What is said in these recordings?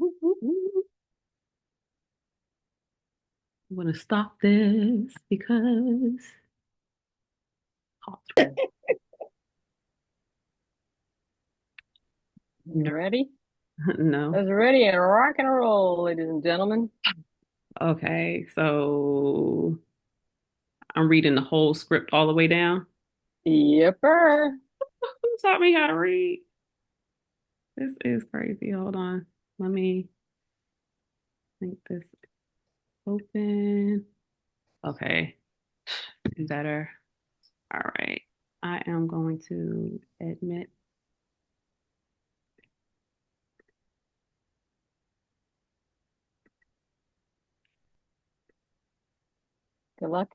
I'm gonna stop this because You ready? no. Let's ready and rock and roll, ladies and gentlemen. Okay, so I'm reading the whole script all the way down. Yipper. Who taught me how to read? This is crazy. Hold on. Let me think this open. Okay, better. All right. I am going to admit. Good luck.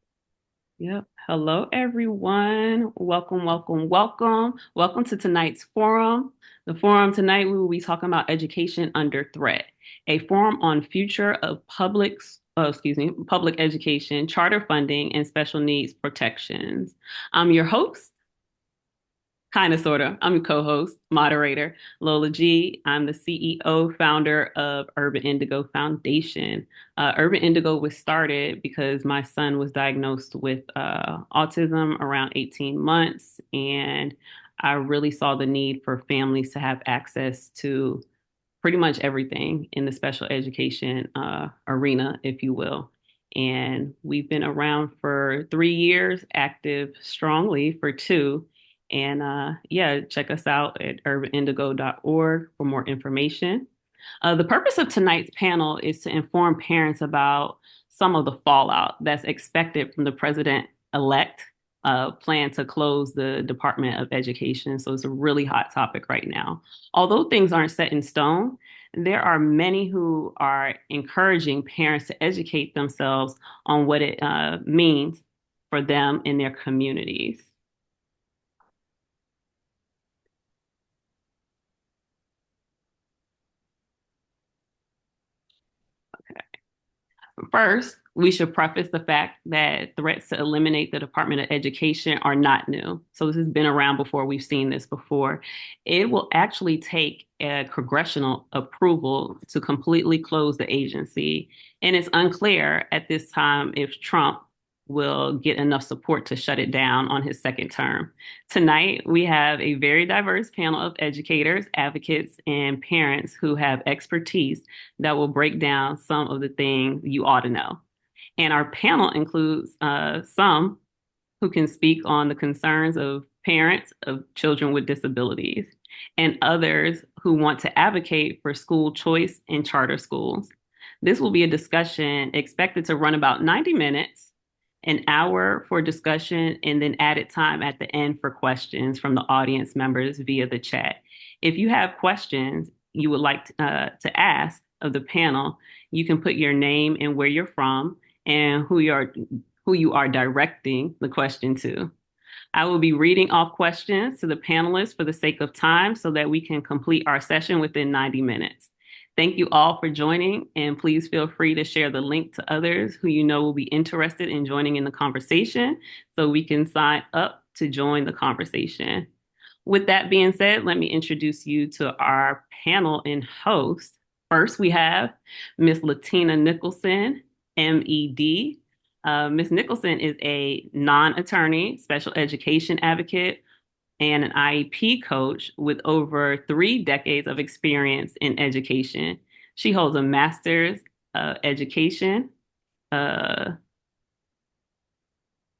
Yep. Hello, everyone. Welcome, welcome, welcome. Welcome to tonight's forum. The forum tonight, we will be talking about education under threat, a forum on future of public education, charter funding, and special needs protections. I'm your host, kind of, sort of. I'm your co-host, moderator, Lola Gee. I'm the CEO, founder of Urban Indigo Foundation. Urban Indigo was started because my son was diagnosed with autism around 18 months, and I really saw the need for families to have access to pretty much everything in the special education arena, if you will. And we've been around for 3 years, active strongly for two. And yeah, check us out at urbanindigo.org for more information. The purpose of tonight's panel is to inform parents about some of the fallout that's expected from the president elect plan to close the Department of Education. So it's a really hot topic right now. Although things aren't set in stone, there are many who are encouraging parents to educate themselves on what it means for them in their communities. First, we should preface the fact that threats to eliminate the Department of Education are not new. So this has been around before. We've seen this before. It will actually take a congressional approval to completely close the agency. And it's unclear at this time if Trump will get enough support to shut it down on his second term. Tonight, we have a very diverse panel of educators, advocates, and parents who have expertise that will break down some of the things you ought to know. And our panel includes some who can speak on the concerns of parents of children with disabilities, and others who want to advocate for school choice in charter schools. This will be a discussion expected to run about 90 minutes, an hour for discussion, and then added time at the end for questions from the audience members via the chat. If you have questions you would like to ask of the panel, you can put your name and where you're from and who you are directing the question to. I will be reading off questions to the panelists for the sake of time so that we can complete our session within 90 minutes. Thank you all for joining, and please feel free to share the link to others who you know will be interested in joining in the conversation so we can sign up to join the conversation. With that being said, let me introduce you to our panel and host. First, we have Miss Latina Nickelson, M.Ed. Ms. Nickelson is a non-attorney special education advocate and an IEP coach with over 3 decades of experience in education. She holds a master's education, uh,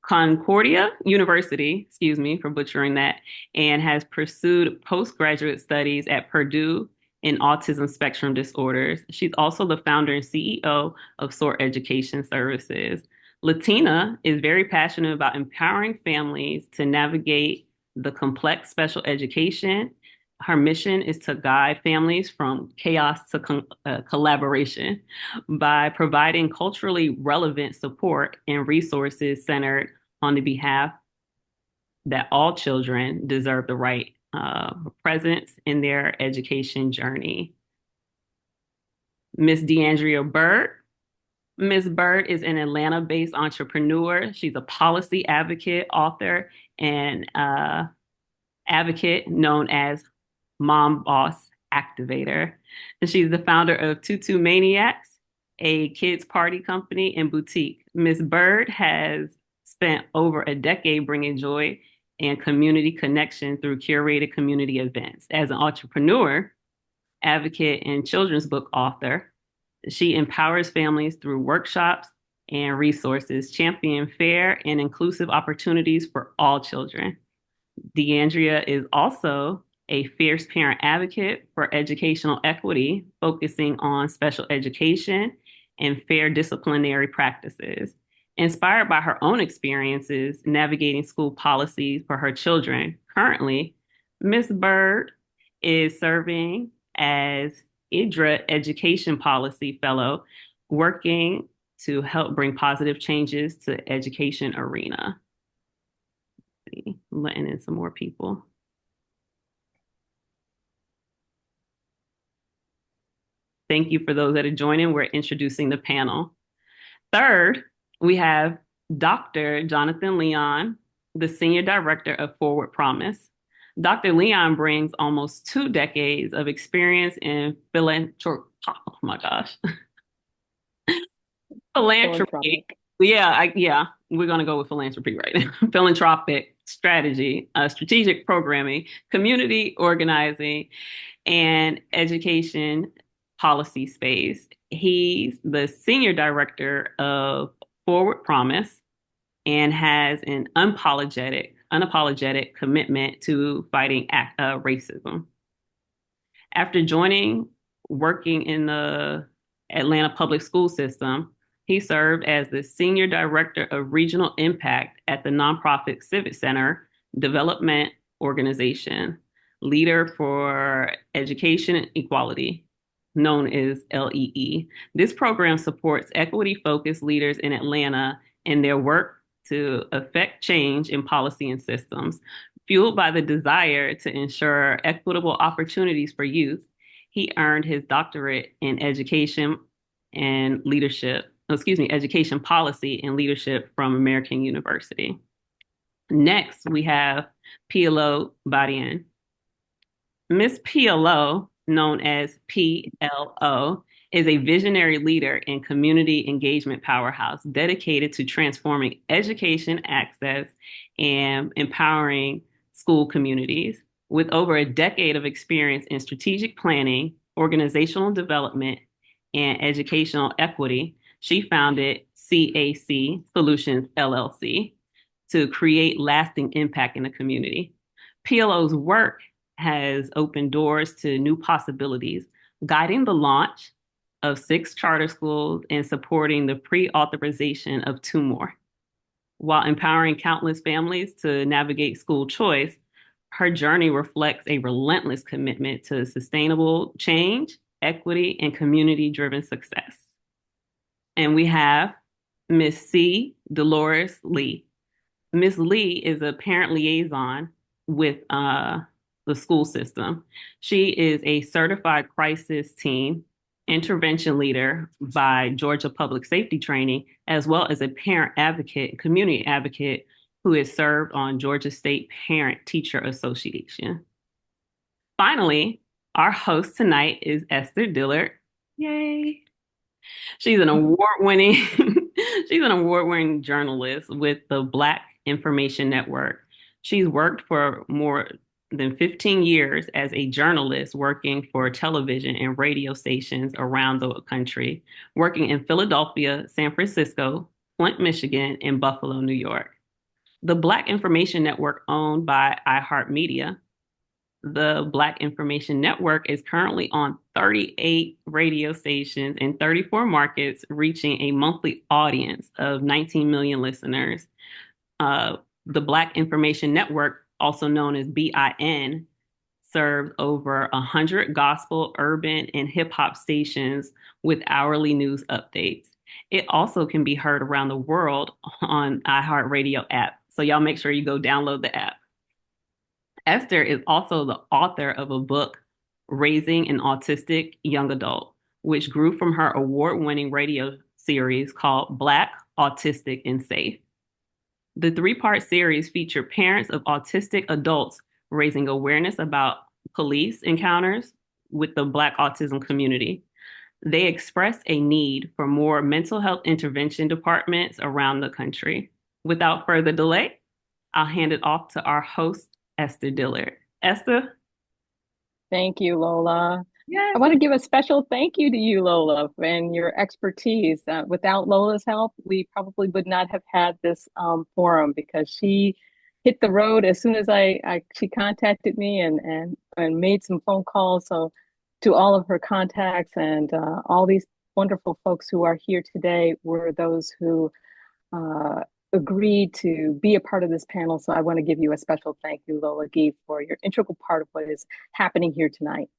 Concordia University, excuse me for butchering that, and has pursued postgraduate studies at Purdue in autism spectrum disorders. She's also the founder and CEO of SOAR Education Services. Latina is very passionate about empowering families to navigate the complex special education. Her mission is to guide families from chaos to collaboration by providing culturally relevant support and resources centered on the behalf that all children deserve the right presence in their education journey. Miss DeAndrea Byrd. Ms. Byrd is an Atlanta-based entrepreneur. She's a policy advocate, author, and advocate known as Boss Activator. And she's the founder of Tutu Maniacs, a kids party company and boutique. Miss Byrd has spent over a decade bringing joy and community connection through curated community events. As an entrepreneur, advocate, and children's book author, she empowers families through workshops and resources, champion fair and inclusive opportunities for all children. DeAndrea is also a fierce parent advocate for educational equity, focusing on special education and fair disciplinary practices. Inspired by her own experiences navigating school policies for her children, currently, Ms. Byrd is serving as IDRA Education Policy Fellow, working to help bring positive changes to the education arena. Letting in some more people. Thank you for those that are joining. We're introducing the panel. Third, we have Dr. Jonathan Leon, the Senior Director of Forward Promise. Dr. Leon brings almost 2 decades of experience in philanthropy. Oh my gosh. Philanthropy. Yeah, we're going to go with philanthropy right now. Philanthropic strategy, strategic programming, community organizing, and education policy space. He's the senior director of Forward Promise and has an unapologetic commitment to fighting racism. After working in the Atlanta public school system, he served as the Senior Director of Regional Impact at the nonprofit Civic Center Development Organization, leader for Education and Equality, known as LEE. This program supports equity-focused leaders in Atlanta in their work to affect change in policy and systems. Fueled by the desire to ensure equitable opportunities for youth, he earned his doctorate in education policy and leadership from American University. Next, we have Pelleo Badiane. Miss Pelleo, known as PLO, is a visionary leader and community engagement powerhouse dedicated to transforming education access and empowering school communities. With over a decade of experience in strategic planning, organizational development, and educational equity, she founded C.A.C. Solutions, LLC, to create lasting impact in the community. PLO's work has opened doors to new possibilities, guiding the launch of 6 charter schools and supporting the pre-authorization of 2 more. While empowering countless families to navigate school choice, her journey reflects a relentless commitment to sustainable change, equity, and community-driven success. And we have Miss C. Delores Lee. Miss Lee is a parent liaison with the school system. She is a certified crisis team intervention leader by Georgia Public Safety Training, as well as a parent advocate, community advocate who has served on Georgia State Parent Teacher Association. Finally, our host tonight is Esther Dillard. Yay. She's an award-winning journalist with the Black Information Network. She's worked for more than 15 years as a journalist, working for television and radio stations around the country, working in Philadelphia, San Francisco, Flint, Michigan, and Buffalo, New York. The Black Information Network, owned by iHeartMedia. The Black Information Network is currently on 38 radio stations in 34 markets, reaching a monthly audience of 19 million listeners. The Black Information Network, also known as BIN, serves over 100 gospel, urban, and hip hop stations with hourly news updates. It also can be heard around the world on iHeartRadio app. So y'all make sure you go download the app. Esther is also the author of a book, Raising an Autistic Young Adult, which grew from her award-winning radio series called Black, Autistic, and Safe. The 3-part series featured parents of autistic adults raising awareness about police encounters, with the Black autism community. They express a need for more mental health intervention departments around the country. Without further delay, I'll hand it off to our host, Esther Dillard. Esther? Thank you, Lola. I Yes. want to give a special thank you to you, Lola, and your expertise. Without Lola's help, we probably would not have had this forum because she hit the road as soon as she contacted me and made some phone calls. So to all of her contacts and all these wonderful folks who are here today were those who uh, agreed to be a part of this panel. So I want to give you a special thank you, Lola Gee, for your integral part of what is happening here tonight.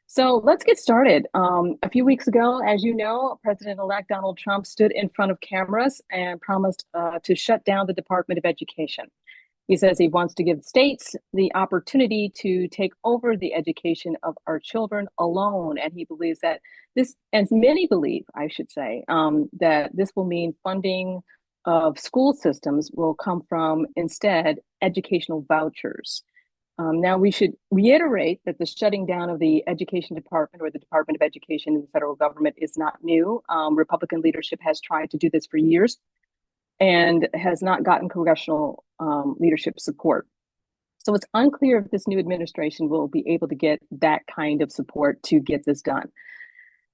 So let's get started. A few weeks ago, as you know, President-elect Donald Trump stood in front of cameras and promised to shut down the Department of Education. He says he wants to give states the opportunity to take over the education of our children alone. And he believes that this, and many believe, I should say, that this will mean funding of school systems will come from instead educational vouchers. Now, we should reiterate that the shutting down of the Education Department or the Department of Education in the federal government is not new. Republican leadership has tried to do this for years and has not gotten congressional leadership support. So it's unclear if this new administration will be able to get that kind of support to get this done.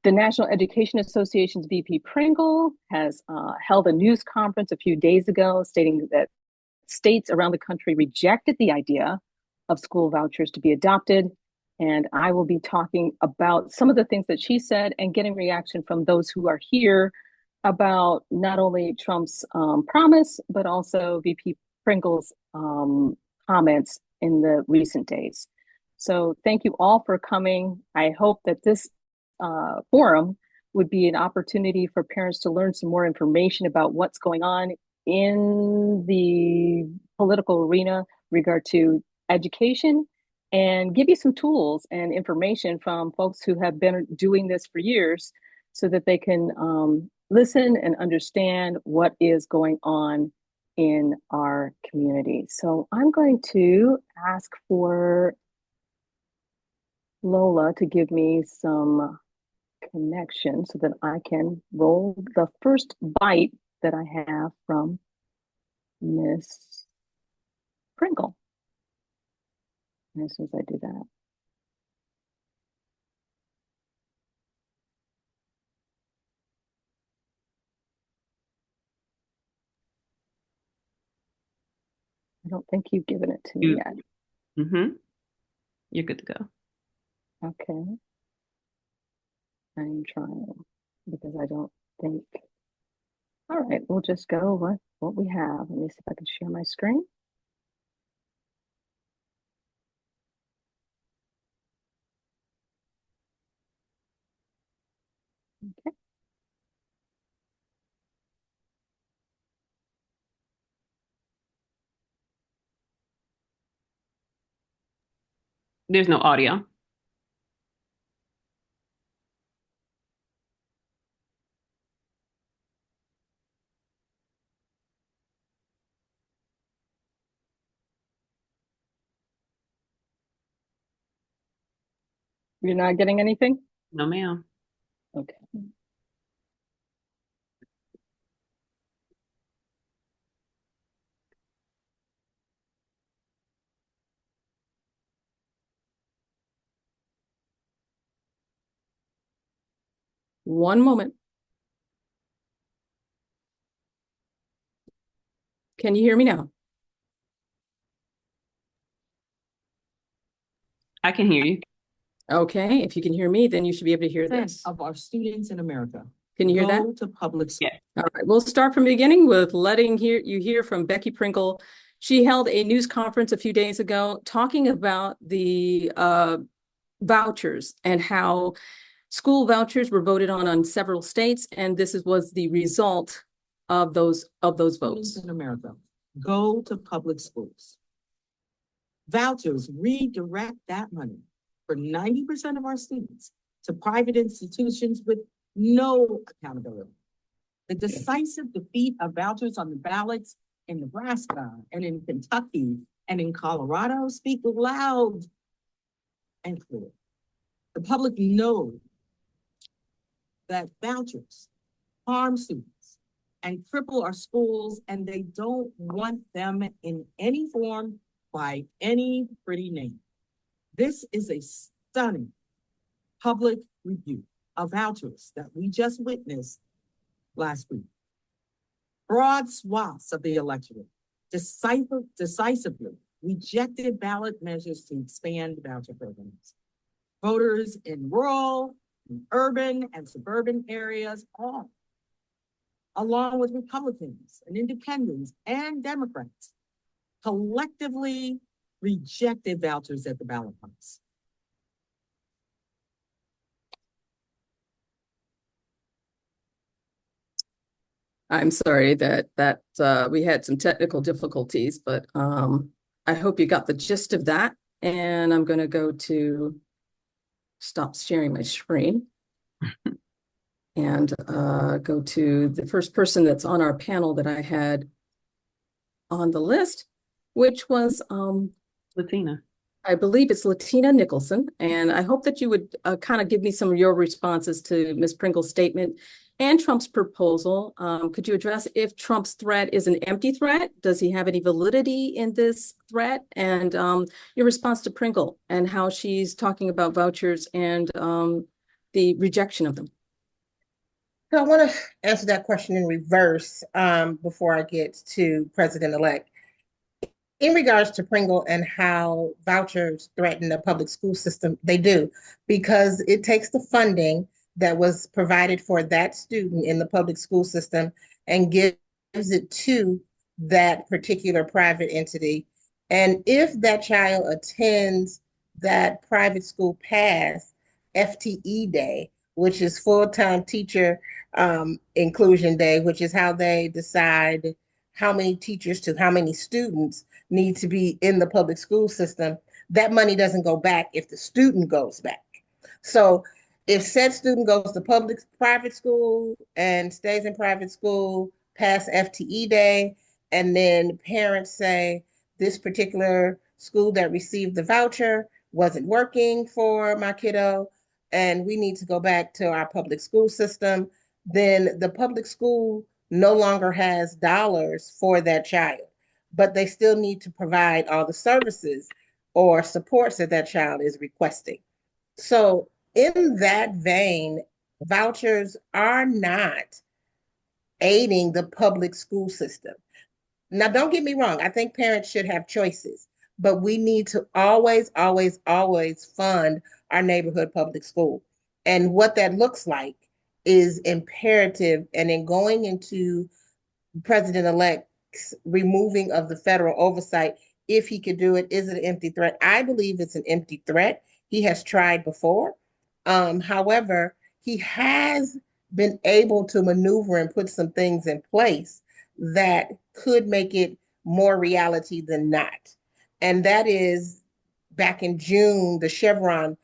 The National Education Association's VP Pringle has held a news conference a few days ago stating that states around the country rejected the idea of school vouchers to be adopted. And I will be talking about some of the things that she said and getting reaction from those who are here about not only Trump's promise, but also VP Pringle's comments in the recent days. So thank you all for coming. I hope that this forum would be an opportunity for parents to learn some more information about what's going on in the political arena regard to education and give you some tools and information from folks who have been doing this for years so that they can listen and understand what is going on in our community. So I'm going to ask for Lola to give me some connection so that I can roll the first bite that I have from Miss Pringle. And as soon as I do that, I don't think you've given it to me yet. Mm-hmm. You're good to go. Okay. I'm trying because I don't think. All right, we'll just go with what we have. Let me see if I can share my screen. Okay. There's no audio. You're not getting anything? No, ma'am. Okay. One moment. Can you hear me now? I can hear you. Okay, if you can hear me, then you should be able to hear this. Of our students in America. Can you hear that? Go to public school. Yeah. All right, we'll start from the beginning with letting you hear from Becky Pringle. She held a news conference a few days ago talking about the vouchers and how school vouchers were voted on several states, and this was the result of those votes. Students in America. Go to public schools. Vouchers redirect that money for 90% of our students to private institutions with no accountability. The decisive defeat of vouchers on the ballots in Nebraska and in Kentucky and in Colorado speak loud and clear. The public knows that vouchers harm students and cripple our schools, and they don't want them in any form by any pretty name. This is a stunning public review of vouchers that we just witnessed last week. Broad swaths of the electorate decisively rejected ballot measures to expand voucher programs. Voters in rural, in urban, and suburban areas, all, along with Republicans and Independents and Democrats, collectively rejected vouchers at the ballot box. I'm sorry that we had some technical difficulties, but I hope you got the gist of that. And I'm going to go to stop sharing my screen and go to the first person that's on our panel that I had on the list, which was Latina. I believe it's Latina Nickelson. And I hope that you would kind of give me some of your responses to Ms. Pringle's statement and Trump's proposal. Could you address if Trump's threat is an empty threat? Does he have any validity in this threat? And your response to Pringle and how she's talking about vouchers and the rejection of them. So I want to answer that question in reverse before I get to President-elect. In regards to Pringle and how vouchers threaten the public school system, they do, because it takes the funding that was provided for that student in the public school system and gives it to that particular private entity. And if that child attends that private school past FTE day, which is full-time teacher inclusion day, which is how they decide how many teachers to how many students need to be in the public school system, that money doesn't go back if the student goes back. So if said student goes to private school and stays in private school past FTE day, and then parents say this particular school that received the voucher wasn't working for my kiddo, and we need to go back to our public school system, then the public school no longer has dollars for that child, but they still need to provide all the services or supports that that child is requesting. So in that vein, vouchers are not aiding the public school system. Now, don't get me wrong. I think parents should have choices, but we need to always, always, always fund our neighborhood public school. And what that looks like is imperative. And in going into President-elect's removing of the federal oversight, if he could do it, is it an empty threat? I believe it's an empty threat. He has tried before. However, he has been able to maneuver and put some things in place that could make it more reality than not. And that is back in June, the Chevron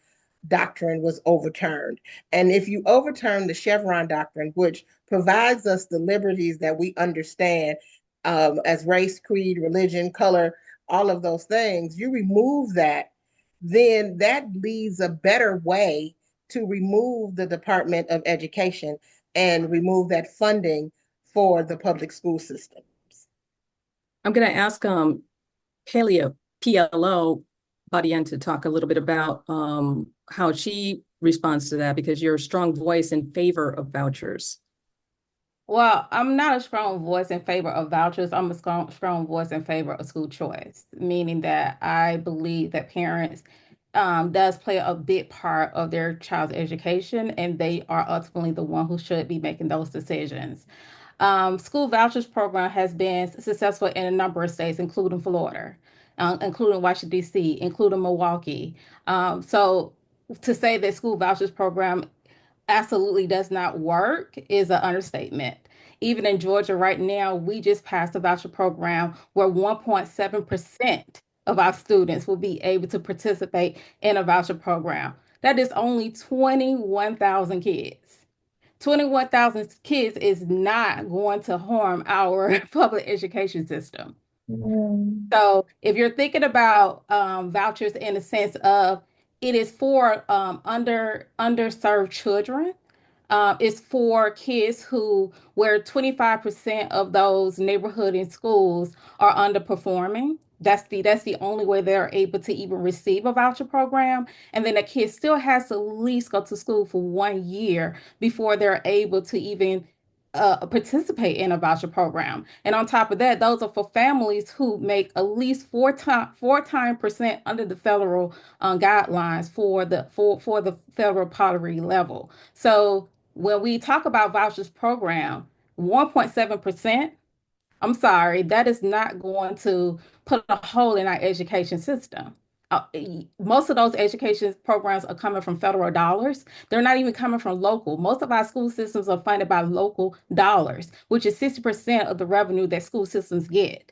doctrine was overturned. And if you overturn the Chevron doctrine, which provides us the liberties that we understand as race, creed, religion, color, all of those things, you remove that, then that leaves a better way to remove the Department of Education and remove that funding for the public school systems. I'm going to ask Pelleo Badiane to talk a little bit about how she responds to that, because you're a strong voice in favor of vouchers. Well, I'm not a strong voice in favor of vouchers. I'm a strong voice in favor of school choice, meaning that I believe that parents does play a big part of their child's education, and they are ultimately the one who should be making those decisions. School vouchers program has been successful in a number of states, including Florida, including Washington, D.C., including Milwaukee. So to say that school vouchers program absolutely does not work is an understatement. Even in Georgia right now, we just passed a voucher program where 1.7% of our students will be able to participate in a voucher program. That is only 21,000 kids. 21,000 kids is not going to harm our public education system. So if you're thinking about vouchers in the sense of it is for underserved children. It's for kids where 25% of those neighborhood and schools are underperforming. That's the only way they're able to even receive a voucher program. And then the kid still has to at least go to school for 1 year before they're able to even participate in a voucher program. And on top of that, those are for families who make at least four time percent under the federal guidelines for the federal poverty level. So when we talk about vouchers program, 1.7%, I'm sorry, that is not going to put a hole in our education system. Most of those education programs are coming from federal dollars. They're not even coming from local. Most of our school systems are funded by local dollars, which is 60% of the revenue that school systems get.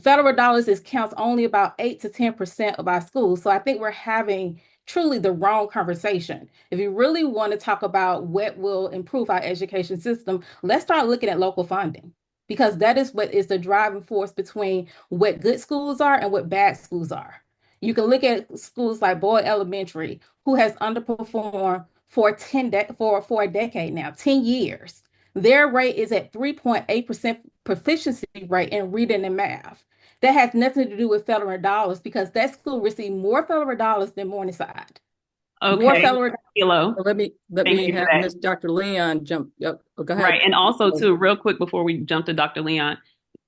Federal dollars counts only about 8 to 10% of our schools. So I think we're having truly the wrong conversation. If you really want to talk about what will improve our education system, let's start looking at local funding, because that is what is the driving force between what good schools are and what bad schools are. You can look at schools like Boyd Elementary, who has underperformed for a decade now, 10 years. Their rate is at 3.8% proficiency rate in reading and math. That has nothing to do with federal dollars, because that school received more federal dollars than Morningside. More Okay. federal. Hello. Let me Thank you for have that. Miss Dr. Leon jump. Yep. Oh, go ahead. Right. And also, too, real quick before we jump to Dr. Leon,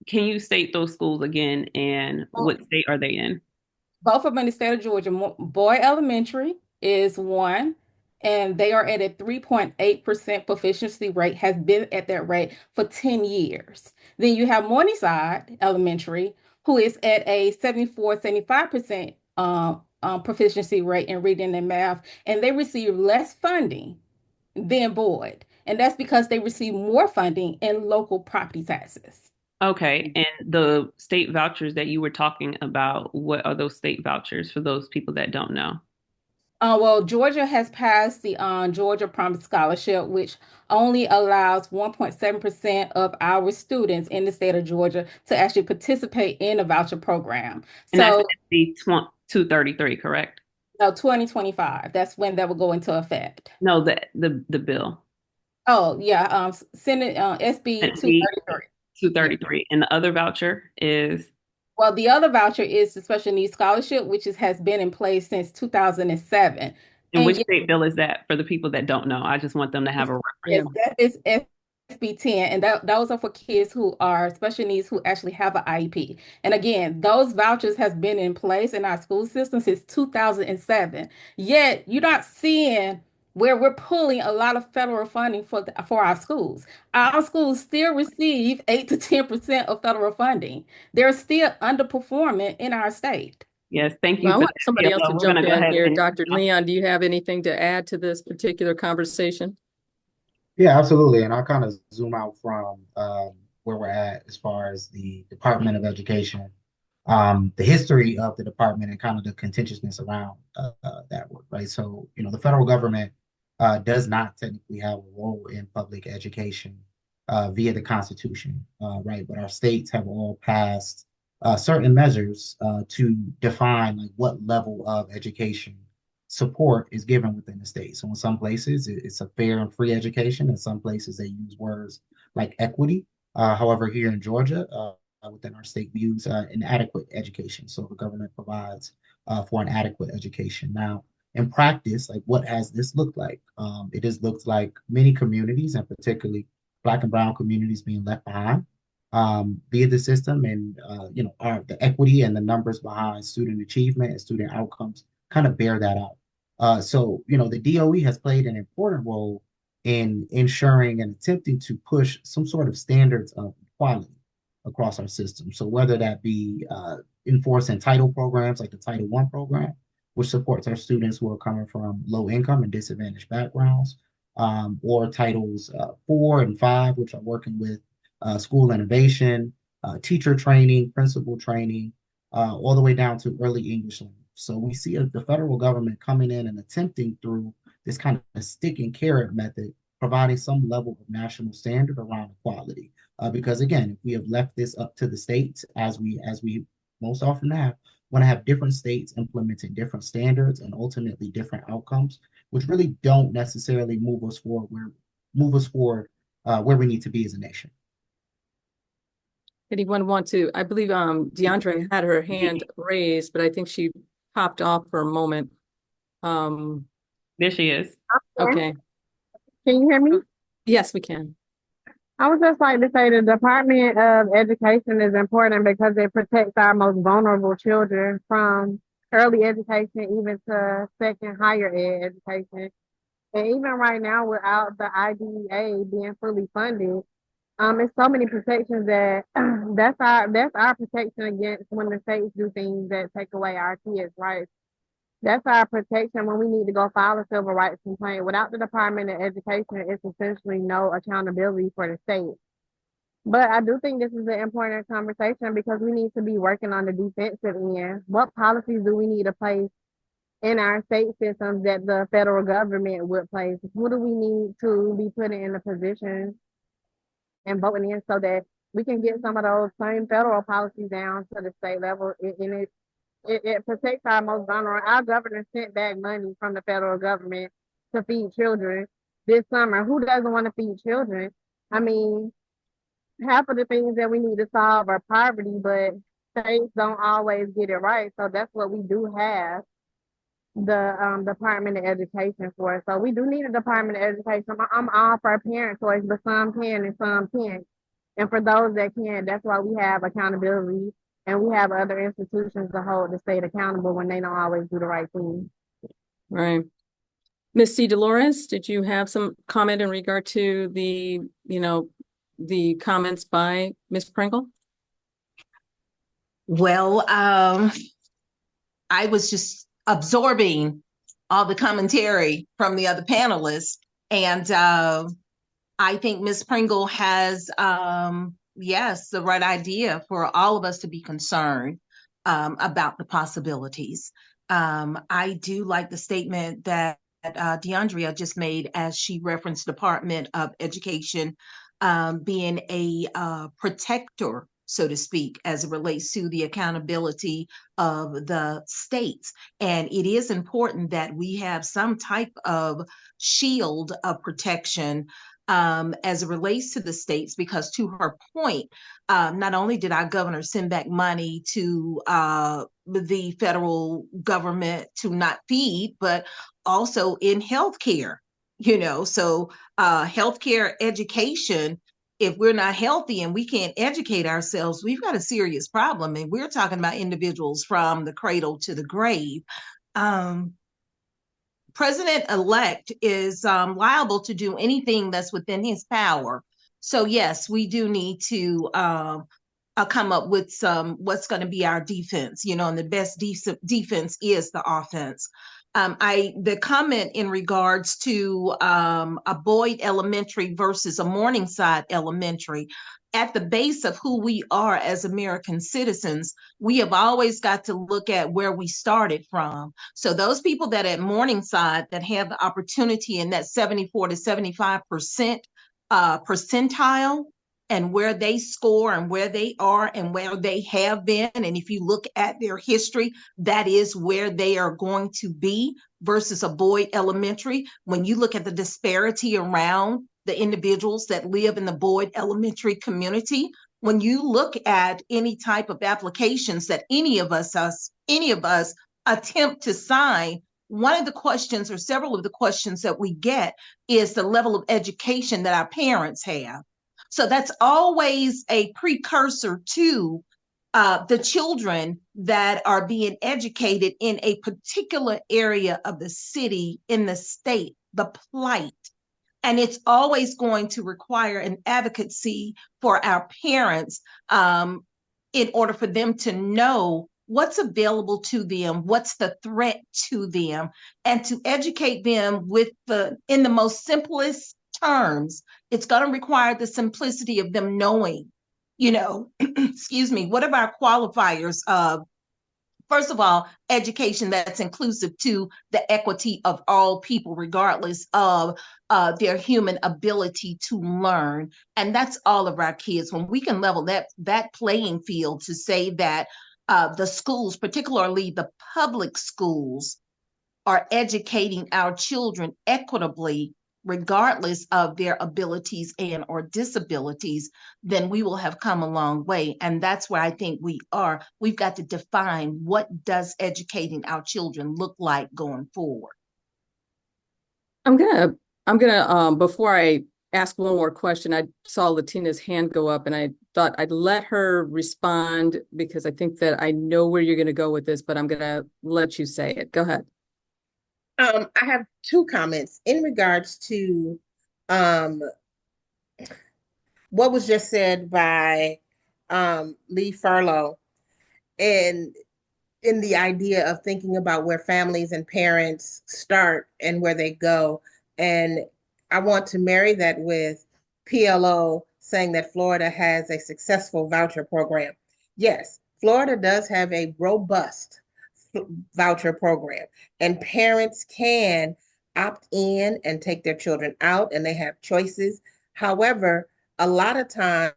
can you state those schools again and what state are they in? Both of them in the state of Georgia. Boyd Elementary is one, and they are at a 3.8% proficiency rate, has been at that rate for 10 years. Then you have Morningside Elementary, who is at a 74-75% proficiency rate in reading and math, and they receive less funding than Boyd. And that's because they receive more funding in local property taxes. Okay. And the state vouchers that you were talking about, what are those state vouchers for those people that don't know? Well, Georgia has passed the Georgia Promise Scholarship, which only allows 1.7% of our students in the state of Georgia to actually participate in a voucher program. And that's So, the 233, correct? no, 2025, that's when that will go into effect. No, the bill. Oh, yeah, Senate SB 233. 233. And the other voucher is? Well, the other voucher is the Special Needs Scholarship, which has been in place since 2007. And which state bill is that for the people that don't know? I just want them to have a reference. That is SB 10, and those are for kids who are special needs who actually have an IEP. And again, those vouchers has been in place in our school system since 2007. Yet you're not seeing where we're pulling a lot of federal funding for our schools. Our schools still receive 8 to 10% of federal funding. They're still underperforming in our state. Yes, thank you. Well, I want somebody else to jump in here. And Dr. Leon, do you have anything to add to this particular conversation? Yeah, absolutely. And I'll kind of zoom out from where we're at as far as the Department of Education, the history of the department, and kind of the contentiousness around that work, right? So, the federal government does not technically have a role in public education via the Constitution, right? But our states have all passed certain measures to define like what level of education support is given within the state. So in some places, it's a fair and free education. In some places, they use words like equity. However, here in Georgia, within our state, we use an adequate education. So the government provides for an adequate education. Now, in practice, like what has this looked like? It has looked like many communities, and particularly Black and Brown communities, being left behind via the system, and the equity and the numbers behind student achievement and student outcomes kind of bear that out. So, the DOE has played an important role in ensuring and attempting to push some sort of standards of equality across our system. So whether that be enforcing title programs like the Title I program, which supports our students who are coming from low income and disadvantaged backgrounds, or Titles 4 and 5, which are working with school innovation, teacher training, principal training, all the way down to early English language. So we see the federal government coming in and attempting through this kind of stick and carrot method, providing some level of national standard around equality. Because again, if we have left this up to the states, as we most often have, want to have different states implementing different standards and ultimately different outcomes, which really don't necessarily move us forward where we need to be as a nation. Anyone want to? I believe DeAndrea had her hand raised, but I think she popped off for a moment. There she is. Okay. Can you hear me? Yes, we can. I would just like to say the Department of Education is important because it protects our most vulnerable children from early education even to second higher ed education. And even right now, without the IDEA being fully funded, it's so many protections that that's our protection against when the states do things that take away our kids' rights. That's our protection when we need to go file a civil rights complaint. Without the Department of Education, it's essentially no accountability for the state. But I do think this is an important conversation because we need to be working on the defensive end. What policies do we need to place in our state systems that the federal government would place? Who do we need to be putting in the position and voting in so that we can get some of those same federal policies down to the state level? It protects our most vulnerable. Our governor sent back money from the federal government to feed children this summer. Who doesn't want to feed children? I mean, half of the things that we need to solve are poverty, but states don't always get it right. So that's what we do have the Department of Education for. So we do need a Department of Education. I'm all for parent choice, but some can and some can't. And for those that can, that's why we have accountability and we have other institutions to hold the state accountable when they don't always do the right thing. Right. Ms. C. Delores, did you have some comment in regard to the comments by Ms. Pringle? Well, I was just absorbing all the commentary from the other panelists, and I think Ms. Pringle has, yes, the right idea for all of us to be concerned about the possibilities. I do like the statement that DeAndrea just made as she referenced Department of Education being a protector, so to speak, as it relates to the accountability of the states. And it is important that we have some type of shield of protection as it relates to the states, because to her point, not only did our governor send back money to the federal government to not feed, but also in healthcare, so healthcare education, if we're not healthy and we can't educate ourselves, we've got a serious problem. And we're talking about individuals from the cradle to the grave. President-elect is liable to do anything that's within his power. So yes, we do need to come up with what's going to be our defense, and the best defense is the offense. The comment in regards to a Boyd Elementary versus a Morningside Elementary, at the base of who we are as American citizens, we have always got to look at where we started from. So those people that at Morningside that have the opportunity in that 74 to 75% percentile, and where they score and where they are and where they have been. And if you look at their history, that is where they are going to be versus a Boyd Elementary. When you look at the disparity around the individuals that live in the Boyd Elementary community, when you look at any type of applications that any of us attempt to sign, one of the questions or several of the questions that we get is the level of education that our parents have. So that's always a precursor to the children that are being educated in a particular area of the city, in the state, the plight. And it's always going to require an advocacy for our parents in order for them to know what's available to them, what's the threat to them, and to educate them in the most simplest terms. It's going to require the simplicity of them knowing, excuse me, what are our qualifiers of, first of all, education that's inclusive to the equity of all people, regardless of their human ability to learn. And that's all of our kids. When we can level that playing field to say that the schools, particularly the public schools, are educating our children equitably, regardless of their abilities and or disabilities, then we will have come a long way. And that's where I think we are. We've got to define, what does educating our children look like going forward? I'm gonna before I ask one more question, I saw Latina's hand go up and I thought I'd let her respond because I think that I know where you're gonna go with this, but I'm gonna let you say it. Go ahead. I have two comments in regards to what was just said by Lee-Furlow, and in the idea of thinking about where families and parents start and where they go. And I want to marry that with PLO saying that Florida has a successful voucher program. Yes, Florida does have a robust voucher program, and parents can opt in and take their children out, and they have choices. However, a lot of times,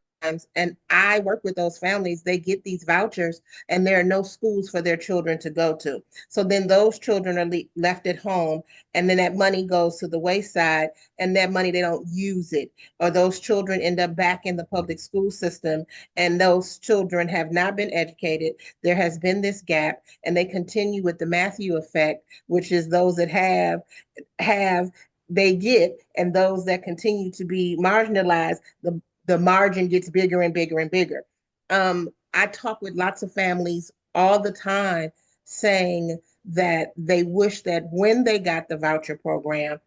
and I work with those families, they get these vouchers and there are no schools for their children to go to. So then those children are left at home, and then that money goes to the wayside, and that money, they don't use it. Or those children end up back in the public school system, and those children have not been educated. There has been this gap, and they continue with the Matthew effect, which is those that have they get, and those that continue to be marginalized, the margin gets bigger and bigger and bigger. I talk with lots of families all the time saying that they wish that when they got the voucher program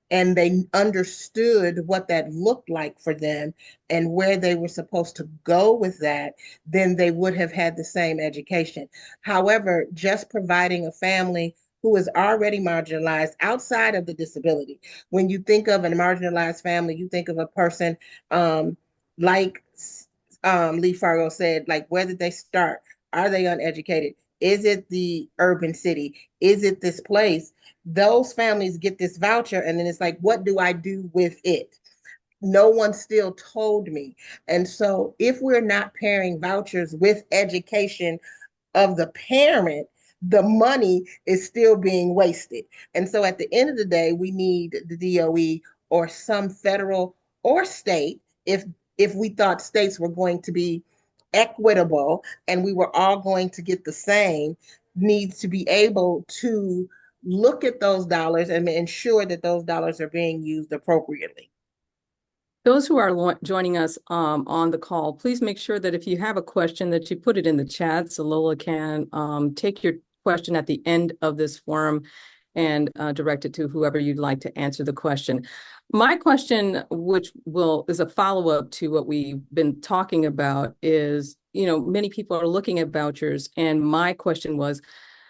and they understood what that looked like for them and where they were supposed to go with that, then they would have had the same education. However, just providing a family who is already marginalized outside of the disability. When you think of a marginalized family, you think of a person like Lee-Furlow said, like, where did they start? Are they uneducated? Is it the urban city? Is it this place? Those families get this voucher, and then it's like, what do I do with it? No one still told me. And so if we're not pairing vouchers with education of the parent, the money is still being wasted. And so at the end of the day, we need the DOE or some federal or state, if we thought states were going to be equitable and we were all going to get the same, needs to be able to look at those dollars and ensure that those dollars are being used appropriately. Those who are joining us on the call, please make sure that if you have a question that you put it in the chat so Lola can take your question at the end of this forum and direct it to whoever you'd like to answer the question. My question, which is a follow-up to what we've been talking about, is, many people are looking at vouchers, and my question was,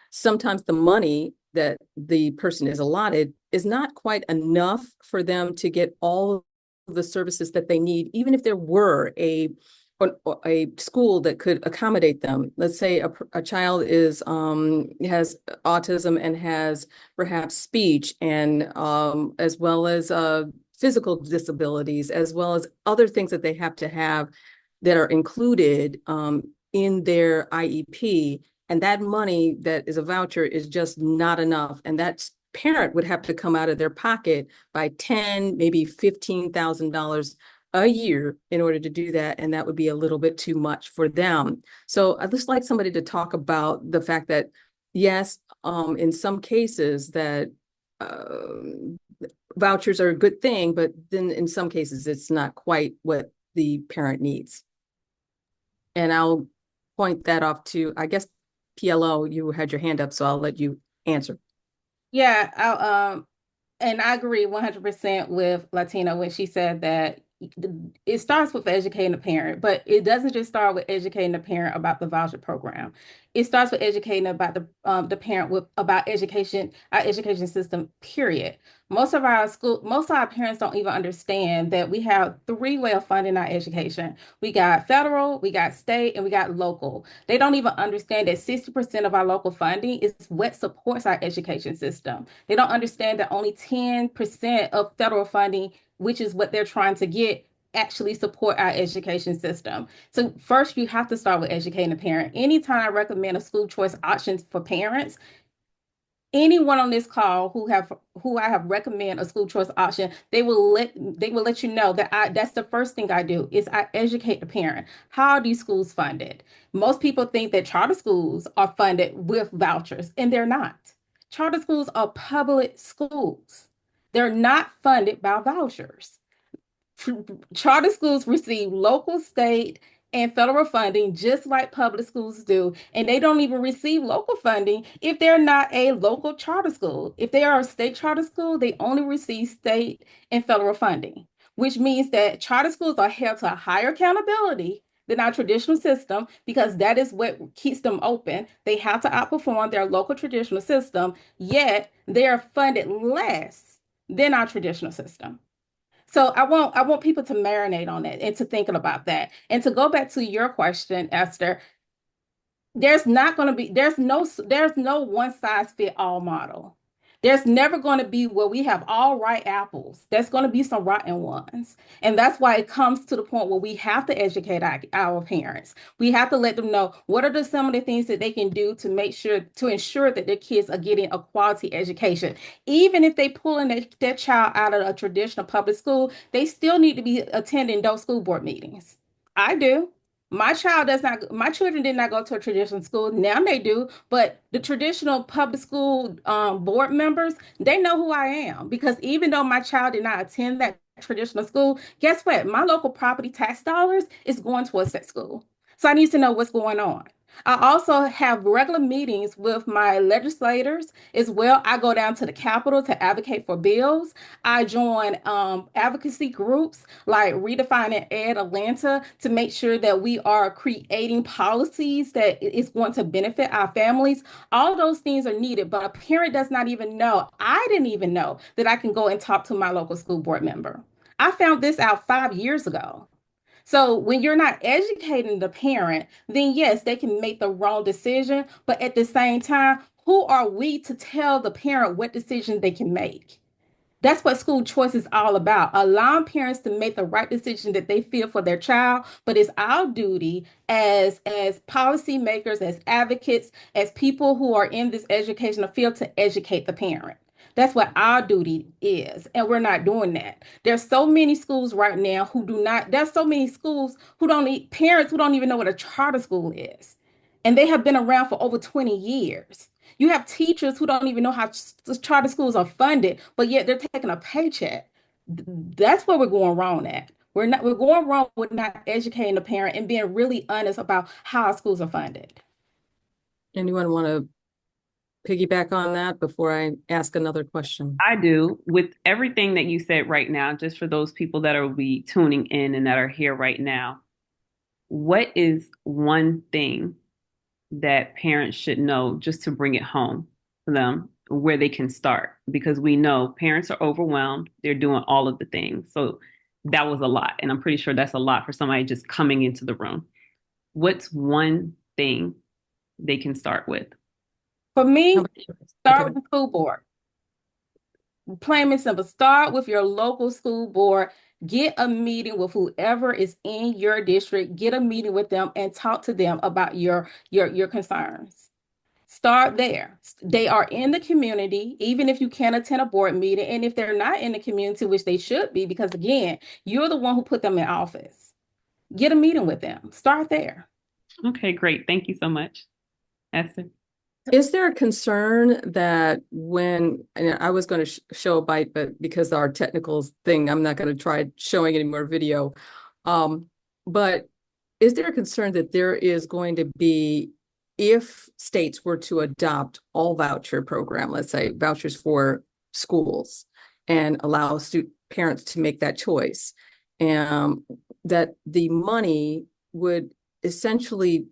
sometimes the money that the person is allotted is not quite enough for them to get all the services that they need, even if there were a school that could accommodate them. Let's say a child has autism and has perhaps speech and as well as physical disabilities, as well as other things that they have to have that are included in their IEP. And that money that is a voucher is just not enough. And that's parent would have to come out of their pocket by $10,000, maybe $15,000 a year in order to do that. And that would be a little bit too much for them. So I'd just like somebody to talk about the fact that, yes, in some cases that vouchers are a good thing, but then in some cases, it's not quite what the parent needs. And I'll point that off to, I guess, PLO, you had your hand up, so I'll let you answer. Yeah, and I agree 100% with Latina when she said that it starts with educating the parent, but it doesn't just start with educating the parent about the voucher program. It starts with educating about the parent about education, our education system, period. Most of our parents don't even understand that we have three ways of funding our education. We got federal, we got state, and we got local. They don't even understand that 60% of our local funding is what supports our education system. They don't understand that only 10% of federal funding, which is what they're trying to get, actually support our education system. So first, you have to start with educating the parent. Anytime I recommend a school choice option for parents, anyone on this call who I have recommend a school choice option, they will let you know that that's the first thing I do is I educate the parent. How are these schools funded? Most people think that charter schools are funded with vouchers, and they're not. Charter schools are public schools. They're not funded by vouchers. Charter schools receive local, state, and federal funding just like public schools do. And they don't even receive local funding if they're not a local charter school. If they are a state charter school, they only receive state and federal funding, which means that charter schools are held to a higher accountability than our traditional system because that is what keeps them open. They have to outperform their local traditional system, yet they are funded less than our traditional system. So I want people to marinate on that and to thinking about that. And to go back to your question, Esther, there's no one size fit all model. There's never going to be where we have all right apples. There's going to be some rotten ones. And that's why it comes to the point where we have to educate our parents. We have to let them know what are some of the things that they can do to ensure that their kids are getting a quality education. Even if they pulling their child out of a traditional public school, they still need to be attending those school board meetings. I do. My children did not go to a traditional school. Now they do, but the traditional public school board members, they know who I am because even though my child did not attend that traditional school, guess what? My local property tax dollars is going towards that school. So I need to know what's going on. I also have regular meetings with my legislators as well. I go down to the Capitol to advocate for bills. I join advocacy groups like Redefining Ed Atlanta to make sure that we are creating policies that is going to benefit our families. All those things are needed, but a parent does not even know. I didn't even know that I can go and talk to my local school board member. I found this out 5 years ago. So when you're not educating the parent, then yes, they can make the wrong decision. But at the same time, who are we to tell the parent what decision they can make? That's what school choice is all about, allowing parents to make the right decision that they feel for their child. But it's our duty as policymakers, as advocates, as people who are in this educational field to educate the parent. That's what our duty is, and we're not doing that. There's so many schools right now who do not, there's so many schools who don't need parents who don't even know what a charter school is. And they have been around for over 20 years. You have teachers who don't even know how charter schools are funded, but yet they're taking a paycheck. That's where we're going wrong at. We're going wrong with not educating the parent and being really honest about how our schools are funded. Anyone want to piggyback on that before I ask another question? I do. With everything that you said right now, just for those people that are be tuning in and that are here right now, what is one thing that parents should know just to bring it home to them where they can start? Because we know parents are overwhelmed. They're doing all of the things. So that was a lot. And I'm pretty sure that's a lot for somebody just coming into the room. What's one thing they can start with? For me, start Okay. with the school board. Plain and simple. Start with your local school board. Get a meeting with whoever is in your district. Get a meeting with them and talk to them about your concerns. Start there. They are in the community, even if you can't attend a board meeting. And if they're not in the community, which they should be, because again, you're the one who put them in office. Get a meeting with them. Start there. Okay, great. Thank you so much. Esther? Is there a concern that when, and I was going to show a bite, but because our technical thing, I'm not going to try showing any more video. But is there a concern that there is going to be, if states were to adopt all voucher program, let's say vouchers for schools, and allow parents to make that choice, that the money would essentially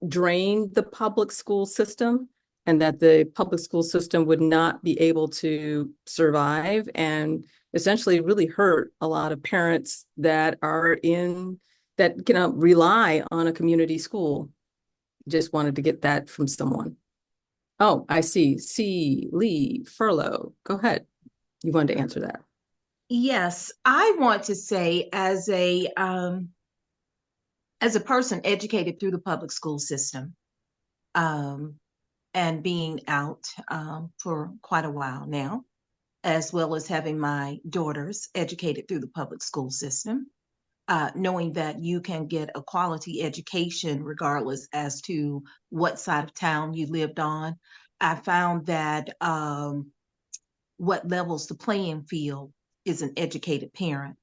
drain the public school system, and that the public school system would not be able to survive, and essentially really hurt a lot of parents that can rely on a community school? Just wanted to get that from someone. Oh, I see. C. Lee-Furlow. Go ahead. You wanted to answer that. Yes, I want to say as a person educated through the public school system, um, and being out for quite a while now, as well as having my daughters educated through the public school system, knowing that you can get a quality education regardless as to what side of town you lived on. I found that what levels the playing field is an educated parent,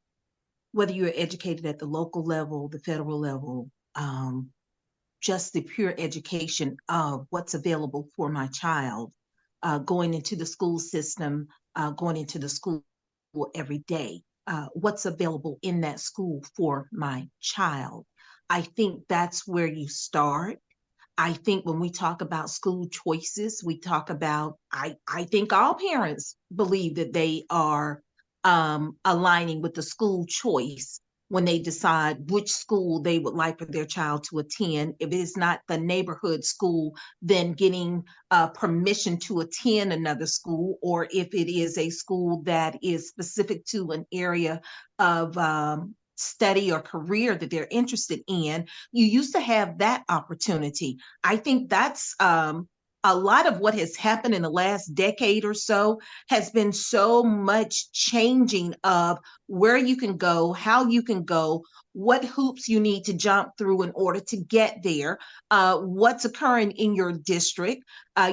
whether you're educated at the local level, the federal level, just the pure education of what's available for my child, going into the school system, going into the school every day, what's available in that school for my child. I think that's where you start. I think when we talk about school choices, we talk about, I think all parents believe that they are aligning with the school choice when they decide which school they would like for their child to attend. If it is not the neighborhood school, then getting permission to attend another school, or if it is a school that is specific to an area of study or career that they're interested in, you used to have that opportunity. I think that's a lot of what has happened in the last decade or so has been so much changing of where you can go, how you can go, what hoops you need to jump through in order to get there, what's occurring in your district.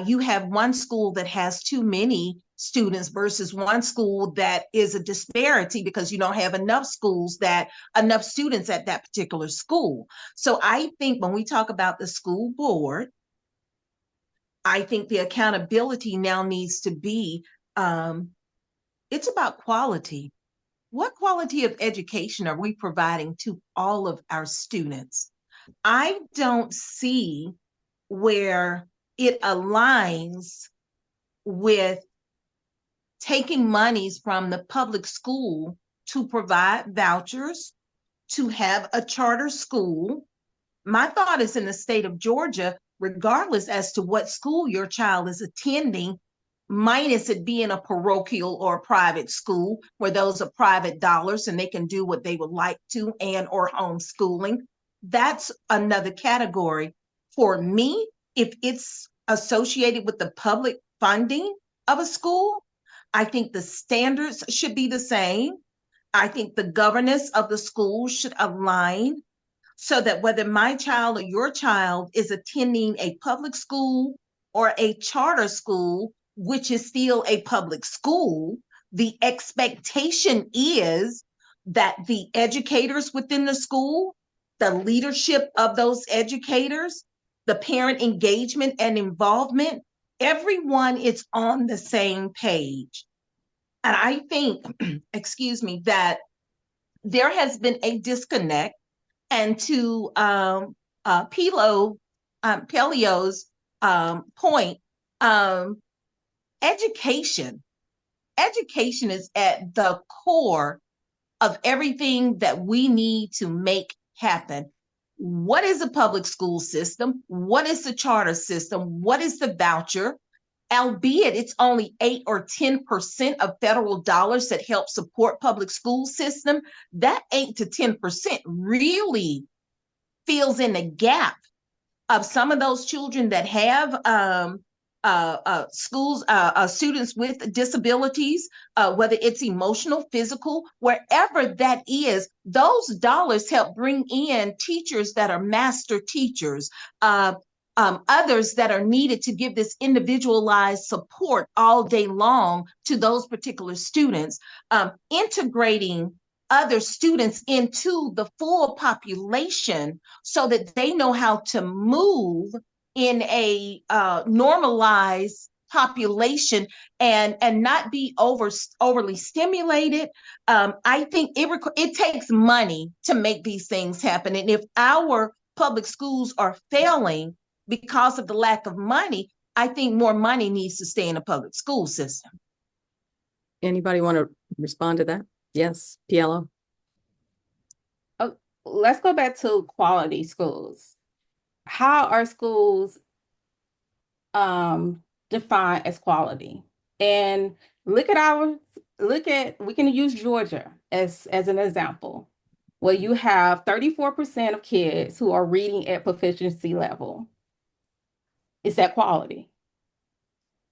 You have one school that has too many students versus one school that is a disparity because you don't have enough enough students at that particular school. So I think when we talk about the school board, I think the accountability now needs to be, it's about quality. What quality of education are we providing to all of our students? I don't see where it aligns with taking monies from the public school to provide vouchers, to have a charter school. My thought is in the state of Georgia, regardless as to what school your child is attending, minus it being a parochial or a private school where those are private dollars and they can do what they would like to, and or homeschooling. That's another category. For me, if it's associated with the public funding of a school, I think the standards should be the same. I think the governance of the school should align so that whether my child or your child is attending a public school or a charter school, which is still a public school, the expectation is that the educators within the school, the leadership of those educators, the parent engagement and involvement, everyone is on the same page. And I think, excuse me, that there has been a disconnect. And to Pelleo's point, education is at the core of everything that we need to make happen. What is the public school system? What is the charter system? What is the voucher? Albeit it's only 8 or 10% of federal dollars that help support public school system, that 8 to 10% really fills in the gap of some of those children that have students with disabilities, whether it's emotional, physical, wherever that is, those dollars help bring in teachers that are master teachers, others that are needed to give this individualized support all day long to those particular students, integrating other students into the full population so that they know how to move in a normalized population and not be overly stimulated. I think it takes money to make these things happen. And if our public schools are failing because of the lack of money, I think more money needs to stay in the public school system. Anybody want to respond to that? Yes, Pelleo. Oh, let's go back to quality schools. How are schools defined as quality? And look at our we can use Georgia as an example, where you have 34% of kids who are reading at proficiency level. It's that quality.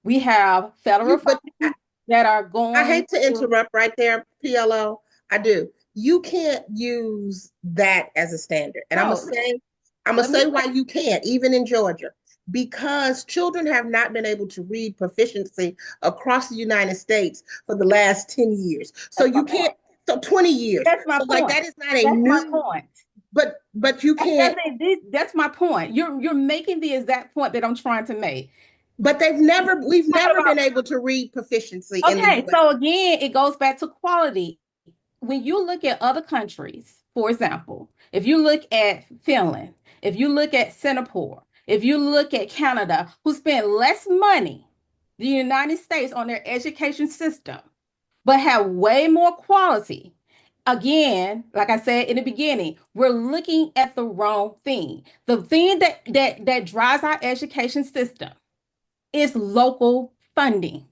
We have federal funding that are going. I hate to interrupt right there, PLO. I do. You can't use that as a standard. And I'm gonna say why you can't, even in Georgia. Because children have not been able to read proficiency across the United States for the last 10 years. So you can't, so 20 years. That's my point. Like that is not a new point. But you can't. That's my point. You're making the exact point that I'm trying to make. But we've never been able to read proficiency. Okay, so again, it goes back to quality. When you look at other countries, for example, if you look at Finland, if you look at Singapore, if you look at Canada, who spend less money than the United States on their education system, but have way more quality. Again, like I said in the beginning, we're looking at the wrong thing. The thing that drives our education system is local funding.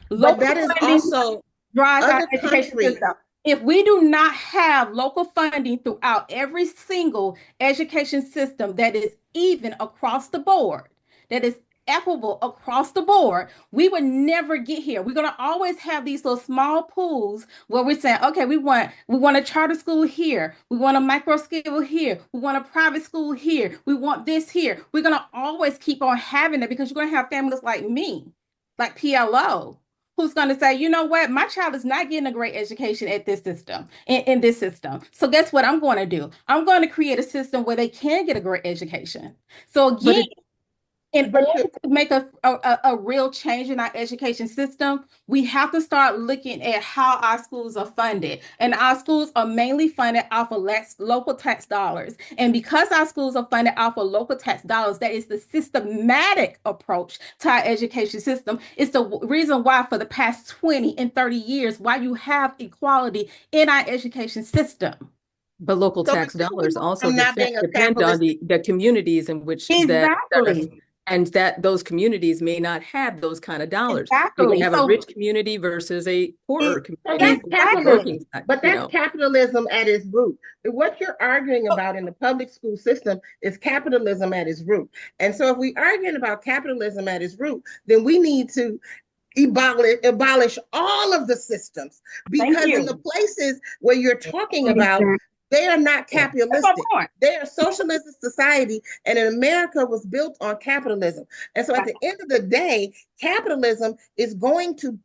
But that is also drives our education system. If we do not have local funding throughout every single education system that is even across the board, that is equitable across the board, we would never get here. We're going to always have these little small pools where we're saying, okay, we want a charter school here. We want a micro school here. We want a private school here. We want this here. We're going to always keep on having it because you're going to have families like me, like PLO, who's going to say, you know what, my child is not getting a great education at this system, in this system. So guess what I'm going to do? I'm going to create a system where they can get a great education. So again, in order to make a real change in our education system, we have to start looking at how our schools are funded. And our schools are mainly funded off of local tax dollars. And because our schools are funded off of local tax dollars, that is the systematic approach to our education system. It's the reason why for the past 20 and 30 years, why you have equality in our education system. But local tax dollars also depend on the communities in which and that those communities may not have those kind of dollars. Exactly. You have a rich community versus a poorer community. But that's capitalism at its root. What you're arguing about in the public school system is capitalism at its root. And so if we're arguing about capitalism at its root, then we need to abolish all of the systems, because in the places where you're talking about, they are not capitalistic. They are socialist society, and in America was built on capitalism. And so at the end of the day, capitalism is going to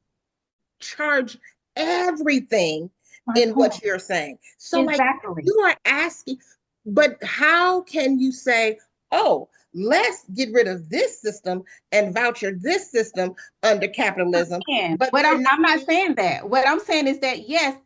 charge everything in what you're saying. So like you are asking, but how can you say, oh, let's get rid of this system and voucher this system under capitalism? But I'm not saying that. What I'm saying is that, yes,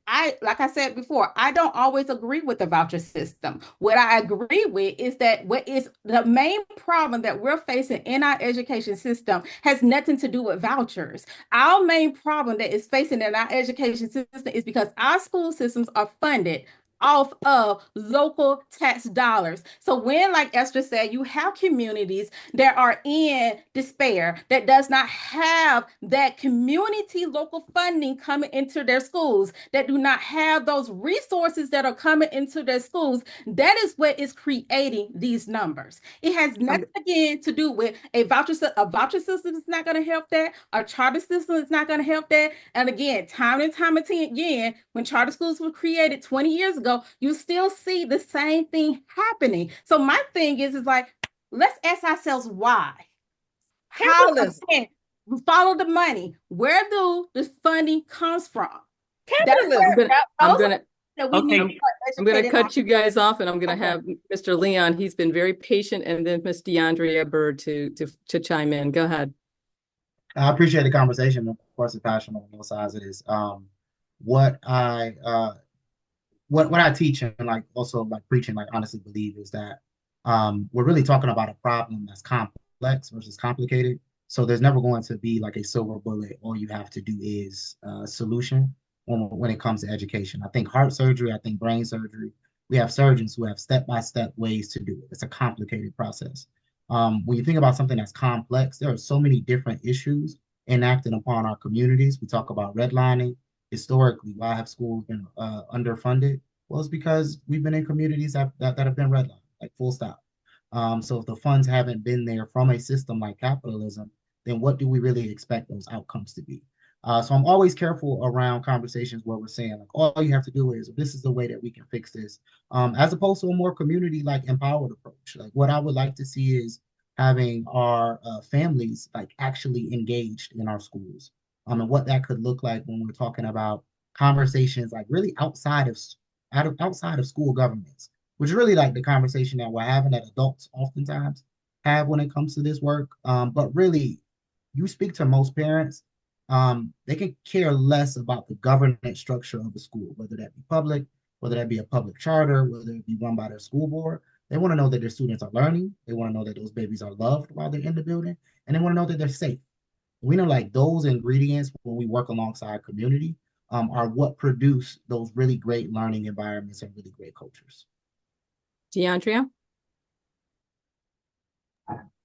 like I said before, I don't always agree with the voucher system. What I agree with is that what is the main problem that we're facing in our education system has nothing to do with vouchers. Our main problem that is facing in our education system is because our school systems are funded off of local tax dollars. So when, like Esther said, you have communities that are in despair, that does not have that community local funding coming into their schools, that do not have those resources that are coming into their schools, that is what is creating these numbers. It has nothing, again, to do with a voucher system. A voucher system is not going to help that. A charter system is not going to help that. And again, time and time again, when charter schools were created 20 years ago, you still see the same thing happening. So my thing is like, let's ask ourselves why. Capitalism. How we follow the money. Where do the funding comes from? Capitalism. I'm gonna cut you guys off, and I'm gonna have Mr. Leon. He's been very patient, and then Ms. DeAndrea Byrd to chime in. Go ahead. I appreciate the conversation. Of course, it's passionate on both sides of this. What I teach and like also like preaching, like honestly believe is that we're really talking about a problem that's complex versus complicated. So there's never going to be like a silver bullet. All you have to do is a solution when it comes to education. I think heart surgery, I think brain surgery, we have surgeons who have step-by-step ways to do it. It's a complicated process. When you think about something that's complex, there are so many different issues enacted upon our communities. We talk about redlining, historically, why have schools been underfunded? Well, it's because we've been in communities that have been redlined, like full stop. So if the funds haven't been there from a system like capitalism, then what do we really expect those outcomes to be? So I'm always careful around conversations where we're saying like all you have to do is this is the way that we can fix this, as opposed to a more community like empowered approach. Like what I would like to see is having our families like actually engaged in our schools, and what that could look like when we're talking about conversations like really outside of school governments, which is really like the conversation that we're having that adults oftentimes have when it comes to this work. But really, you speak to most parents, they can care less about the governance structure of the school, whether that be public, whether that be a public charter, whether it be run by their school board. They want to know that their students are learning. They want to know that those babies are loved while they're in the building, and they want to know that they're safe. We know like those ingredients when we work alongside community are what produce those really great learning environments and really great cultures. DeAndrea?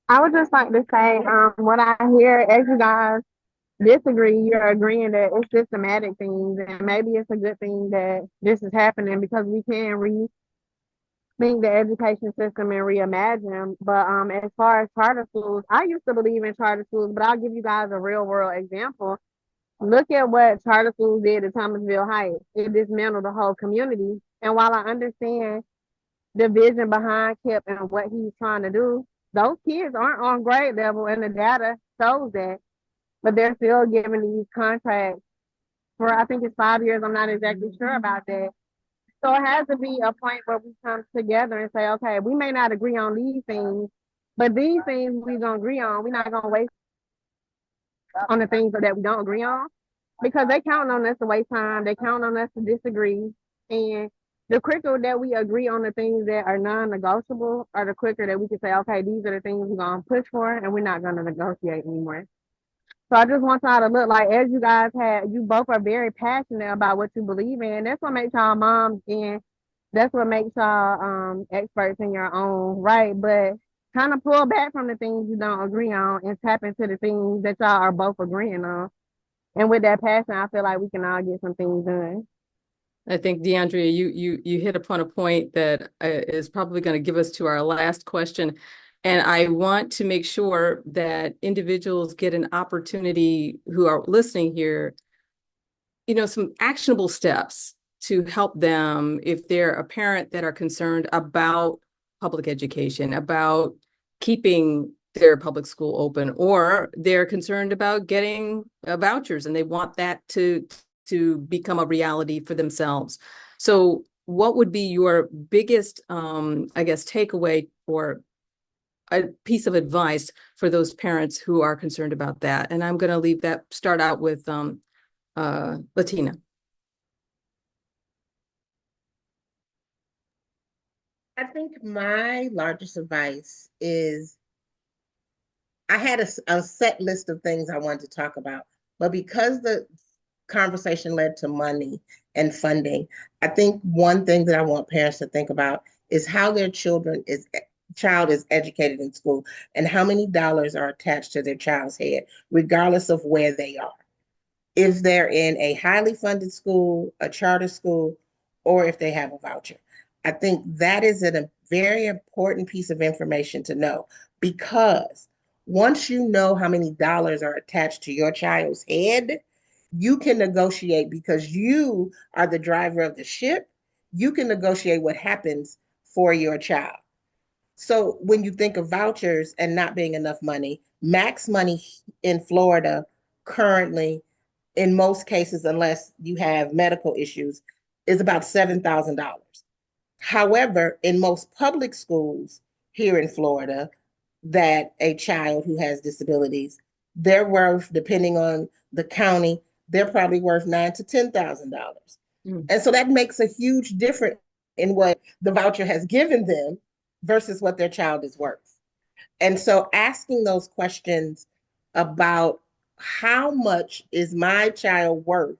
I would just like to say, what I hear as you guys disagree, you're agreeing that it's systematic things, and maybe it's a good thing that this is happening because we can rethink the education system and reimagine. But as far as charter schools, I used to believe in charter schools, but I'll give you guys a real world example. Look at what charter schools did at Thomasville Heights. It dismantled the whole community. And while I understand the vision behind Kip and what he's trying to do, those kids aren't on grade level, and the data shows that. But they're still giving these contracts for, I think it's 5 years. I'm not exactly sure about that. So it has to be a point where we come together and say, okay, we may not agree on these things, but these things we're going to agree on. We're not going to waste on the things that we don't agree on, because they count on us to waste time. They count on us to disagree. And the quicker that we agree on the things that are non-negotiable, or the quicker that we can say, okay, these are the things we're going to push for, and we're not going to negotiate anymore. So I just want y'all to look like, as you guys you both are very passionate about what you believe in. That's what makes y'all moms, and that's what makes y'all experts in your own right. But kind of pull back from the things you don't agree on and tap into the things that y'all are both agreeing on. And with that passion, I feel like we can all get some things done. I think, DeAndrea, you hit upon a point that is probably going to give us to our last question. And I want to make sure that individuals get an opportunity who are listening here, some actionable steps to help them if they're a parent that are concerned about public education, about keeping their public school open, or they're concerned about getting vouchers and they want that to become a reality for themselves. So what would be your biggest, takeaway or a piece of advice for those parents who are concerned about that? And I'm going to start out with Latina. I think my largest advice is I had a set list of things I wanted to talk about, but because the conversation led to money and funding, I think one thing that I want parents to think about is how their child is educated in school and how many dollars are attached to their child's head, regardless of where they are. If they're in a highly funded school, a charter school, or if they have a voucher. I think that is a very important piece of information to know, because once you know how many dollars are attached to your child's head, you can negotiate, because you are the driver of the ship. You can negotiate what happens for your child. So when you think of vouchers and not being enough money, max money in Florida currently, in most cases, unless you have medical issues, is about $7,000. However, in most public schools here in Florida, that a child who has disabilities, they're worth, depending on the county, they're probably worth $9,000 to $10,000. And so that makes a huge difference in what the voucher has given them versus what their child is worth. And so asking those questions about how much is my child worth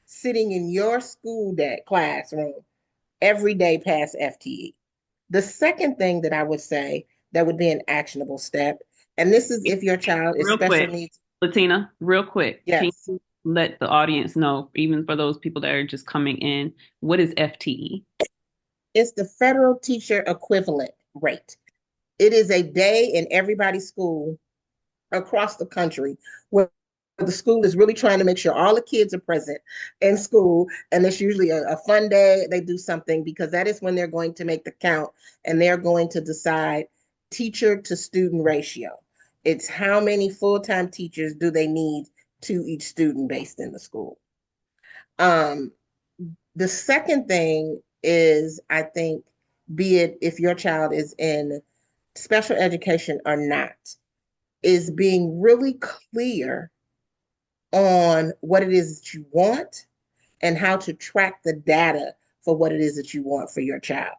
sitting in your school classroom every day past FTE. The second thing that I would say that would be an actionable step, and this is if your child is Real special quick, needs. Latina, real quick. Yes. let the audience know, even for those people that are just coming in, what is FTE? It's the federal teacher equivalent rate. It is a day in everybody's school across the country where the school is really trying to make sure all the kids are present in school. And it's usually a fun day. They do something because that is when they're going to make the count and they're going to decide teacher to student ratio. It's how many full-time teachers do they need to each student based in the school. The second thing is, I think, be it if your child is in special education or not, is being really clear on what it is that you want and how to track the data for what it is that you want for your child.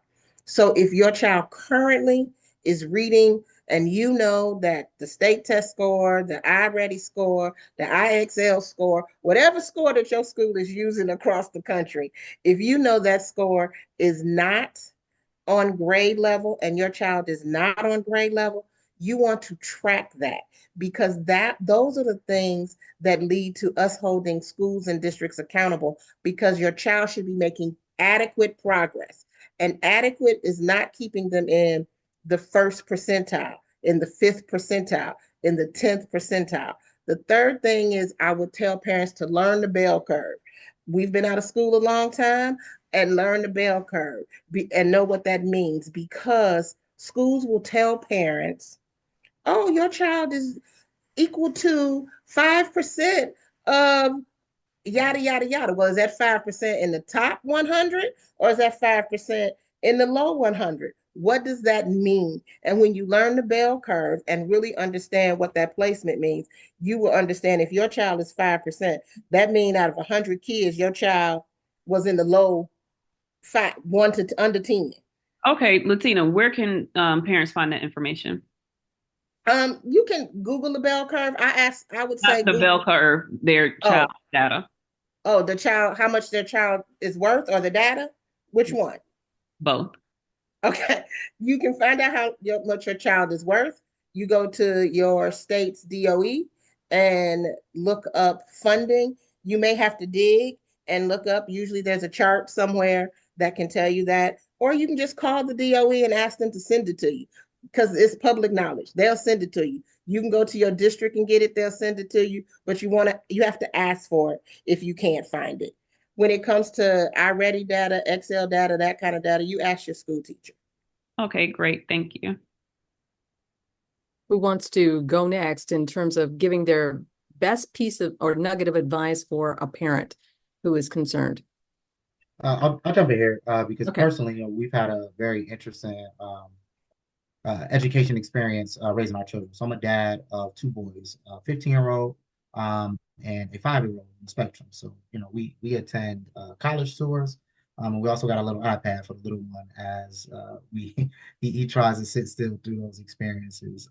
So if your child currently is reading and you know that the state test score, the iReady score, the IXL score, whatever score that your school is using across the country, if you know that score is not on grade level and your child is not on grade level, you want to track that because those are the things that lead to us holding schools and districts accountable because your child should be making adequate progress. And adequate is not keeping them in the first percentile, in the fifth percentile, in the 10th percentile. The third thing is I would tell parents to learn the bell curve. We've been out of school a long time and learn the bell curve and know what that means because schools will tell parents, oh, your child is equal to 5% of yada, yada, yada. Well, is that 5% in the top 100 or is that 5% in the low 100? What does that mean? And when you learn the bell curve and really understand what that placement means, you will understand if your child is 5%, that means out of 100 kids, your child was in the low 1 to under 10. Okay, Latina, where can parents find that information? You can Google the bell curve. I would say Not the bell curve, their child data. Oh, the child, how much their child is worth or the data? Which one? Both. Okay. You can find out much your child is worth. You go to your state's DOE and look up funding. You may have to dig and look up. Usually there's a chart somewhere that can tell you that. Or you can just call the DOE and ask them to send it to you because it's public knowledge. They'll send it to you. You can go to your district and get it. They'll send it to you, but you have to ask for it if you can't find it. When it comes to iReady data, Excel data, that kind of data, you ask your school teacher. Okay, great. Thank you. Who wants to go next in terms of giving their best piece of or nugget of advice for a parent who is concerned? I'll jump in here because Okay. personally, we've had a very interesting education experience raising our children. So I'm a dad of two boys, a 15-year-old and a 5-year-old on the spectrum. So, we attend college tours. And we also got a little iPad for the little one as he tries to sit still through those experiences.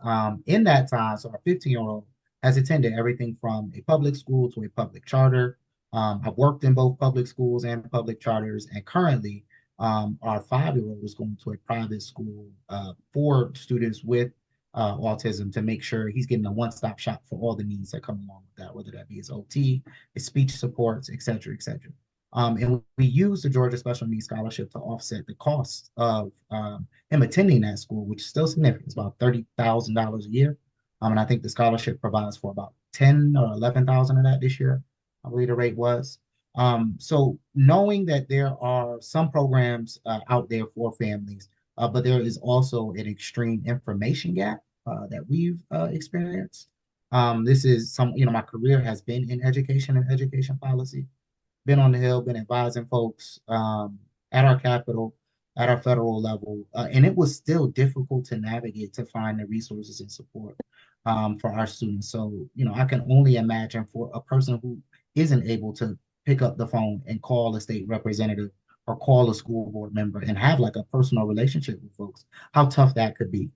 In that time, so our 15-year-old has attended everything from a public school to a public charter. I've worked in both public schools and public charters, and currently our 5-year-old is going to a private school for students with autism to make sure he's getting a one-stop shop for all the needs that come along with that, whether that be his OT, his speech supports, et cetera, et cetera. And we use the Georgia Special Needs Scholarship to offset the cost of him attending that school, which is still significant. It's about $30,000 a year. And I think the scholarship provides for about 10 or 11,000 of that this year, I believe the rate was. So knowing that there are some programs out there for families, but there is also an extreme information gap that we've experienced. This is my career has been in education and education policy, been on the Hill, been advising folks at our Capitol, at our federal level, and it was still difficult to navigate to find the resources and support for our students. So, I can only imagine for a person who isn't able to pick up the phone and call a state representative or call a school board member and have like a personal relationship with folks, how tough that could be.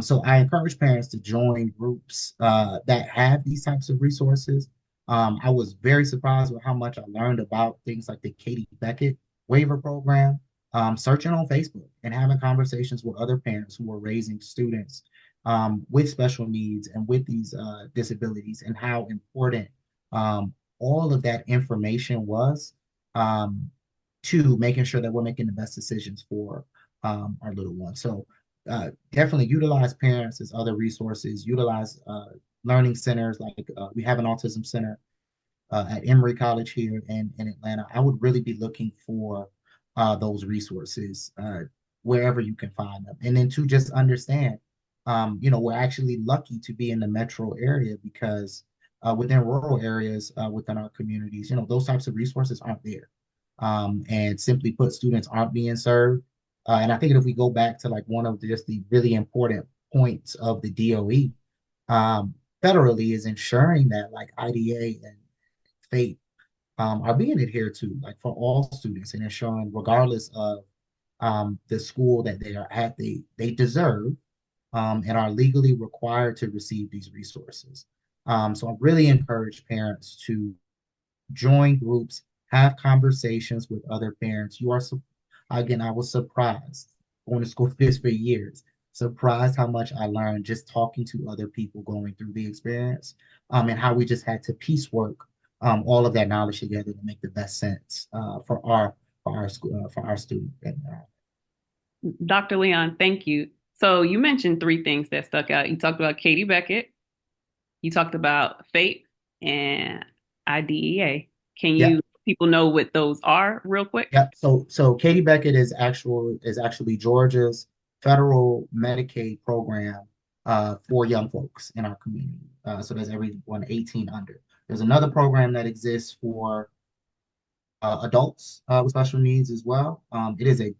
So I encourage parents to join groups that have these types of resources. I was very surprised with how much I learned about things like the Katie Beckett waiver program, searching on Facebook and having conversations with other parents who are raising students with special needs and with these disabilities and how important all of that information was, to making sure that we're making the best decisions for our little ones. So definitely utilize parents as other resources, utilize learning centers, like we have an autism center at Emory College here in Atlanta. I would really be looking for those resources wherever you can find them. And then to just understand, we're actually lucky to be in the metro area, because within rural areas, within our communities, those types of resources aren't there. And simply put, students aren't being served. And I think if we go back to like one of just the really important points of the DOE, federally, is ensuring that like IDA and FATE are being adhered to, like for all students, and ensuring regardless of the school that they are at, they deserve and are legally required to receive these resources. So I really encourage parents to join groups, have conversations with other parents. Again, I was surprised going to school for this for years, surprised how much I learned just talking to other people going through the experience, and how we just had to piecework all of that knowledge together to make the best sense for our school for our student. Dr. Leon, thank you. So you mentioned three things that stuck out. You talked about Katie Beckett, you talked about FATE, and IDEA. Can Yeah. you people know what those are real quick? Yeah. So Katie Beckett is actually Georgia's federal Medicaid program for young folks in our community. So there's everyone 18 under. There's another program that exists for adults with special needs as well. It is a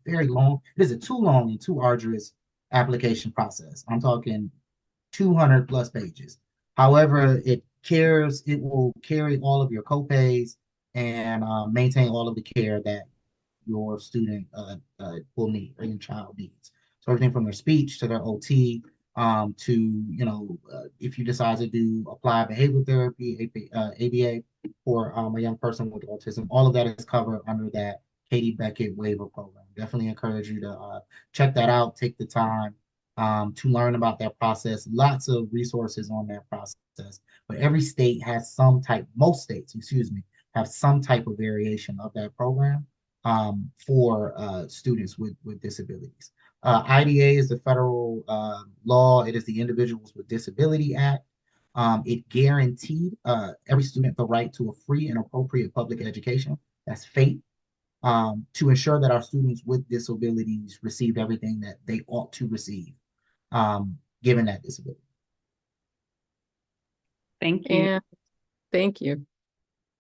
too long and too arduous application process. I'm talking 200 plus pages. However, it will carry all of your copays and maintain all of the care that your student will need, or your child needs. So everything from their speech to their OT, to if you decide to do applied behavioral therapy, ABA, for a young person with autism, all of that is covered under that Katie Beckett waiver program. Definitely encourage you to check that out, take the time to learn about that process. Lots of resources on that process, but every state has most states, excuse me, have some type of variation of that program for students with disabilities. IDA is the federal law. It is the Individuals with Disability Act. It guaranteed every student the right to a free and appropriate public education. That's FATE. To ensure that our students with disabilities receive everything that they ought to receive, given that disability. Thank you. And thank you.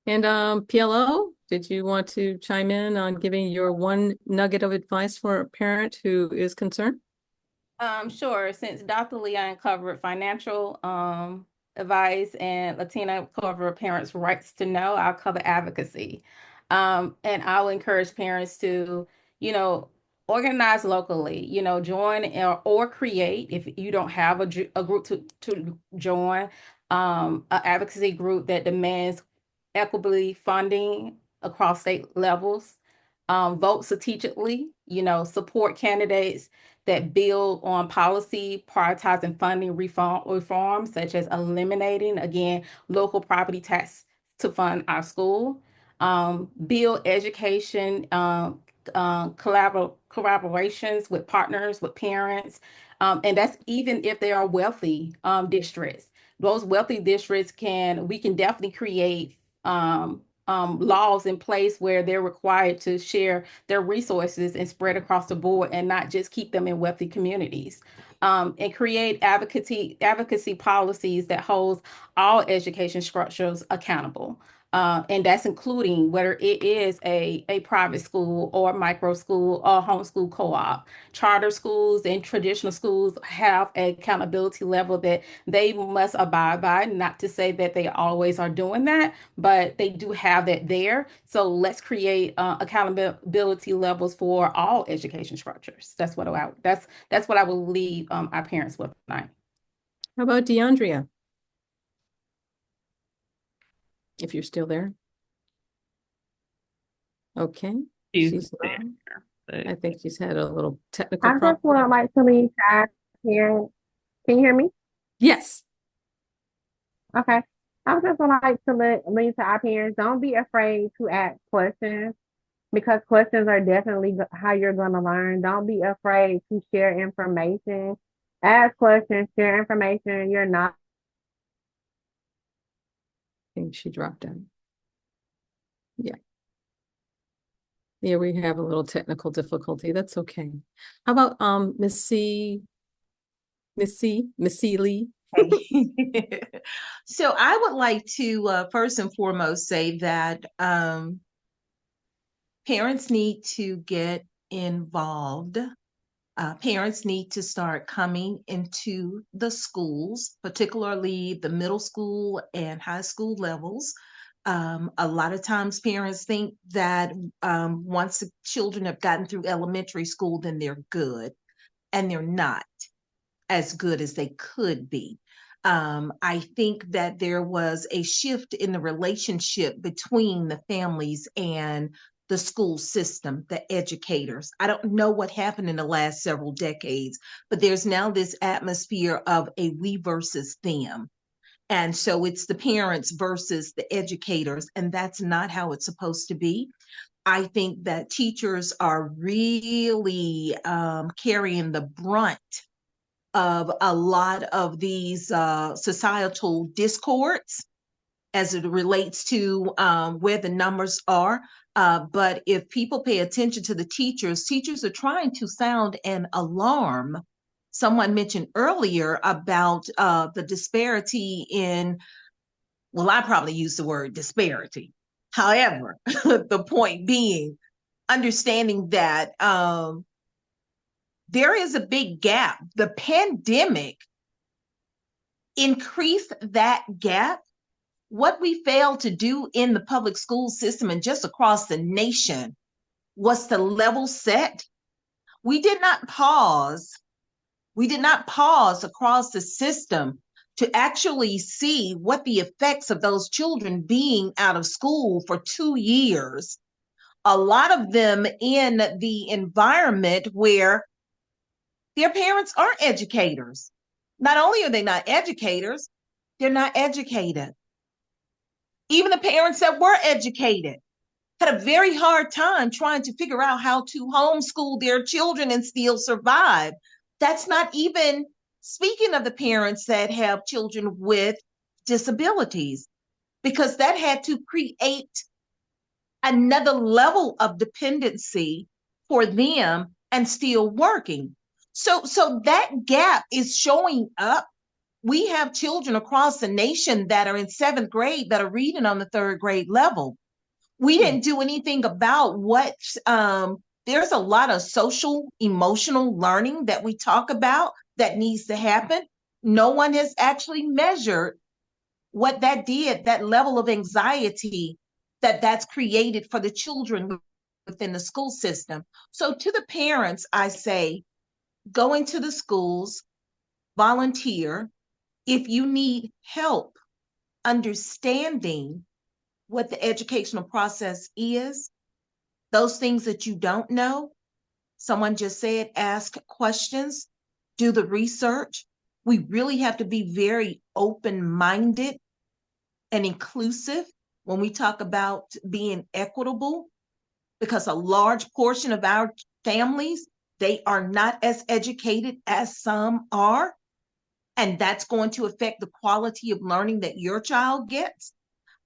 And PLO, did you want to chime in on giving your one nugget of advice for a parent who is concerned? Sure. Since Dr. Leon covered financial advice and Latina covered parents' rights to know, I'll cover advocacy. And I'll encourage parents to, organize locally, join or create, if you don't have a group to join, an advocacy group that demands equitably funding across state levels. Vote strategically, support candidates that build on policy, prioritizing funding reforms, such as eliminating, again, local property tax to fund our school. Build education collaborations with partners, with parents, and that's even if they are wealthy districts. Those wealthy districts we can definitely create laws in place where they're required to share their resources and spread across the board, and not just keep them in wealthy communities. And create advocacy policies that holds all education structures accountable. And that's including whether it is a private school or micro school or homeschool co-op. Charter schools and traditional schools have an accountability level that they must abide by. Not to say that they always are doing that, but they do have that there. So let's create accountability levels for all education structures. That's what I will leave our parents with tonight. How about DeAndrea? If you're still there. Okay. She's there. I think she's had a little technical I just would like to leave guys here. Can you hear me? Yes. Okay. I would just like to lean to our parents. Don't be afraid to ask questions because questions are definitely how you're going to learn. Don't be afraid to share information. Ask questions, share information. You're not. I think she dropped out. Yeah. Yeah, we have a little technical difficulty. That's okay. How about Miss C. Lee? So I would like to first and foremost say that parents need to get involved. Parents need to start coming into the schools, particularly the middle school and high school levels. A lot of times parents think that once the children have gotten through elementary school, then they're good, and they're not as good as they could be. I think that there was a shift in the relationship between the families and the school system, the educators. I don't know what happened in the last several decades, but there's now this atmosphere of a we versus them. And so it's the parents versus the educators, and that's not how it's supposed to be. I think that teachers are really carrying the brunt of a lot of these societal discords as it relates to where the numbers are. But if people pay attention to the teachers, teachers are trying to sound an alarm. Someone mentioned earlier about the disparity in, well, I probably used the word disparity. However, the point being, understanding that there is a big gap. The pandemic increased that gap. What we failed to do in the public school system and just across the nation was to level set. We did not pause. We did not pause across the system to actually see what the effects of those children being out of school for 2 years, a lot of them in the environment where their parents aren't educators. Not only are they not educators, they're not educated. Even the parents that were educated had a very hard time trying to figure out how to homeschool their children and still survive. That's not even speaking of the parents that have children with disabilities, because that had to create another level of dependency for them and still working. So that gap is showing up. We have children across the nation that are in 7th grade that are reading on the 3rd grade level. We didn't do anything about what there's a lot of social emotional learning that we talk about that needs to happen. No one has actually measured what that did, that level of anxiety that's created for the children within the school system. So to the parents, I say, go into the schools, volunteer. If you need help understanding what the educational process is, those things that you don't know, someone just said, ask questions, do the research. We really have to be very open-minded and inclusive when we talk about being equitable, because a large portion of our families, they are not as educated as some are. And that's going to affect the quality of learning that your child gets,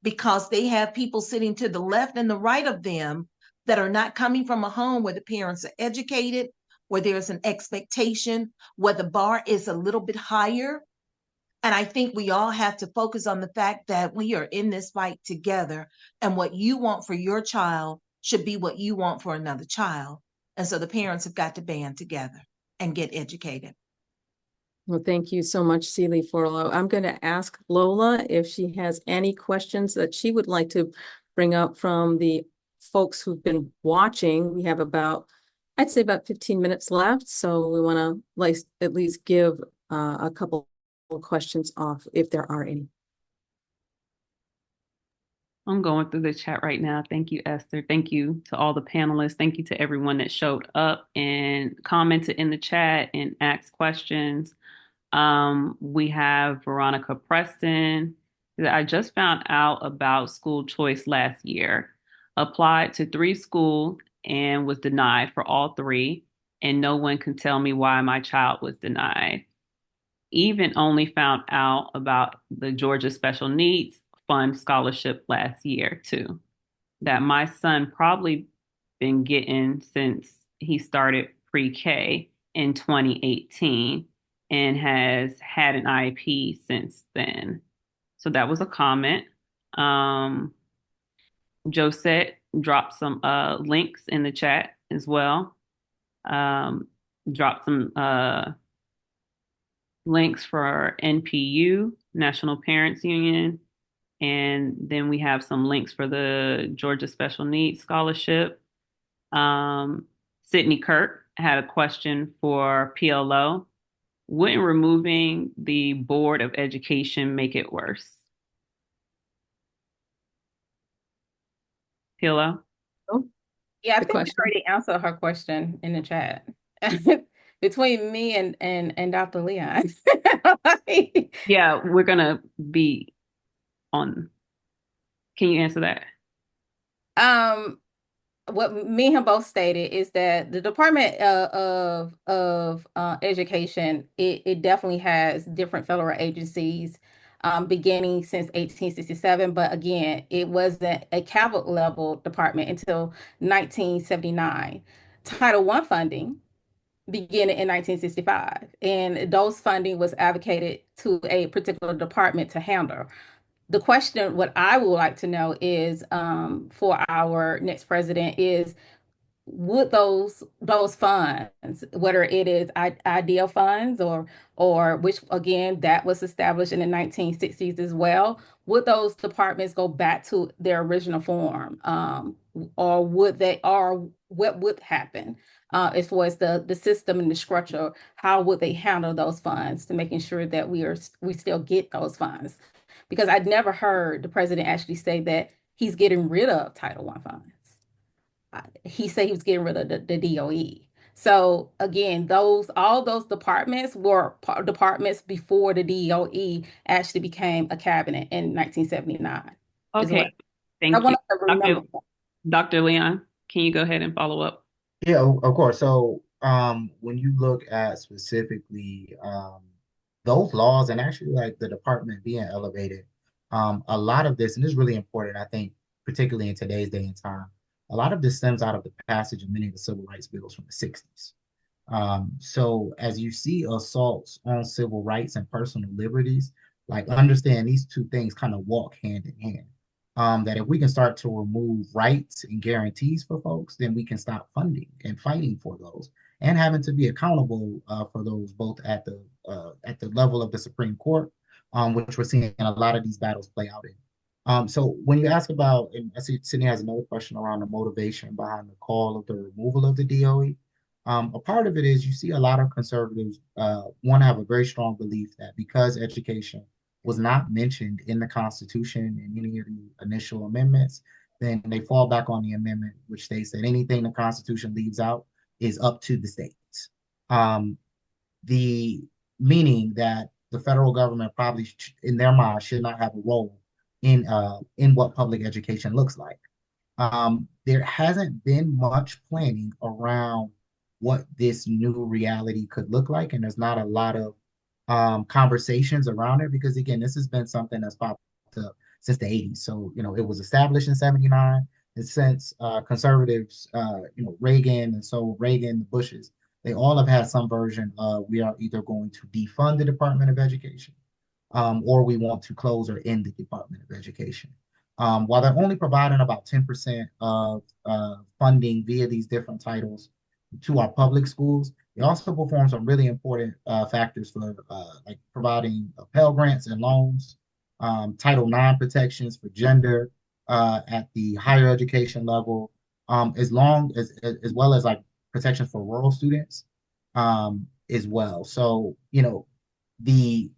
because they have people sitting to the left and the right of them that are not coming from a home where the parents are educated, where there's an expectation, where the bar is a little bit higher. And I think we all have to focus on the fact that we are in this fight together, and what you want for your child should be what you want for another child. And so the parents have got to band together and get educated. Well, thank you so much, C. Lee-Furlow. I'm going to ask Lola if she has any questions that she would like to bring up from the folks who've been watching. We have I'd say about 15 minutes left. So we want to at least give a couple of questions off if there are any. I'm going through the chat right now. Thank you, Esther. Thank you to all the panelists. Thank you to everyone that showed up and commented in the chat and asked questions. We have Veronica Preston. I just found out about school choice last year. Applied to 3 schools and was denied for all 3, and no one can tell me why my child was denied. Even only found out about the Georgia Special Needs Fund scholarship last year too, that my son probably been getting since he started pre-K in 2018 and has had an IEP since then. So that was a comment. Um, Josette dropped some links in the chat as well. Um, dropped some links for NPU, National Parents Union, and then we have some links for the Georgia Special Needs Scholarship. Sydney Kirk had a question for PLO. Wouldn't removing the Board of Education make it worse? PLO? Yeah, I The think we question. already answered her question in the chat. Between me and Dr. Leon. Yeah, we're gonna be on. Can you answer that? What me and him both stated is that the Department of Education, it definitely has different federal agencies beginning since 1867, but again, it wasn't a cabinet level department until 1979. Title I funding beginning in 1965, and those funding was advocated to a particular department to handle. The question, what I would like to know is, for our next president is, would those funds, whether it is ideal funds or which again that was established in the 1960s as well, would those departments go back to their original form, or would they, or what would happen as far as the system and the structure? How would they handle those funds to making sure that we still get those funds? Because I'd never heard the president actually say that he's getting rid of Title I funds. He said he was getting rid of the DOE. So again, all those departments were departments before the DOE actually became a cabinet in 1979. Is what Okay, I thank you. want us to remember. Dr. Leon, can you go ahead and follow up? Yeah, of course. So, when you look at specifically those laws and actually like the department being elevated, a lot of this, and this is really important, I think, particularly in today's day and time, a lot of this stems out of the passage of many of the civil rights bills from the 60s. So as you see assaults on civil rights and personal liberties, like understand these two things kind of walk hand in hand. That if we can start to remove rights and guarantees for folks, then we can stop funding and fighting for those and having to be accountable for those both at the level of the Supreme Court, which we're seeing a lot of these battles play out in. So when you ask about, and I see Sydney has another question around the motivation behind the call of the removal of the DOE. A part of it is you see a lot of conservatives want to have a very strong belief that because education was not mentioned in the Constitution in any of the initial amendments, then they fall back on the amendment, which states that anything the Constitution leaves out is up to the states. The meaning that the federal government probably, in their mind, should not have a role in what public education looks like. There hasn't been much planning around what this new reality could look like, and there's not a lot of conversations around it because again, this has been something that's popped up since the 80s. So, it was established in 79, and since conservatives, Reagan, and so Reagan, the Bushes, they all have had some version of we are either going to defund the Department of Education, or we want to close or end the Department of Education. While they're only providing about 10% of funding via these different titles to our public schools, they also perform some really important factors for like providing Pell Grants and loans, Title IX protections for gender at the higher education level, as well as like protections for rural students as well. So, the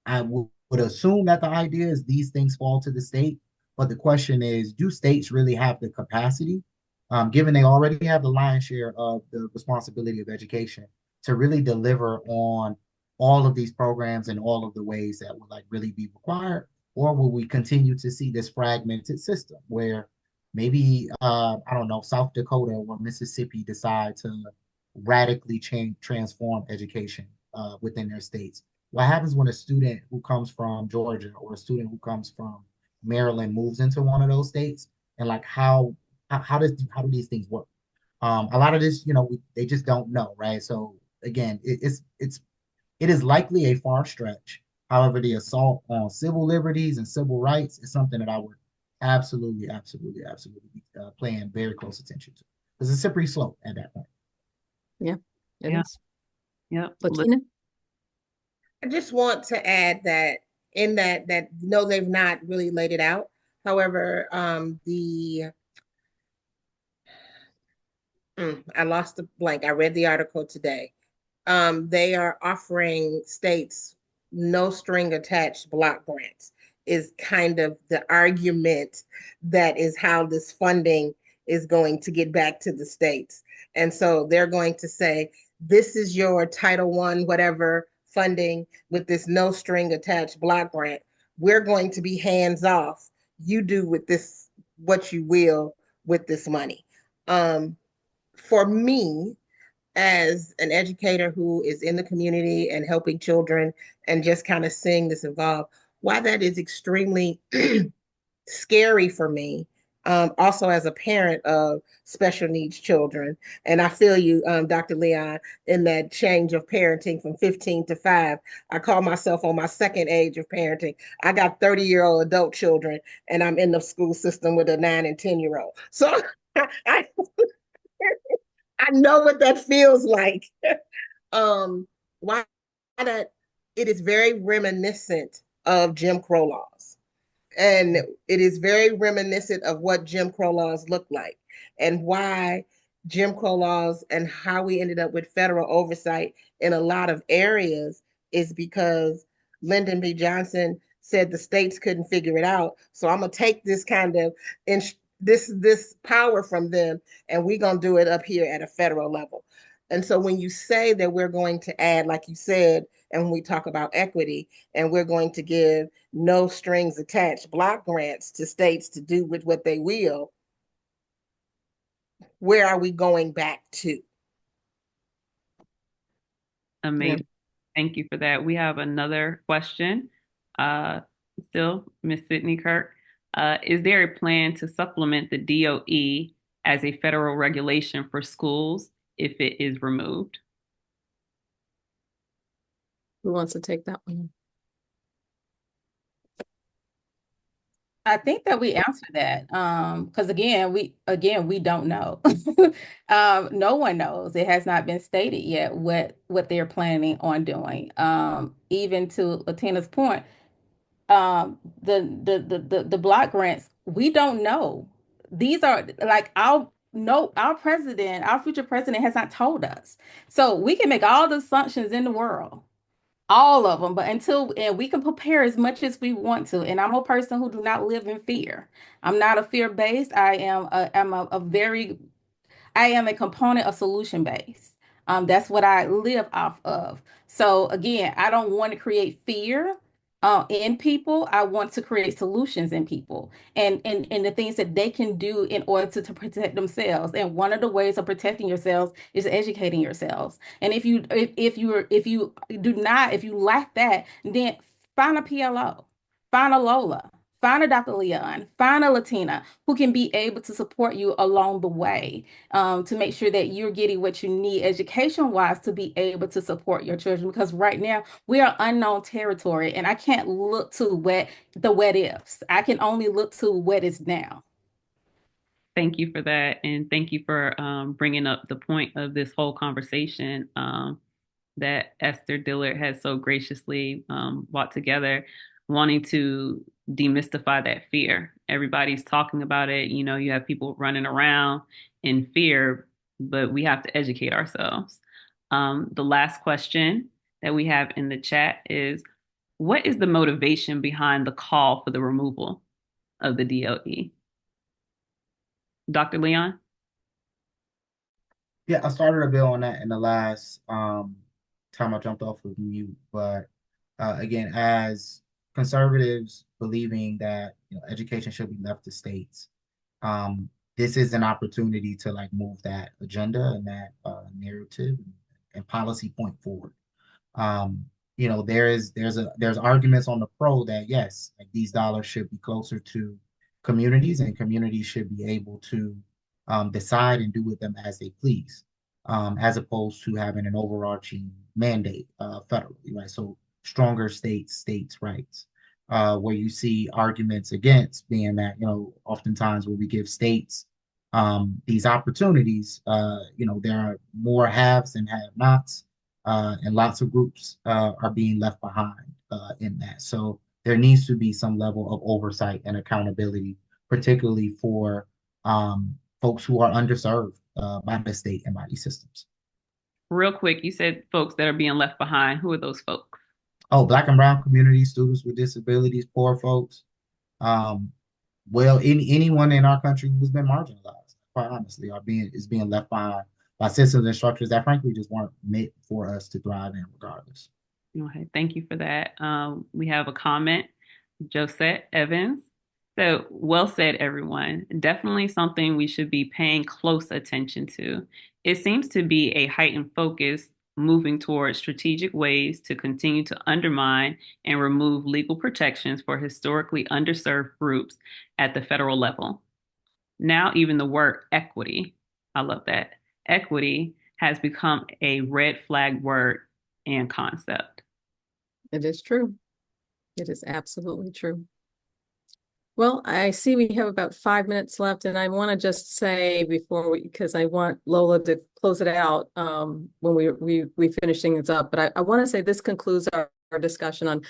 I would assume that the idea is these things fall to the state, but the question is, do states really have the capacity, given they already have the lion's share of the responsibility of education, to really deliver on all of these programs in all of the ways that would like really be required? or will we continue to see this fragmented system where maybe I don't know, South Dakota or Mississippi decide to radically change transform education within their states? What happens when a student who comes from Georgia or a student who comes from Maryland moves into one of those states? And like how do these things work? A lot of this, they just don't know, right? So again, it is likely a far stretch. However, the assault on civil liberties and civil rights is something that I would absolutely, absolutely, absolutely be paying very close attention to. Because it's a slippery slope at that point. Yeah, it Yeah. is. Yeah. Latina? I just want to add that in that no, they've not really laid it out. However, I lost the blank. I read the article today. They are offering states no string attached block grants is kind of the argument that is how this funding is going to get back to the states. And so they're going to say, this is your Title I, whatever funding with this no string attached block grant. We're going to be hands off. You do with this what you will with this money. For me, as an educator who is in the community and helping children and just kind of seeing this evolve, why that is extremely scary for me. Also, as a parent of special needs children, and I feel you, Dr. Leon, in that change of parenting from 15 to 5. I call myself on my second age of parenting. I got 30-year-old adult children, and I'm in the school system with a 9 and 10-year-old. So I I know what that feels like. Why that it is very reminiscent of Jim Crow laws. And it is very reminiscent of what Jim Crow laws look like and why Jim Crow laws and how we ended up with federal oversight in a lot of areas is because Lyndon B. Johnson said the states couldn't figure it out. So I'm gonna take this kind of this power from them, and we're gonna do it up here at a federal level. And so when you say that we're going to add, like you said, and when we talk about equity, and we're going to give no strings attached block grants to states to do with what they will, where are we going back to? Amazing. Yeah. Thank you for that. We have another question. Still, Ms. Sydney Kirk. Is there a plan to supplement the DOE as a federal regulation for schools if it is removed? Who wants to take that one? I think that we answered that because again we don't know. No one knows. It has not been stated yet what they're planning on doing. Even to Latina's point, the block grants, we don't know. These are like our president, our future president has not told us. So we can make all the assumptions in the world, all of them, but and we can prepare as much as we want to. And I'm a person who do not live in fear. I'm not a fear-based. I am a component of solution based. That's what I live off of. So again, I don't want to create fear in people. I want to create solutions in people and the things that they can do in order to protect themselves. And one of the ways of protecting yourselves is educating yourselves. And if you do not, if you lack that, then find a PLO, find a Lola. Find a Dr. Leon, find a Latina who can be able to support you along the way to make sure that you're getting what you need education-wise to be able to support your children. Because right now we are unknown territory, and I can't look to what ifs. I can only look to what is now. Thank you for that, and thank you for bringing up the point of this whole conversation that Esther Dillard has so graciously brought together, wanting to demystify that fear. Everybody's talking about it. You have people running around in fear, but we have to educate ourselves. The last question that we have in the chat is, what is the motivation behind the call for the removal of the DOE? Dr. Leon? Yeah, I started a bill on that in the last time I jumped off of mute, but again, as conservatives believing that education should be left to states, this is an opportunity to like move that agenda and that narrative and policy point forward. There's arguments on the pro that yes, like these dollars should be closer to communities and communities should be able to decide and do with them as they please, as opposed to having an overarching mandate federally, right? So stronger states' rights. Where you see arguments against being that, oftentimes when we give states these opportunities, there are more haves and have-nots, and lots of groups are being left behind in that. So there needs to be some level of oversight and accountability, particularly for folks who are underserved by the state and by these systems. Real quick, you said folks that are being left behind. Who are those folks? Oh, Black and brown communities, students with disabilities, poor folks. Anyone in our who who's been marginalized, quite honestly, is being left behind by systems and structures that frankly just weren't meant for us to thrive in regardless. Okay, thank you for that. We have a comment, Josette Evans. So, well said, everyone. Definitely something we should be paying close attention to. It seems to be a heightened focus moving towards strategic ways to continue to undermine and remove legal protections for historically underserved groups at the federal level. Now, even the word equity, I love that, equity has become a red flag word and concept. It is true. It is absolutely true. Well, I see we have about 5 minutes left, and I want to just say because I want Lola to close it out when we finish things up. But I want to say this concludes our discussion on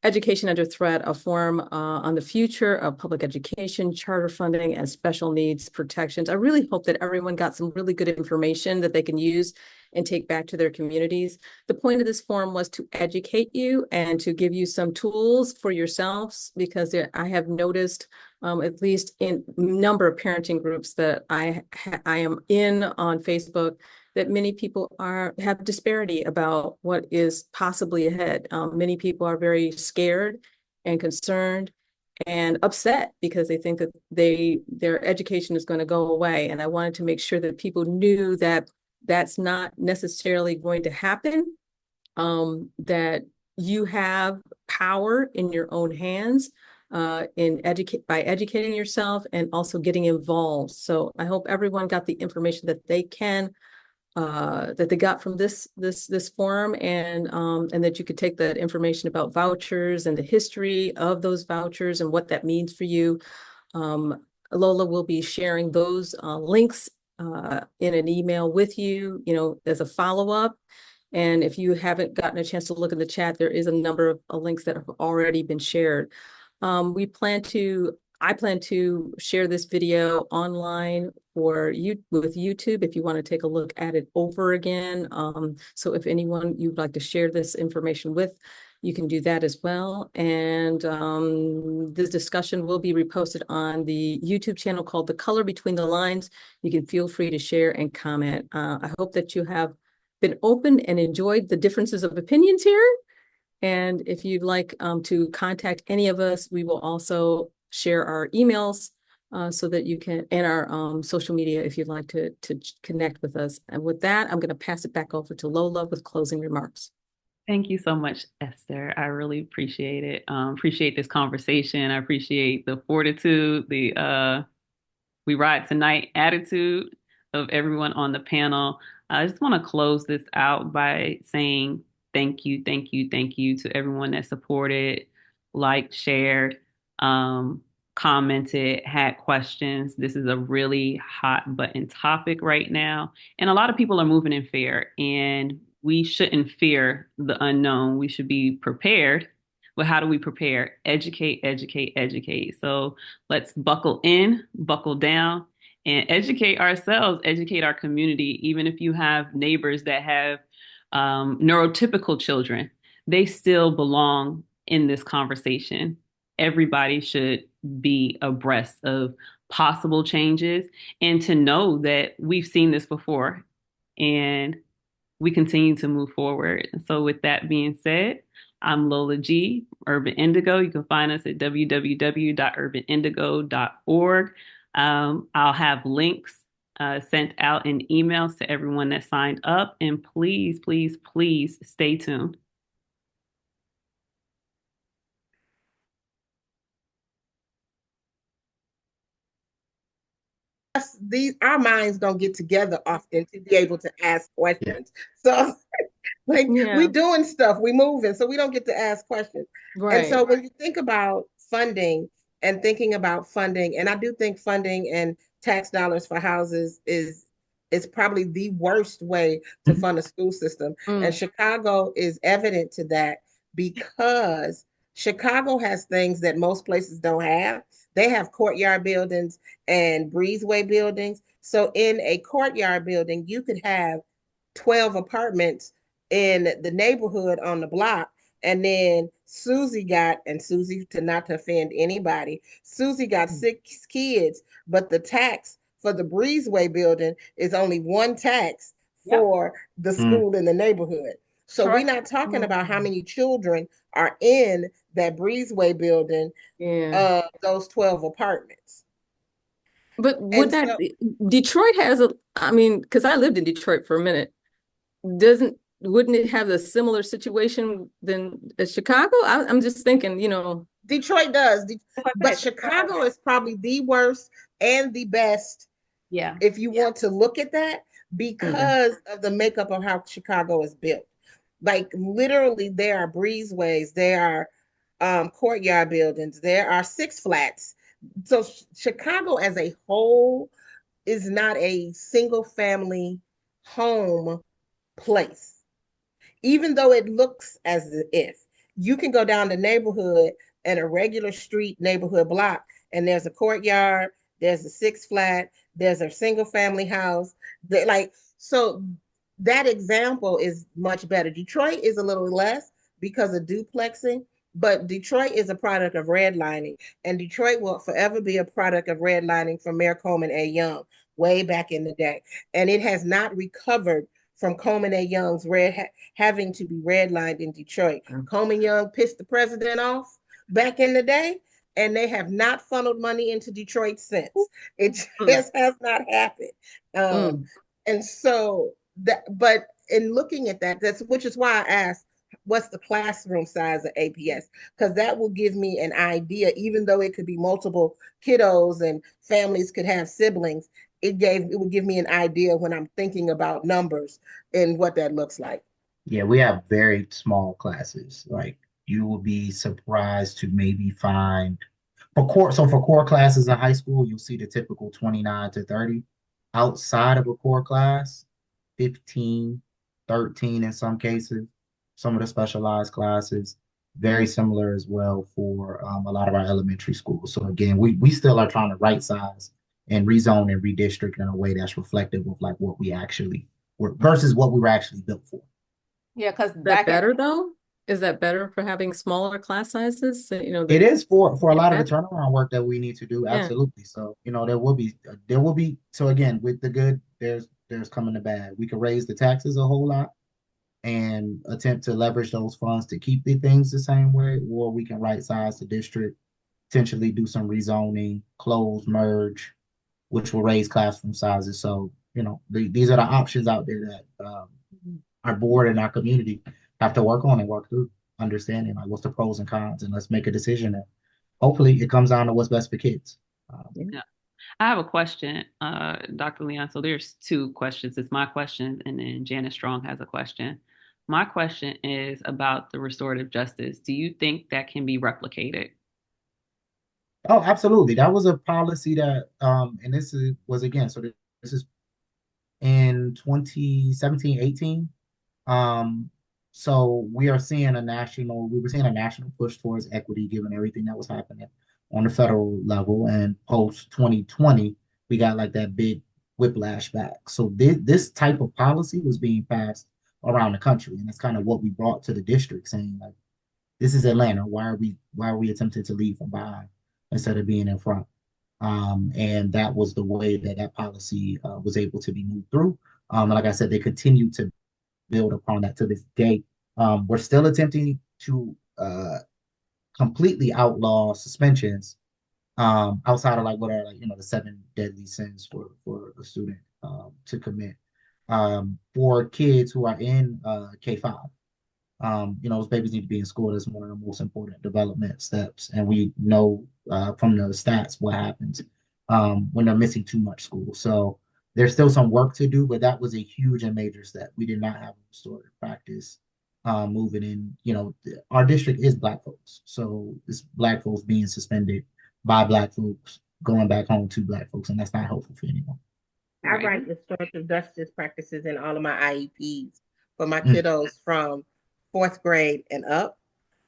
Education Under Threat, a forum on the future of public education, charter funding, and special needs protections. I really hope that everyone got some really good information that they can use and take back to their communities. The point of this forum was to educate you and to give you some tools for yourselves, because I have noticed, at least in a number of parenting groups that I am in on Facebook, that many people have disparity about what is possibly ahead. Many people are very scared and concerned and upset because they think that their education is going to go away. And I wanted to make sure that people knew that that's not necessarily going to happen, that you have power in your own hands by educating yourself and also getting involved. So I hope everyone got the information that they got from this forum, and that you could take that information about vouchers and the history of those vouchers and what that means for you. Lola will be sharing those links in an email with you, as a follow-up. And if you haven't gotten a chance to look in the chat, there is a number of links that have already been shared. I plan to share this video online with YouTube if you want to take a look at it over again. So if anyone you'd like to share this information with, you can do that as well. And this discussion will be reposted on the YouTube channel called The Color Between the Lines. You can feel free to share and comment. I hope that you have been open and enjoyed the differences of opinions here. And if you'd like to contact any of us, we will also share our emails so that you can, and our social media if you'd like to connect with us. And with that, I'm going to pass it back over to Lola with closing remarks. Thank you so much, Esther. I really appreciate it. Appreciate this conversation. I appreciate the fortitude, the we ride tonight attitude of everyone on the panel. I just want to close this out by saying thank you to everyone that supported, liked, shared, commented, had questions. This is a really hot button topic right now. And a lot of people are moving in fear, and we shouldn't fear the unknown. We should be prepared. But how do we prepare? Educate. So let's buckle in, buckle down, and educate ourselves, educate our community. Even if you have neighbors that have neurotypical children, they still belong in this conversation. Everybody should be abreast of possible changes and to know that we've seen this before and we continue to move forward. So with that being said, I'm Lola Gee, Urban Indigo. You can find us at www.urbanindigo.org. I'll have links sent out in emails to everyone that signed up. And please, please, please stay tuned. Our minds don't get together often to be able to ask questions. So like we doing stuff, we moving, so we don't get to ask questions. Right. And so when you think about funding and thinking about funding, and I do think funding and tax dollars for houses is probably the worst way to fund a school system. And Chicago is evident to that because Chicago has things that most places don't have. They have courtyard buildings and breezeway buildings. So in a courtyard building, you could have 12 apartments in the neighborhood on the block. And then Susie, to not to offend anybody, Susie got 6 kids, but the tax for the breezeway building is only one tax for the school in the neighborhood. So we're not talking about how many children are in that breezeway building, those 12 apartments. But would that Detroit has I mean, because I lived in Detroit for a minute, wouldn't it have a similar situation than Chicago? I'm just thinking, Detroit does, but Chicago is probably the worst and the best. Yeah. If you want to look at that, because of the makeup of how Chicago is built. Like literally there are breezeways, there are courtyard buildings, there are Six Flags. So Chicago as a whole is not a single family home place, even though it looks as if. You can go down the neighborhood and a regular street neighborhood block, and there's a courtyard, there's a Six Flag, there's a single family house. So that example is much better. Detroit is a little less because of duplexing, but Detroit is a product of redlining, and Detroit will forever be a product of redlining from Mayor Coleman A. Young way back in the day. And it has not recovered from Coleman A. Young's having to be redlined in Detroit. Coleman Young pissed the president off back in the day, and they have not funneled money into Detroit since. It just has not happened. And so but in looking at that, which is why I asked, what's the classroom size of APS? Because that will give me an idea, even though it could be multiple kiddos and families could have siblings, it would give me an idea when I'm thinking about numbers and what that looks like. Yeah, we have very small classes. Like you will be surprised to maybe find for core classes in high school, you'll see the typical 29 to 30. Outside of a core class, 15, 13 in some cases. Some of the specialized classes, very similar as well for a lot of our elementary schools. So again, we still are trying to right size and rezone and redistrict in a way that's reflective of like what we actually were versus what we were actually built for. Yeah, because that better though? Is that better for having smaller class sizes? It is for a lot of the turnaround work that we need to do. Absolutely. So, there will be, so again, with the good, there's coming the bad. We can raise the taxes a whole lot and attempt to leverage those funds to keep the things the same way, or we can right size the district, potentially do some rezoning, close, merge, which will raise classroom sizes. So, these are the options out there that our board and our community have to work on and work through, understanding like what's the pros and cons, and let's make a decision. And hopefully it comes down to what's best for kids. Yeah. I have a question, Dr. Leon. So there's 2 questions. It's my question, and then Janice Strong has a question. My question is about the restorative justice. Do you think that can be replicated? Oh, absolutely. That was a policy that, and was again, so this is in 2017, 18. So we were seeing a national push towards equity, given everything that was happening on the federal level. And post 2020, we got like that big whiplash back. So this type of policy was being passed around the country, and it's kind of what we brought to the district, saying like, this is Atlanta. Why are we attempting to lead from behind instead of being in front? And that was the way that policy was able to be moved through. Like I said, they continue to build upon that to this day. We're still attempting to completely outlaw suspensions outside of like what are like the 7 deadly sins for a student to commit for kids who are in K-5. Those babies need to be in school. That's one of the most important development steps, and we know from the stats what happens when they're missing too much school. So there's still some work to do, but that was a huge and major step. We did not have a restorative practice moving in. Our district is Black folks, so it's Black folks being suspended by Black folks going back home to Black folks, and that's not helpful for anyone. I write restorative justice practices in all of my IEPs for my kiddos from 4th grade and up,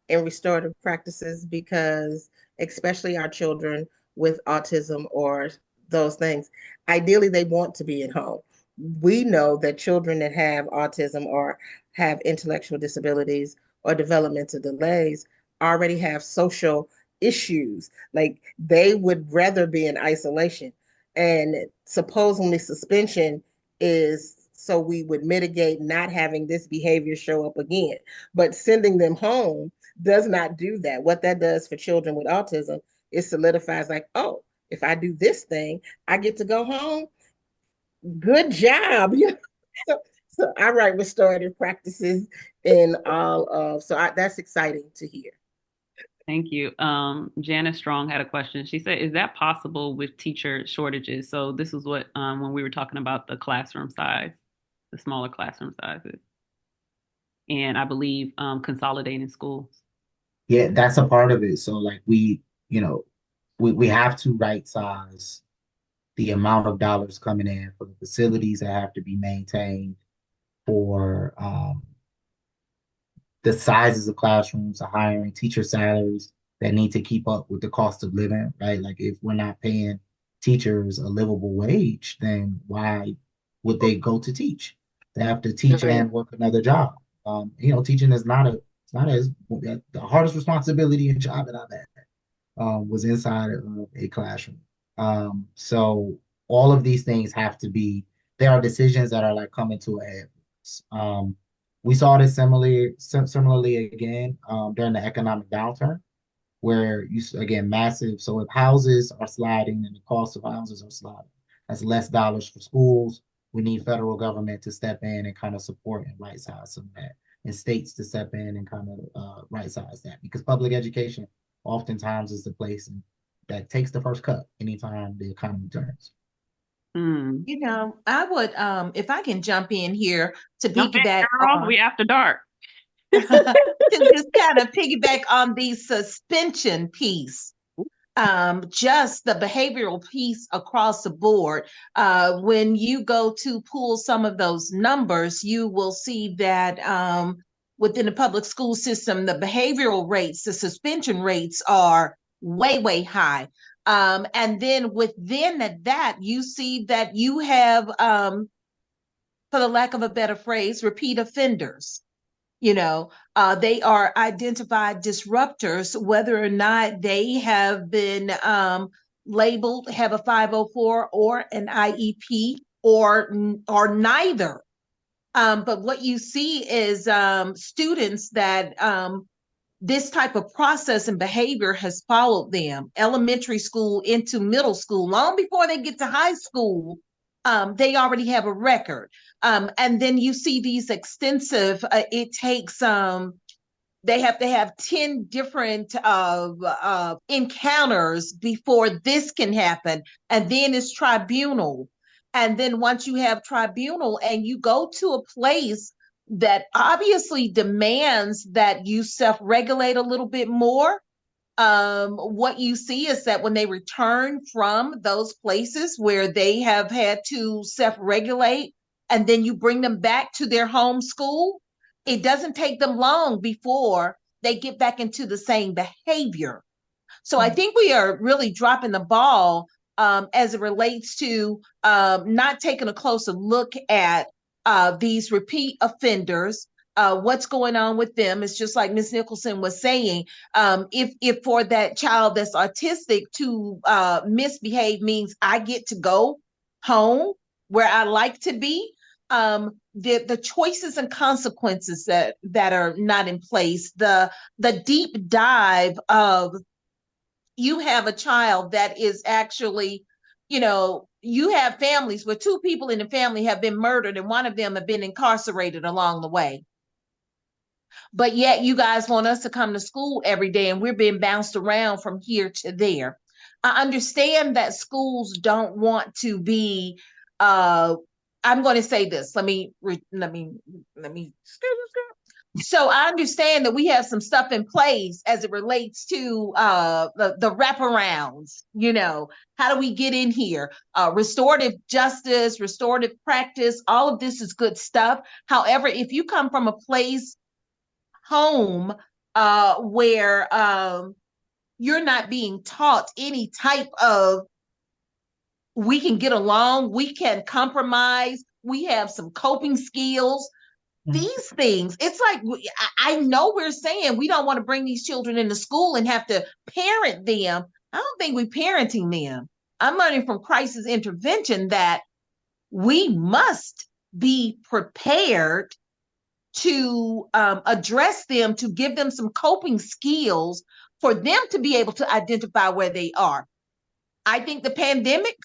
in restorative practices, because especially our children with autism or those things, ideally they want to be at home. We know that children that have autism or have intellectual disabilities or developmental delays already have social issues. Like they would rather be in isolation. And supposedly suspension is so we would mitigate not having this behavior show up again. But sending them home does not do that. What that does for children with autism is solidifies like, oh, if I do this thing, I get to go home. Good job. So I write restorative practices in all of, that's exciting to hear. Thank you. Janice Strong had a question. She said, is that possible with teacher shortages? So this is what, when we were talking about the classroom size, the smaller classroom sizes, and I believe consolidating schools. Yeah, that's a part of it. So like we have to right size the amount of dollars coming in for the facilities that have to be maintained, for the sizes of classrooms, the hiring, teacher salaries that need to keep up with the cost of living, right? Like if we're not paying teachers a livable wage, then why would they go to teach? They have to teach and work another job. Teaching is it's not as the hardest responsibility and job that I've had was inside of a classroom. So all of these things have to be, there are decisions that are like coming to a head. We saw this similarly again during the economic downturn, where again massive. So if houses are sliding and the cost of houses are sliding, that's less dollars for schools. We need federal government to step in and kind of support and right size some of that, and states to step in and kind of right size that, because public education oftentimes is the place that takes the first cut anytime the economy turns. I would, if I can jump in here to piggyback on, we after dark. to just kind of piggyback on the suspension piece, just the behavioral piece across the board. When you go to pull some of those numbers, you will see that within the public school system, the behavioral rates, the suspension rates are way, way high. And then within that, you see that you have, for the lack of a better phrase, repeat offenders. They are identified disruptors, whether or not they have been labeled, have a 504 or an IEP or neither. But what you see is students that this type of process and behavior has followed them, elementary school into middle school, long before they get to high school. They already have a record. And then you see these extensive, it takes, they have to have 10 different encounters before this can happen. And then it's tribunal. And then once you have tribunal and you go to a place that obviously demands that you self-regulate a little bit more, what you see is that when they return from those places where they have had to self-regulate, and then you bring them back to their home school, it doesn't take them long before they get back into the same behavior. So I think we are really dropping the ball as it relates to not taking a closer look at these repeat offenders. What's going on with them? It's just like Ms. Nickelson was saying, if for that child that's autistic to misbehave means I get to go home where I like to be, the choices and consequences that are not in place, the deep dive of, you have a child that is actually, you have families where two people in the family have been murdered and one of them have been incarcerated along the way. But yet you guys want us to come to school every day and we're being bounced around from here to there. I understand that schools don't want to be, I'm going to say this. Let me. So I understand that we have some stuff in place as it relates to the wraparounds. How do we get in here? Restorative justice, restorative practice, all of this is good stuff. However, if you come from a place, home, where you're not being taught any type of, we can get along, we can compromise, we have some coping skills. These things, it's like, I know we're saying we don't want to bring these children into school and have to parent them. I don't think we're parenting them. I'm learning from crisis intervention that we must be prepared to address them, to give them some coping skills for them to be able to identify where they are. I think the pandemic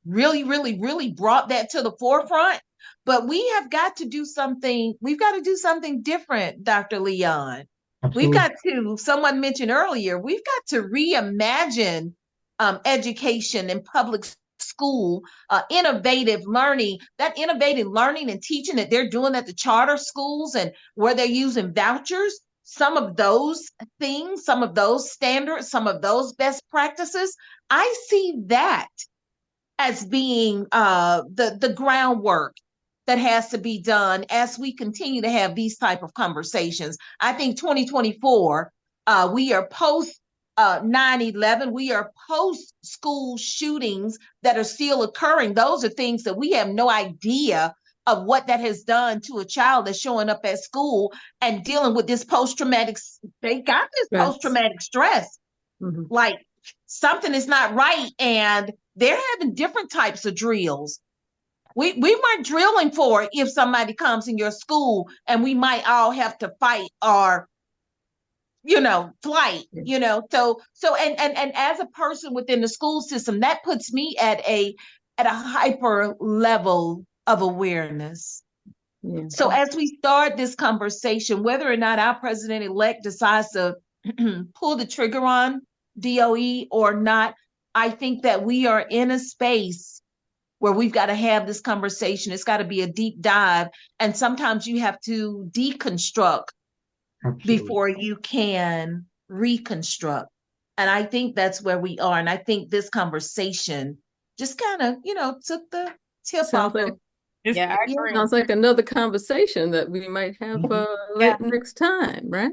really, really, really brought that to the forefront. But we have got to do something. We've got to do something different, Dr. Leon. We've got to, someone mentioned earlier, we've got to reimagine education in public school, innovative learning, that innovative learning and teaching that they're doing at the charter schools and where they're using vouchers. Some of those things, some of those standards, some of those best practices, I see that as being the groundwork that has to be done as we continue to have these type of conversations. I think 2024, we are post 9/11, we are post school shootings that are still occurring. Those are things that we have no idea of what that has done to a child that's showing up at school and dealing with this post-traumatic, they got this post-traumatic stress. Mm-hmm. Like something is not right, and they're having different types of drills. We weren't drilling for if somebody comes in your school and we might all have to fight or, flight, So and as a person within the school system, that puts me at a hyper level of awareness. Yeah. So as we start this conversation, whether or not our president-elect decides to pull the trigger on DOE or not, I think that we are in a space where we've got to have this conversation. It's got to be a deep dive. And sometimes you have to deconstruct before you can reconstruct. And I think that's where we are. And I think this conversation just kind of, took the tip off. Yeah, I agree. Sounds like another conversation that we might have next time, right?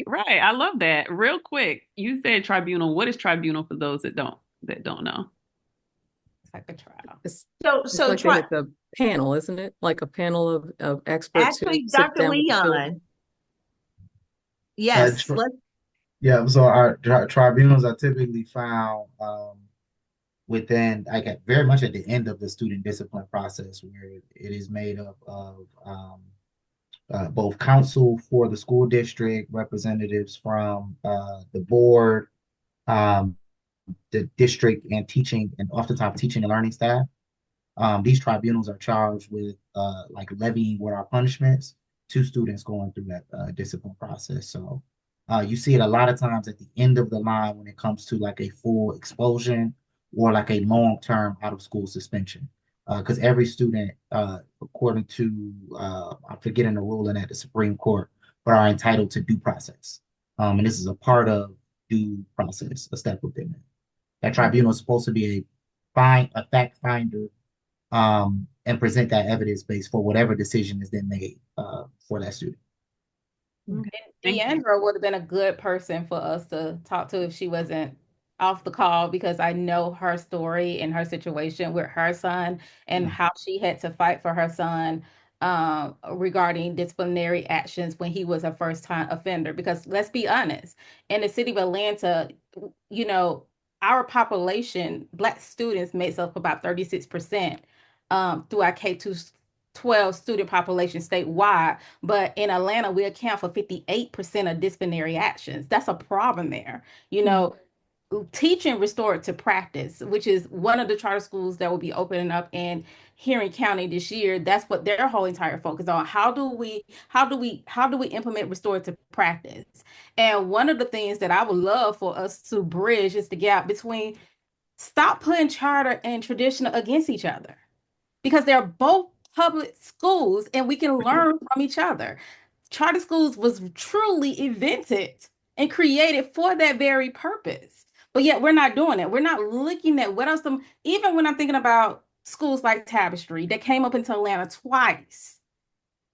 Right. I love that. Real quick, you said tribunal. What is tribunal for those that don't know? It's like a trial. It's like a panel, isn't it? Like a panel of experts. Actually, Dr. Leon. Yes. So our tribunals are typically found within, very much at the end of the student discipline process, where it is made up of both counsel for the school district, representatives from the board, the district, and teaching, and oftentimes teaching and learning staff. These tribunals are charged with levying what are punishments to students going through that discipline process. So you see it a lot of times at the end of the line when it comes to like a full expulsion or like a long-term out-of-school suspension. Because every student, according to, I'm forgetting the ruling at the Supreme Court, but are entitled to due process. And this is a part of due process, a step within it. That tribunal is supposed to be a fact finder, and present that evidence base for whatever decision is then made for that student. And DeAndrea would have been a good person for us to talk to if she wasn't off the call, because I know her story and her situation with her son and how she had to fight for her son regarding disciplinary actions when he was a first-time offender. Because let's be honest, in the city of Atlanta, our population, Black students, makes up about 36% through our 12 student population statewide, but in Atlanta, we account for 58% of disciplinary actions. That's a problem there. You know, teaching restorative practice, which is one of the charter schools that will be opening up in Henry County this year. That's what their whole entire focus on. How do we implement restorative practice? And one of the things that I would love for us to bridge is the gap between stop putting charter and traditional against each other, because they're both public schools and we can learn from each other. Charter schools was truly invented and created for that very purpose. But yet we're not doing it. We're not looking at what else even when I'm thinking about schools like Tapestry that came up into Atlanta twice.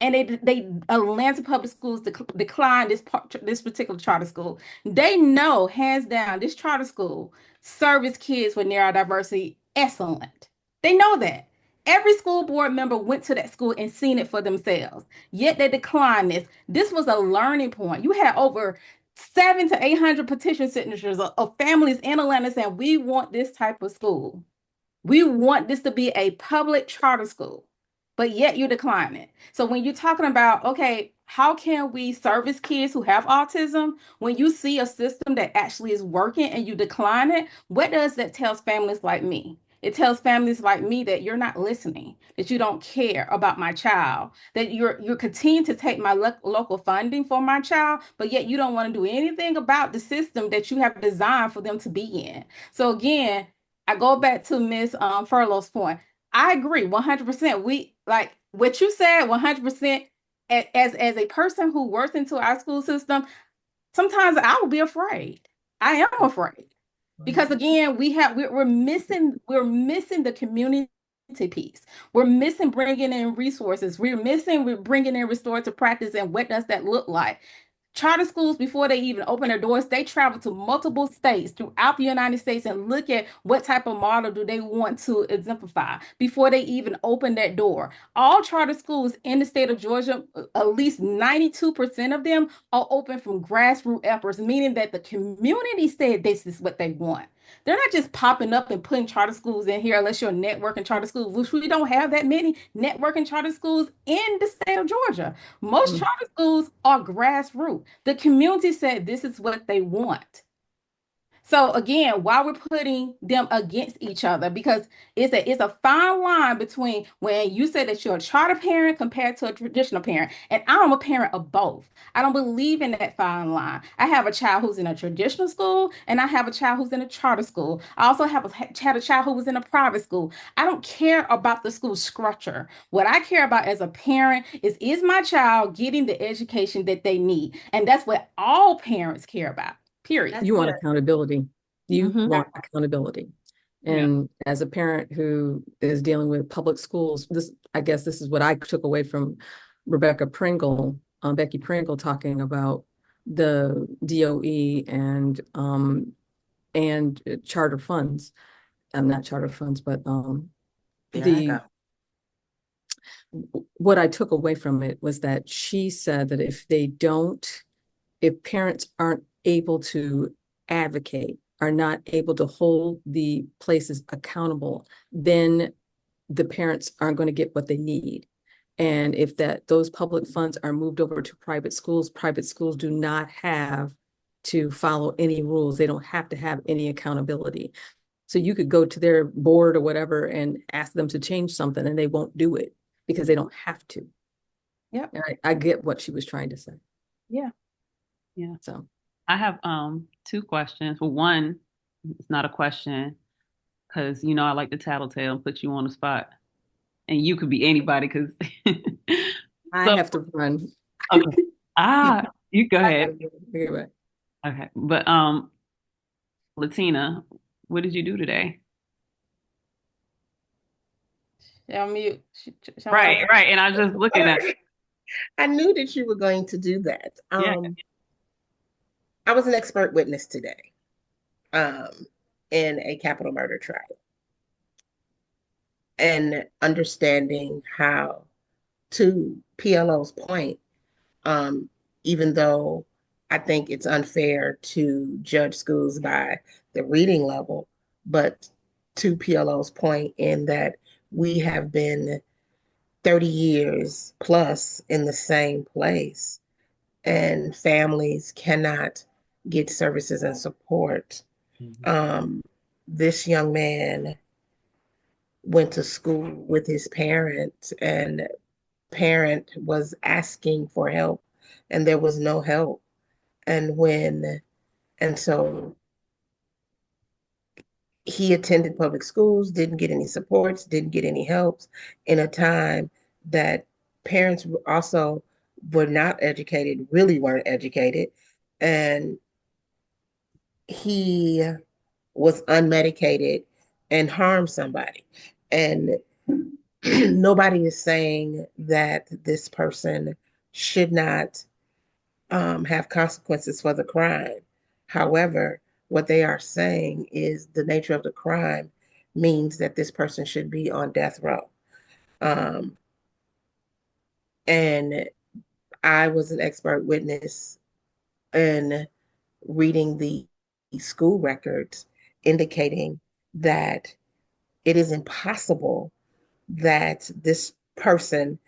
And they Atlanta Public Schools declined this particular charter school. They know hands down this charter school serves kids with neurodiversity excellent. They know that. Every school board member went to that school and seen it for themselves. Yet they declined this. This was a learning point. You had over 700 to 800 petition signatures of families in Atlanta saying, we want this type of school. We want this to be a public charter school, but yet you decline it. So when you're talking about, okay, how can we service kids who have autism? When you see a system that actually is working and you decline it, what does that tell families like me? It tells families like me that you're not listening, that you don't care about my child, that you're continuing to take my local funding for my child, but yet you don't want to do anything about the system that you have designed for them to be in. So again, I go back to Ms. Furlow's point. I agree 100%. We like what you said 100%. As a person who works into our school system, sometimes I will be afraid. I am afraid. Because again, we're missing the community piece. We're missing bringing in resources. We're bringing in restorative practice. And what does that look like? Charter schools, before they even open their doors, they travel to multiple states throughout the United States and look at what type of model do they want to exemplify before they even open that door. All charter schools in the state of Georgia, at least 92% of them are open from grassroots efforts, meaning that the community said this is what they want. They're not just popping up and putting charter schools in here unless you're a networking charter school, which we don't have that many networking charter schools in the state of Georgia. Most charter schools are grassroots. The community said this is what they want. So again, why we're putting them against each other, because it's a fine line between when you say that you're a charter parent compared to a traditional parent. And I'm a parent of both. I don't believe in that fine line. I have a child who's in a traditional school and I have a child who's in a charter school. I also had a child who was in a private school. I don't care about the school structure. What I care about as a parent is my child getting the education that they need? And that's what all parents care about. Period. You want accountability. You want accountability. And as a parent who is dealing with public schools, I guess this is what I took away from Becky Pringle talking about the DOE and charter funds. Not charter funds, but what I took away from it was that she said that if parents aren't able to advocate, are not able to hold the places accountable, then the parents aren't going to get what they need. And if those public funds are moved over to private schools do not have to follow any rules. They don't have to have any accountability. So you could go to their board or whatever and ask them to change something and they won't do it because they don't have to. Yeah. I get what she was trying to say. Yeah. Yeah. So I have two questions. Well, one, it's not a question because I like to tattletale and put you on the spot, and you could be anybody because I have to run. Okay. You go ahead. Okay, but Latina, what did you do today? Mute. Right, and I was just looking at. I knew that you were going to do that. I was an expert witness today in a capital murder trial. And understanding how, to PLO's point, even though I think it's unfair to judge schools by the reading level, but to PLO's point in that we have been 30 years plus in the same place, and families cannot get services and support. This young man went to school with his parents, and parent was asking for help, and there was no help. And so he attended public schools, didn't get any supports, didn't get any helps in a time that parents also were not educated, really weren't educated. And he was unmedicated and harmed somebody. And nobody is saying that this person should not have consequences for the crime. However, what they are saying is the nature of the crime means that this person should be on death row. And I was an expert witness in reading the school records indicating that it is impossible that this person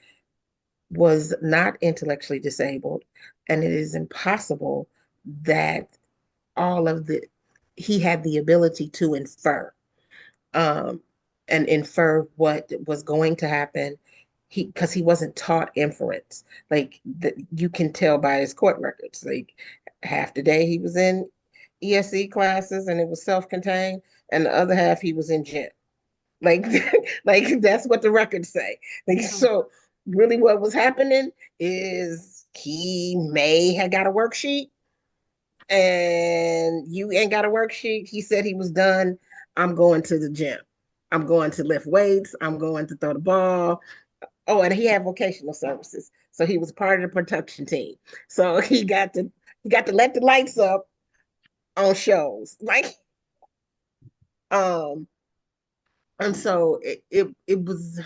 was not intellectually disabled, and it is impossible that he had the ability to infer um, and infer what was going to happen. Because he wasn't taught inference. Like you can tell by his court records. Like half the day he was in ESE classes and it was self-contained, and the other half he was in gym. Like, like that's what the records say. Like, so really what was happening is he may have got a worksheet and you ain't got a worksheet. He said he was done. I'm going to the gym. I'm going to lift weights. I'm going to throw the ball. Oh, and he had vocational services. So he was part of the production team. So he got to let the lights up on shows. Like, and so it was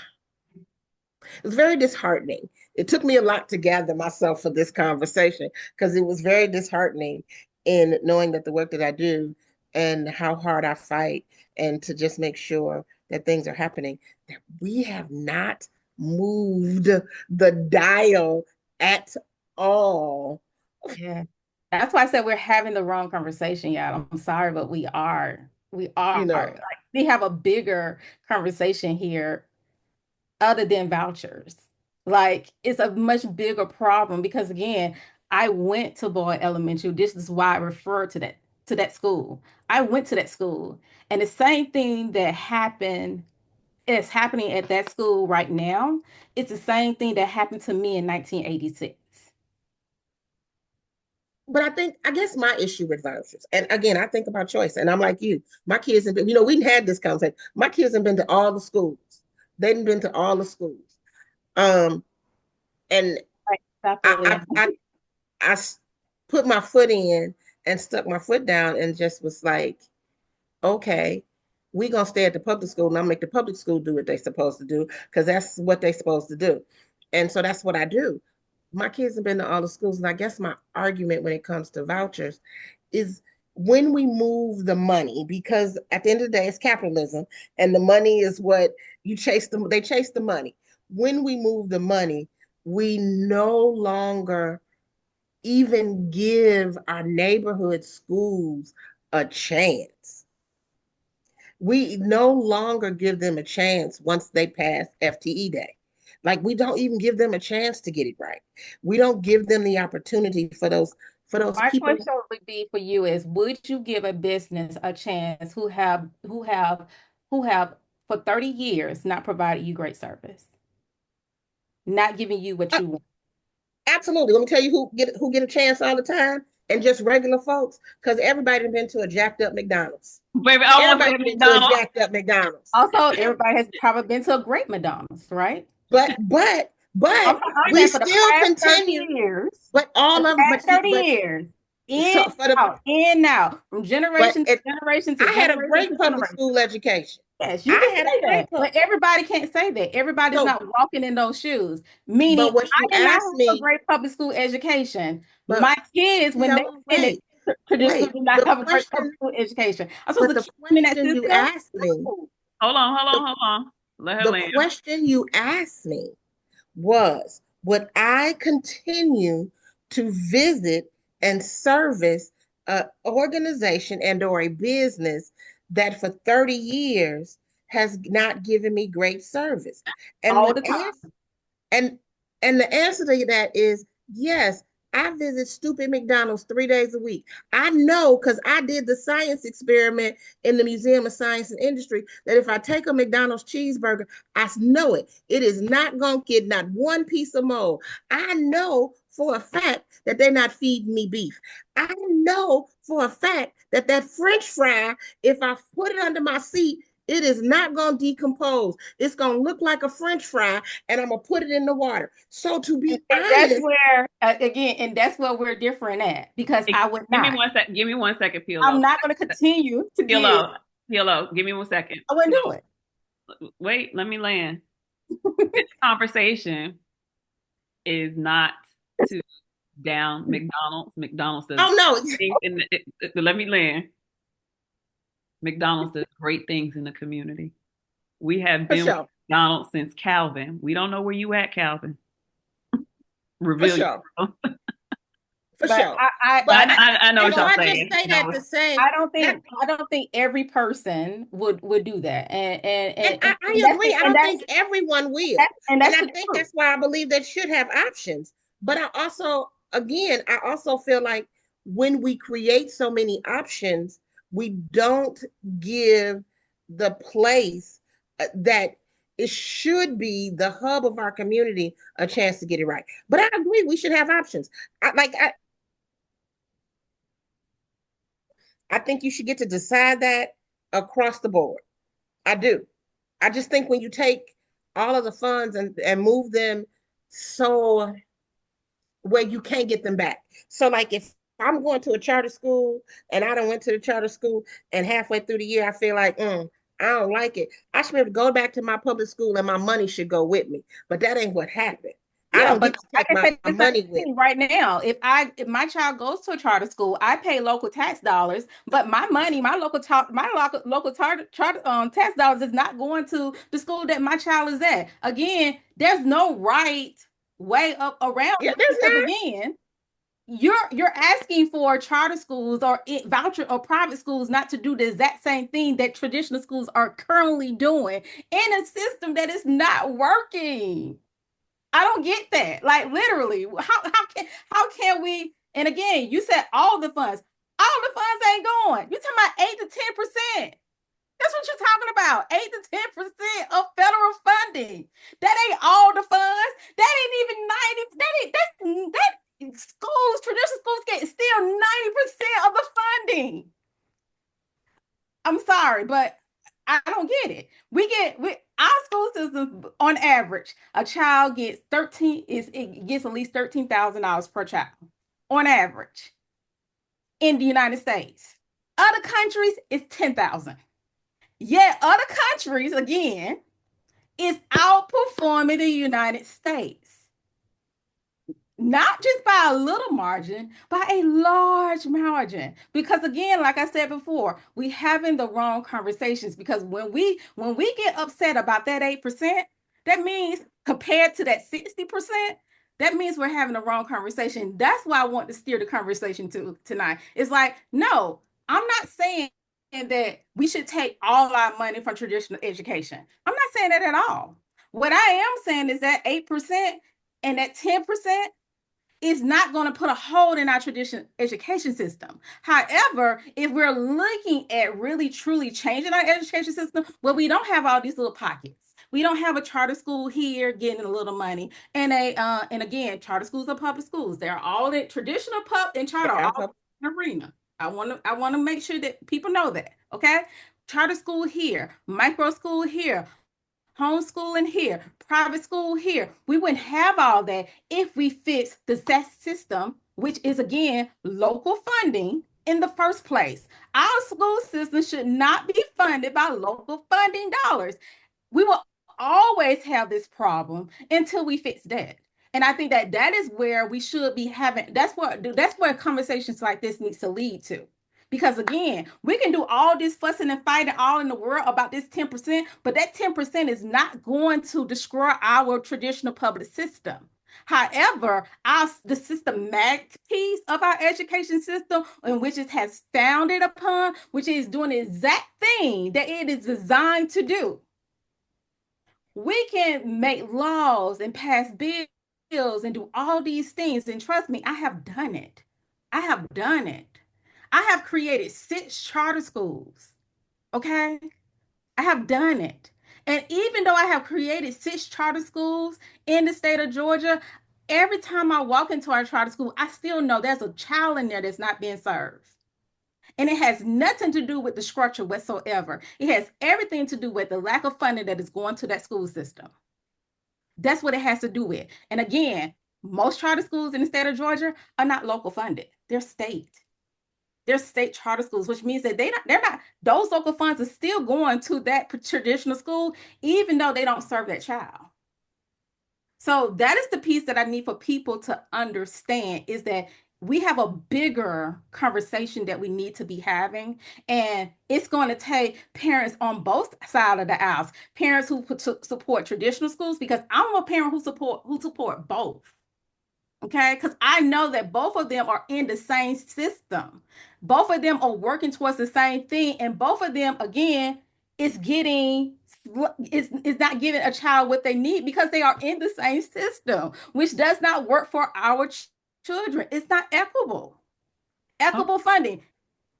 very disheartening. It took me a lot to gather myself for this conversation because it was very disheartening in knowing that the work that I do and how hard I fight and to just make sure that things are happening, that we have not moved the dial at all. Yeah. That's why I said we're having the wrong conversation, y'all. I'm sorry, but we are. We are. Like, we have a bigger conversation here other than vouchers. Like, it's a much bigger problem because again, I went to Boyd Elementary. This is why I refer to that school. I went to that school, and the same thing that happened is happening at that school right now. It's the same thing that happened to me in 1986. But I guess my issue with vouchers, and again, I think about choice, and I'm like you. My kids have been, we had this conversation. My kids have been to all the schools. They've been to all the schools. And I put my foot in and stuck my foot down and just was like, okay, we're going to stay at the public school and I'll make the public school do what they're supposed to do because that's what they're supposed to do. And so that's what I do. My kids have been to all the schools, and I guess my argument when it comes to vouchers is when we move the money, because at the end of the day, it's capitalism, and the money is what they chase the money. When we move the money, we no longer even give our neighborhood schools a chance. We no longer give them a chance once they pass FTE day. Like, we don't even give them a chance to get it right. We don't give them the opportunity for those My people. question would be for you is, would you give a business a chance who have for 30 years not provided you great service, not giving you what you want? Absolutely. Let me tell you who get a chance all the time, and just regular folks, because everybody has been to a jacked up McDonald's. Baby, everybody's been to a jacked up McDonald's. Also, everybody has probably been to a great McDonald's, right? But we still continue. Years, but all of them, 30 years. In now, from generation to generation to I had a great public school education. Yes, you can say that, but everybody can't say that. Everybody's not walking in those shoes. Meaning, I did not have a great public school education. My kids, when they finished traditional, did not have a great public school education. I'm supposed to keep that you asked me. Hold on. Let her land. The question you asked me was, would I continue to visit and service an organization and or a business that for 30 years has not given me great service? And All the the time. answer, and and the answer to that is yes. I visit stupid McDonald's 3 days a week. I know because I did the science experiment in the Museum of Science and Industry that if I take a McDonald's cheeseburger, I know it. It is not going to get not one piece of mold. I know for a fact that they're not feeding me beef. I know for a fact that that French fry, if I put it under my seat, it is not going to decompose. It's going to look like a French fry, and I'm going to put it in the water. So to be And that's honest, where, again, and that's where we're different at, because Hey, I would give me not. one sec. Give me 1 second, I'm Pelo. not going to continue to give. Pelo, Pelo, give me 1 second. I wouldn't do it. Wait, let me land. This conversation is not to down McDonald's. McDonald's does oh no, things let me land. McDonald's does great things in the community. We have for been with sure, McDonald's since Calvin. We don't know where you at, Calvin. for Reveal sure, yourself. for But sure. I But I know and what so y'all I saying. just say that No. to say that, I don't think every person would do that. and I That's agree. I don't think everyone will, and that's I the think truth. that's why I believe they should have options. But I also, again, I also feel like when we create so many options, we don't give the place that it should be the hub of our community a chance to get it right. But I agree, we should have options. I think you should get to decide that across the board. I do. I just think when you take all of the funds and move them so where you can't get them back. So like if I'm going to a charter school and I don't went to the charter school and halfway through the year I feel like I don't like it. I should be able to go back to my public school and my money should go with me. But that ain't what happened. I Yeah, don't but get to I take can my say the money same with thing me. right now. If my child goes to a charter school, I pay local tax dollars, but my money, my local charter tax dollars is not going to the school that my child is at. Again, there's no right way up around Yeah, it, there's because not. again, you're asking for charter schools or voucher or private schools not to do the exact same thing that traditional schools are currently doing in a system that is not working. I don't get that. Like literally, how can we? And again, you said all the funds. All the funds ain't going. You're talking about 8 to 10%. That's what you're talking about. 8 to 10% of federal funding. That ain't all the funds. That ain't even 90. That schools, traditional schools get still 90% of the funding. I'm sorry, but I don't get it. We our school system on average, a child gets 13 is it gets at least $13,000 per child on average in the United States. Other countries is 10,000. Yet other countries again is outperforming the United States. Not just by a little margin, by a large margin. Because again, like I said before, we having the wrong conversations. Because when we get upset about that 8%, that means compared to that 60%, that means we're having the wrong conversation. That's why I want to steer the conversation to tonight. It's like, no, I'm not saying that we should take all our money from traditional education. I'm not saying that at all. What I am saying is that 8% and that 10% is not going to put a hold in our traditional education system. However, if we're looking at really truly changing our education system, well, we don't have all these little pockets. We don't have a charter school here getting a little money, and again, charter schools are public schools. They're all in traditional pub and charter are all in arena. I want to make sure that people know that. Okay, charter school here, micro school here, homeschooling here, private school here. We wouldn't have all that if we fix the SES system, which is again local funding in the first place. Our school system should not be funded by local funding dollars. We will always have this problem until we fix that. And I think that that is where we should be having. That's where conversations like this needs to lead to. Because again, we can do all this fussing and fighting all in the world about this 10%, but that 10% is not going to destroy our traditional public system. However, the systematic piece of our education system, in which it has founded upon, which is doing the exact thing that it is designed to do. We can make laws and pass bills and do all these things. And trust me, I have done it. I have done it. I have created 6 charter schools. Okay. I have done it. And even though I have created 6 charter schools in the state of Georgia, every time I walk into our charter school, I still know there's a child in there that's not being served. And it has nothing to do with the structure whatsoever. It has everything to do with the lack of funding that is going to that school system. That's what it has to do with. And again, most charter schools in the state of Georgia are not local funded. They're state. They're state charter schools, which means that they're not, those local funds are still going to that traditional school, even though they don't serve that child. So that is the piece that I need for people to understand, is that we have a bigger conversation that we need to be having. And it's going to take parents on both sides of the aisles, parents who support traditional schools, because I'm a parent who support both. Okay, because I know that both of them are in the same system. Both of them are working towards the same thing. And both of them, again, is not giving a child what they need, because they are in the same system, which does not work for our children. It's not equitable funding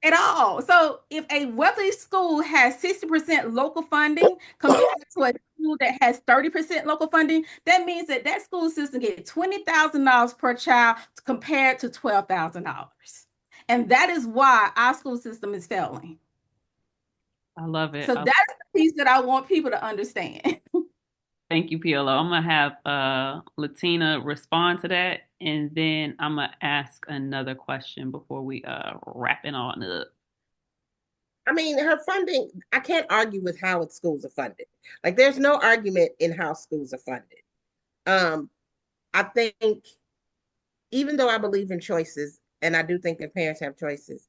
at all. So if a wealthy school has 60% local funding compared to a school that has 30% local funding, that means that that school system gets $20,000 per child compared to $12,000. And that is why our school system is failing. I love it. So that's the piece that I want people to understand. Thank you, Pelleo. I'm going to have Latina respond to that, and then I'm going to ask another question before we wrap it on up. I mean, her funding, I can't argue with how schools are funded. Like, there's no argument in how schools are funded. I think, even though I believe in choices, and I do think that parents have choices,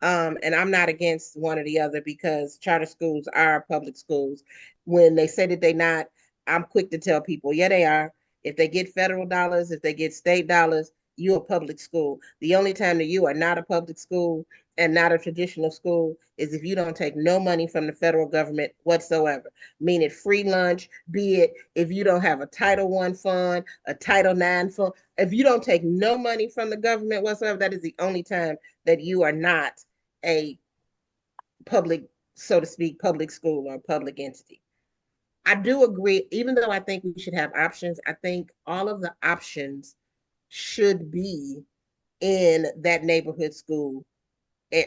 and I'm not against one or the other, because charter schools are public schools. When they say that they're not, I'm quick to tell people, yeah, they are. If they get federal dollars, if they get state dollars, you're a public school. The only time that you are not a public school and not a traditional school is if you don't take no money from the federal government whatsoever. Mean it free lunch, be it if you don't have a Title I fund, a Title IX fund. If you don't take no money from the government whatsoever, that is the only time that you are not a public, so to speak, public school or public entity. I do agree, even though I think we should have options, I think all of the options should be in that neighborhood school.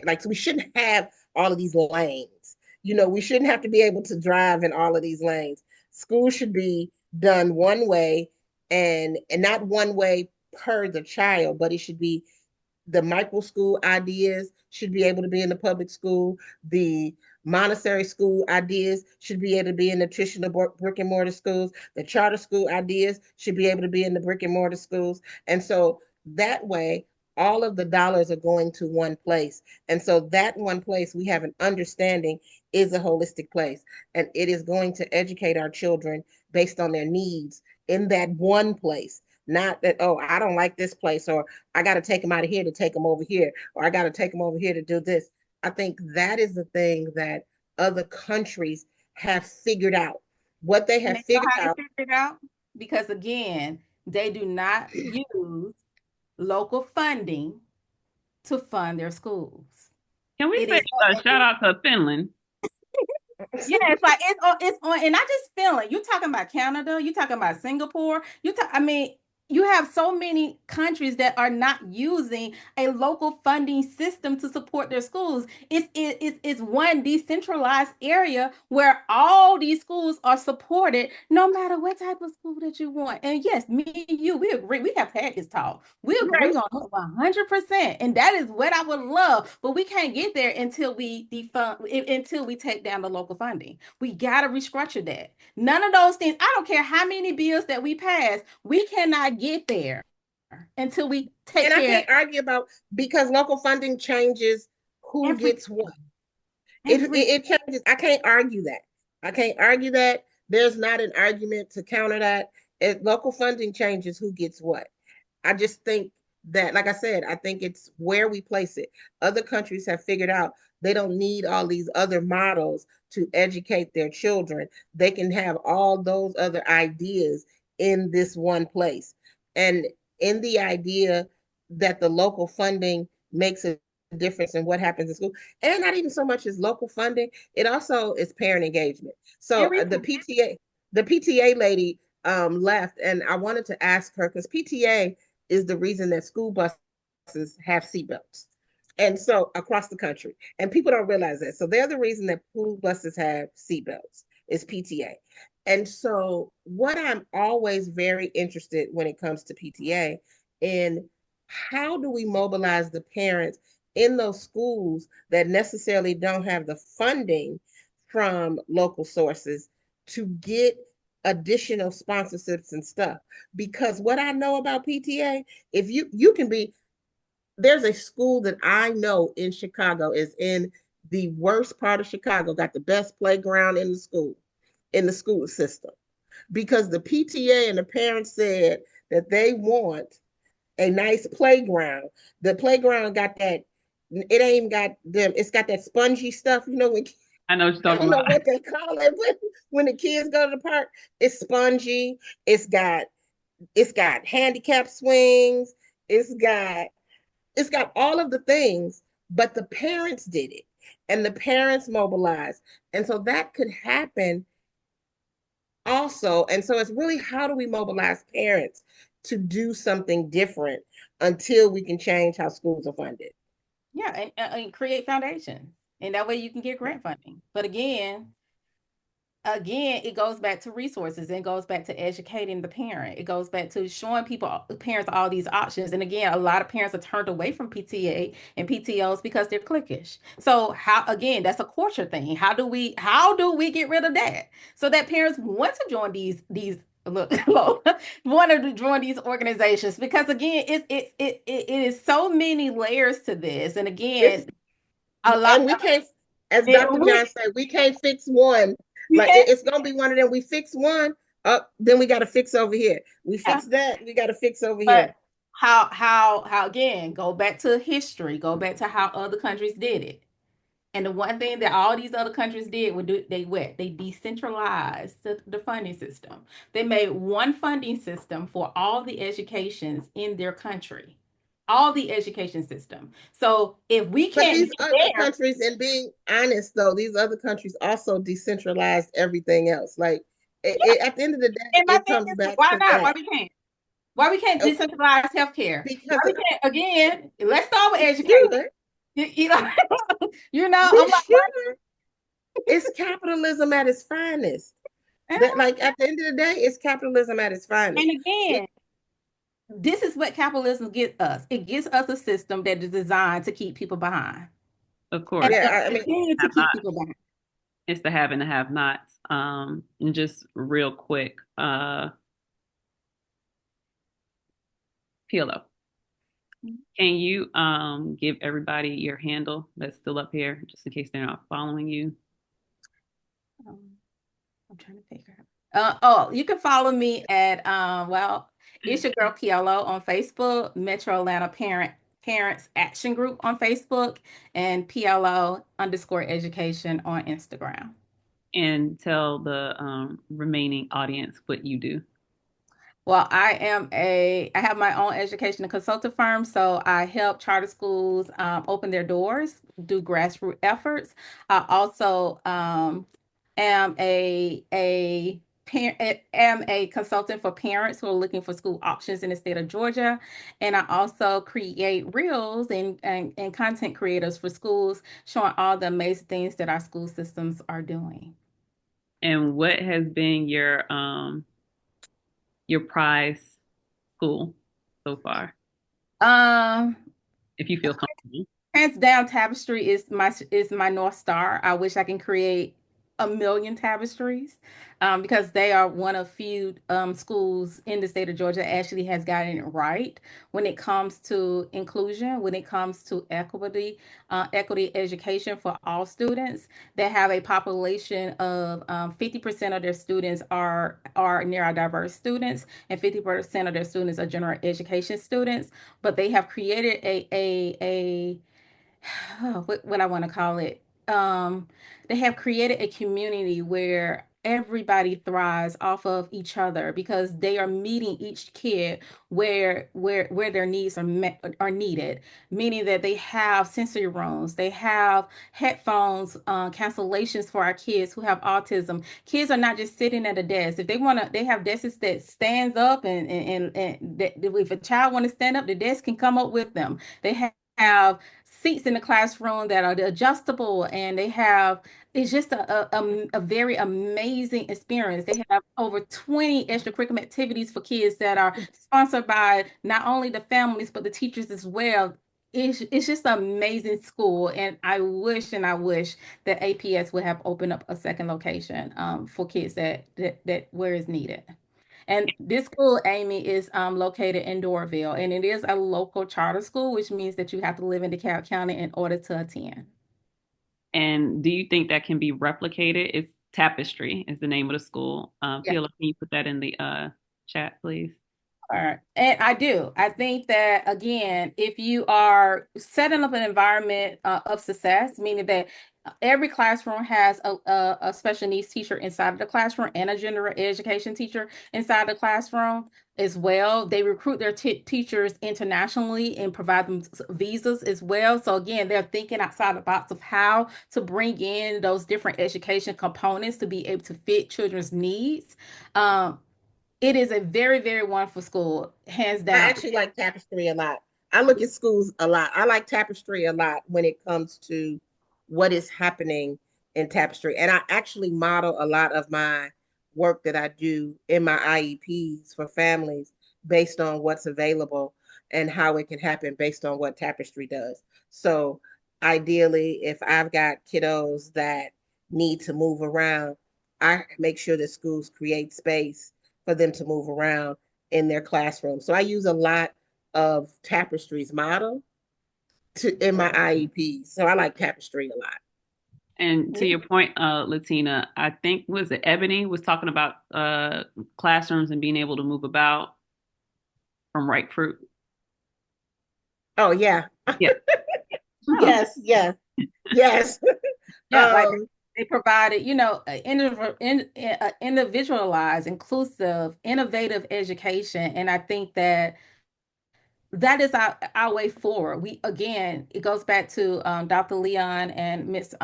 Like, so we shouldn't have all of these lanes. We shouldn't have to be able to drive in all of these lanes. School should be done one way, and not one way per the child, but it should be the micro school ideas should be able to be in the public school. The Montessori school ideas should be able to be in the traditional brick and mortar schools. The charter school ideas should be able to be in the brick and mortar schools. And so that way, all of the dollars are going to one place. And so that one place, we have an understanding, is a holistic place. And it is going to educate our children based on their needs in that one place. Not that, oh, I don't like this place, or I got to take them out of here to take them over here, or I got to take them over here to do this. I think that is the thing that other countries have figured out. What they have figured out, because again, they do not use local funding to fund their schools. Can we say a shout out to Finland? Yeah, it's like it's on, and not just Finland. You're talking about Canada. You're talking about Singapore. I mean, you have so many countries that are not using a local funding system to support their schools. It's one decentralized area where all these schools are supported, no matter what type of school that you want. And yes, me and you, we agree. We have had this talk. We agree on 100%. And that is what I would love. But we can't get there until we until we take down the local funding. We got to restructure that. None of those things, I don't care how many bills that we pass, we cannot get there until we take care. And I can't argue about, because local funding changes who gets what. It changes. I can't argue that. I can't argue that. There's not an argument to counter that. Local funding changes who gets what. I just think that, like I said, I think it's where we place it. Other countries have figured out they don't need all these other models to educate their children. They can have all those other ideas in this one place. And in the idea that the local funding makes a difference in what happens in school, and not even so much as local funding, it also is parent engagement. So the PTA lady left, and I wanted to ask her because PTA is the reason that school buses have seatbelts. And so across the country, and people don't realize that. So they're the reason that school buses have seatbelts is PTA. And so what I'm always very interested when it comes to PTA in how do we mobilize the parents in those schools that necessarily don't have the funding from local sources to get additional sponsorships and stuff. Because what I know about PTA, if you can be, there's a school that I know in Chicago is in the worst part of Chicago, got the best playground in the school system. Because the PTA and the parents said that they want a nice playground. The playground got that, it ain't even got them, it's got that spongy stuff, when I know what you're I talking don't know about. what they call it, but when the kids go to the park, it's spongy. It's got handicap swings. It's got all of the things, but the parents did it, and the parents mobilized, and so that could happen also. And so it's really, how do we mobilize parents to do something different until we can change how schools are funded? Yeah, and create foundations, and that way you can get grant funding. But again, it goes back to resources, and goes back to educating the parent. It goes back to showing parents all these options. And again, a lot of parents are turned away from PTA and PTOs because they're cliquish. So again, that's a culture thing. How do we get rid of that so that parents want to join these look want to join these organizations? Because again, it is so many layers to this. And again, and we can't, as Dr. John said, we can't fix one. Like it's gonna be one of them. We fix one, then we got to fix over here. We fix that, we got to fix over here. How again, go back to history, go back to how other countries did it. And the one thing that all these other countries did they decentralized the funding system. They made one funding system for all the educations in their country. All the education system. So if we But can't these other countries, and being honest though, these other countries also decentralized everything else. Like at the end of the day, it comes back why to not? that. Why we can't decentralize healthcare? Because Why we can't, again, let's start with education. You know, I'm like, it's capitalism at its finest. That, like, at the end of the day, it's capitalism at its finest. And again, this is what capitalism gets us. It gives us a system that is designed to keep people behind. Of course. Yeah, I mean, to keep people behind. It's the have and the have nots. And just real quick, Pelleo, can you give everybody your handle that's still up here, just in case they're not following you? I'm trying to figure out. You can follow me at it's your girl Pelleo on Facebook, Metro Atlanta Parents Action Group on Facebook, and Pelleo_education on Instagram. And tell the remaining audience what you do. Well, I have my own education and consultant firm, so I help charter schools open their doors, do grassroots efforts. I also am a consultant for parents who are looking for school options in the state of Georgia, and I also create reels and content creators for schools, showing all the amazing things that our school systems are doing. And what has been your prize school so far? If you feel comfortable. Hands down, Tapestry is my North Star. I wish I can create a million tapestries, because they are one of few schools in the state of Georgia that actually has gotten it right when it comes to inclusion, when it comes to equity education for all students. They have a population of 50% of their students are neurodiverse students, and 50% of their students are general education students. But they have created a what I want to call it. Um, they have created a community where everybody thrives off of each other because they are meeting each kid where their needs are needed, meaning that they have sensory rooms, they have headphones, cancellations for our kids who have autism. Kids are not just sitting at a desk. If they want to, they have desks that stands up, and that if a child want to stand up, the desk can come up with them. They have seats in the classroom that are adjustable, and they have, it's just a very amazing experience. They have over 20 extracurricular activities for kids that are sponsored by not only the families but the teachers as well. It's just an amazing school, and I wish that APS would have opened up a second location for kids that where is needed. And this school, Amy, is located in Doraville, and it is a local charter school, which means that you have to live in DeKalb County in order to attend. And do you think that can be replicated? It's Tapestry is the name of the school. Yeah. Phil, can you put that in the chat, please? All right. And I do. I think that, again, if you are setting up an environment of success, meaning that every classroom has a special needs teacher inside of the classroom and a general education teacher inside the classroom as well. They recruit their teachers internationally and provide them visas as well. So again, they're thinking outside the box of how to bring in those different education components to be able to fit children's needs. It is a very, very wonderful school, hands I down. actually like Tapestry a lot. I look at schools a lot. I like Tapestry a lot when it comes to what is happening in Tapestry. And I actually model a lot of my work that I do in my IEPs for families based on what's available and how it can happen based on what Tapestry does. So ideally, if I've got kiddos that need to move around, I make sure that schools create space for them to move around in their classroom. So I use a lot of Tapestry's model in my IEPs. So I like Tapestry a lot. And to your point, Latina, I think was it Ebony was talking about classrooms and being able to move about from Right Fruit. Oh yeah. Yeah. Yes, yes, yes. Yeah, like they provided, individualized, inclusive, innovative education. And I think that is our way forward. We, again, it goes back to Dr. Leon and Miss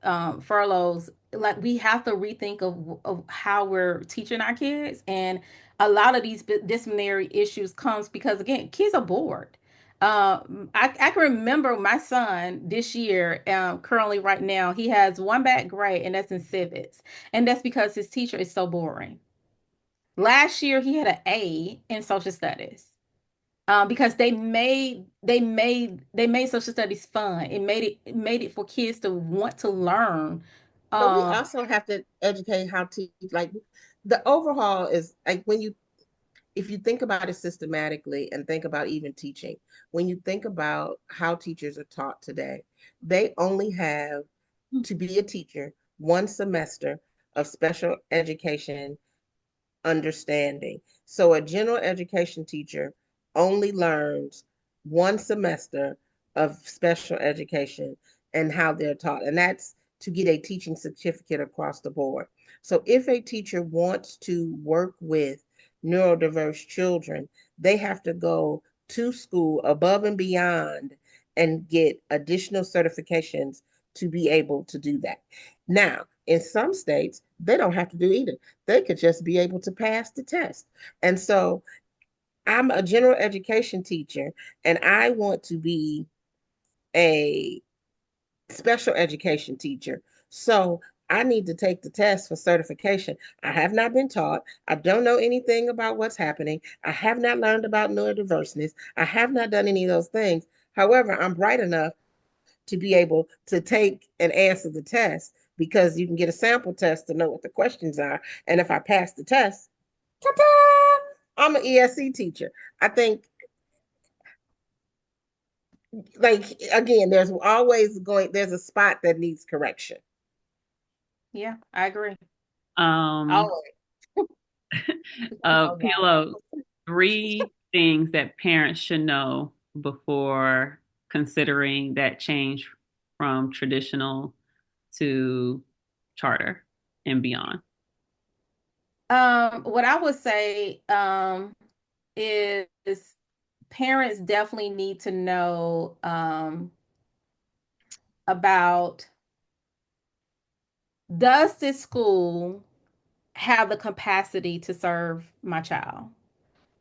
Furlow's. Like, we have to rethink of how we're teaching our kids, and a lot of these disciplinary issues comes because, again, kids are bored. I can remember my son this year, currently right now, he has one bad grade, and that's in civics, and that's because his teacher is so boring. Last year, he had an A in social studies, because they made social studies fun. It made it for kids to want to learn. But we Um, also have to educate how to, like, the overhaul is like, if you think about it systematically and think about even teaching, when you think about how teachers are taught today, they only have to be a teacher one semester of special education understanding. So a general education teacher only learns one semester of special education and how they're taught. And that's to get a teaching certificate across the board. So if a teacher wants to work with neurodiverse children, they have to go to school above and beyond and get additional certifications to be able to do that. Now, in some states, they don't have to do either. They could just be able to pass the test. And so I'm a general education teacher, and I want to be a special education teacher. So I need to take the test for certification. I have not been taught. I don't know anything about what's happening. I have not learned about neurodiverseness. I have not done any of those things. However, I'm bright enough to be able to take and answer the test because you can get a sample test to know what the questions are. And if I pass the test, ta-da, I'm an ESC teacher. I think, like, again, there's a spot that needs correction. Yeah, I agree. Always. Pelleo, 3 things that parents should know before considering that change from traditional to charter and beyond. What I would say is parents definitely need to know about, does this school have the capacity to serve my child?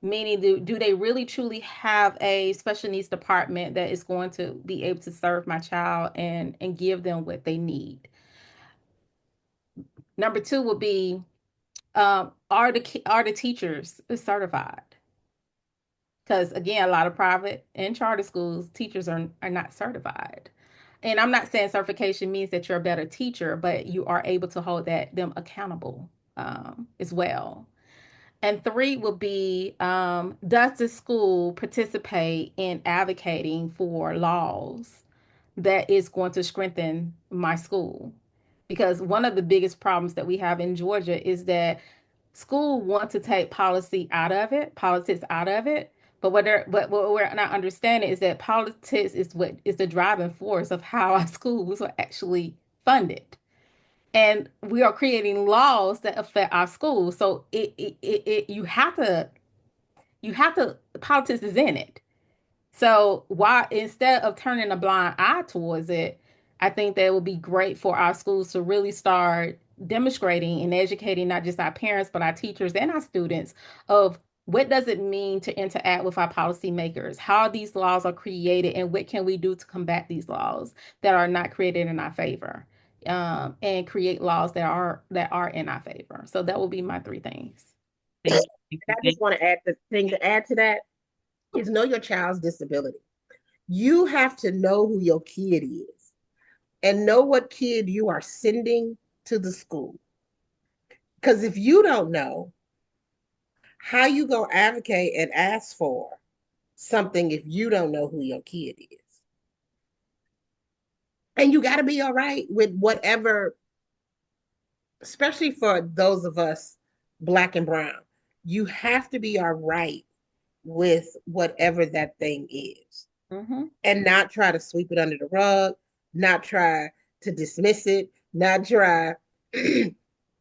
Meaning, do they really truly have a special needs department that is going to be able to serve my child and give them what they need? Number 2 would be, are the teachers certified? Because again, a lot of private and charter schools, teachers are not certified. And I'm not saying certification means that you're a better teacher, but you are able to hold them accountable as well. And 3 would be, does the school participate in advocating for laws that is going to strengthen my school? Because one of the biggest problems that we have in Georgia is that school want to take politics out of it. But what we're not understanding is that politics is what is the driving force of how our schools are actually funded. And we are creating laws that affect our schools. So you have to, politics is in it. So why, instead of turning a blind eye towards it, I think that it would be great for our schools to really start demonstrating and educating not just our parents, but our teachers and our students of what does it mean to interact with our policymakers, how these laws are created, and what can we do to combat these laws that are not created in our favor, and create laws that are in our favor. So that will be my 3 things. And I just want to add the thing to add to that is know your child's disability. You have to know who your kid is and know what kid you are sending to the school. Because if you don't know, how you gonna advocate and ask for something if you don't know who your kid is? And you got to be all right with whatever, especially for those of us Black and brown, you have to be all right with whatever that thing is. And not try to sweep it under the rug, not try to dismiss it, not try,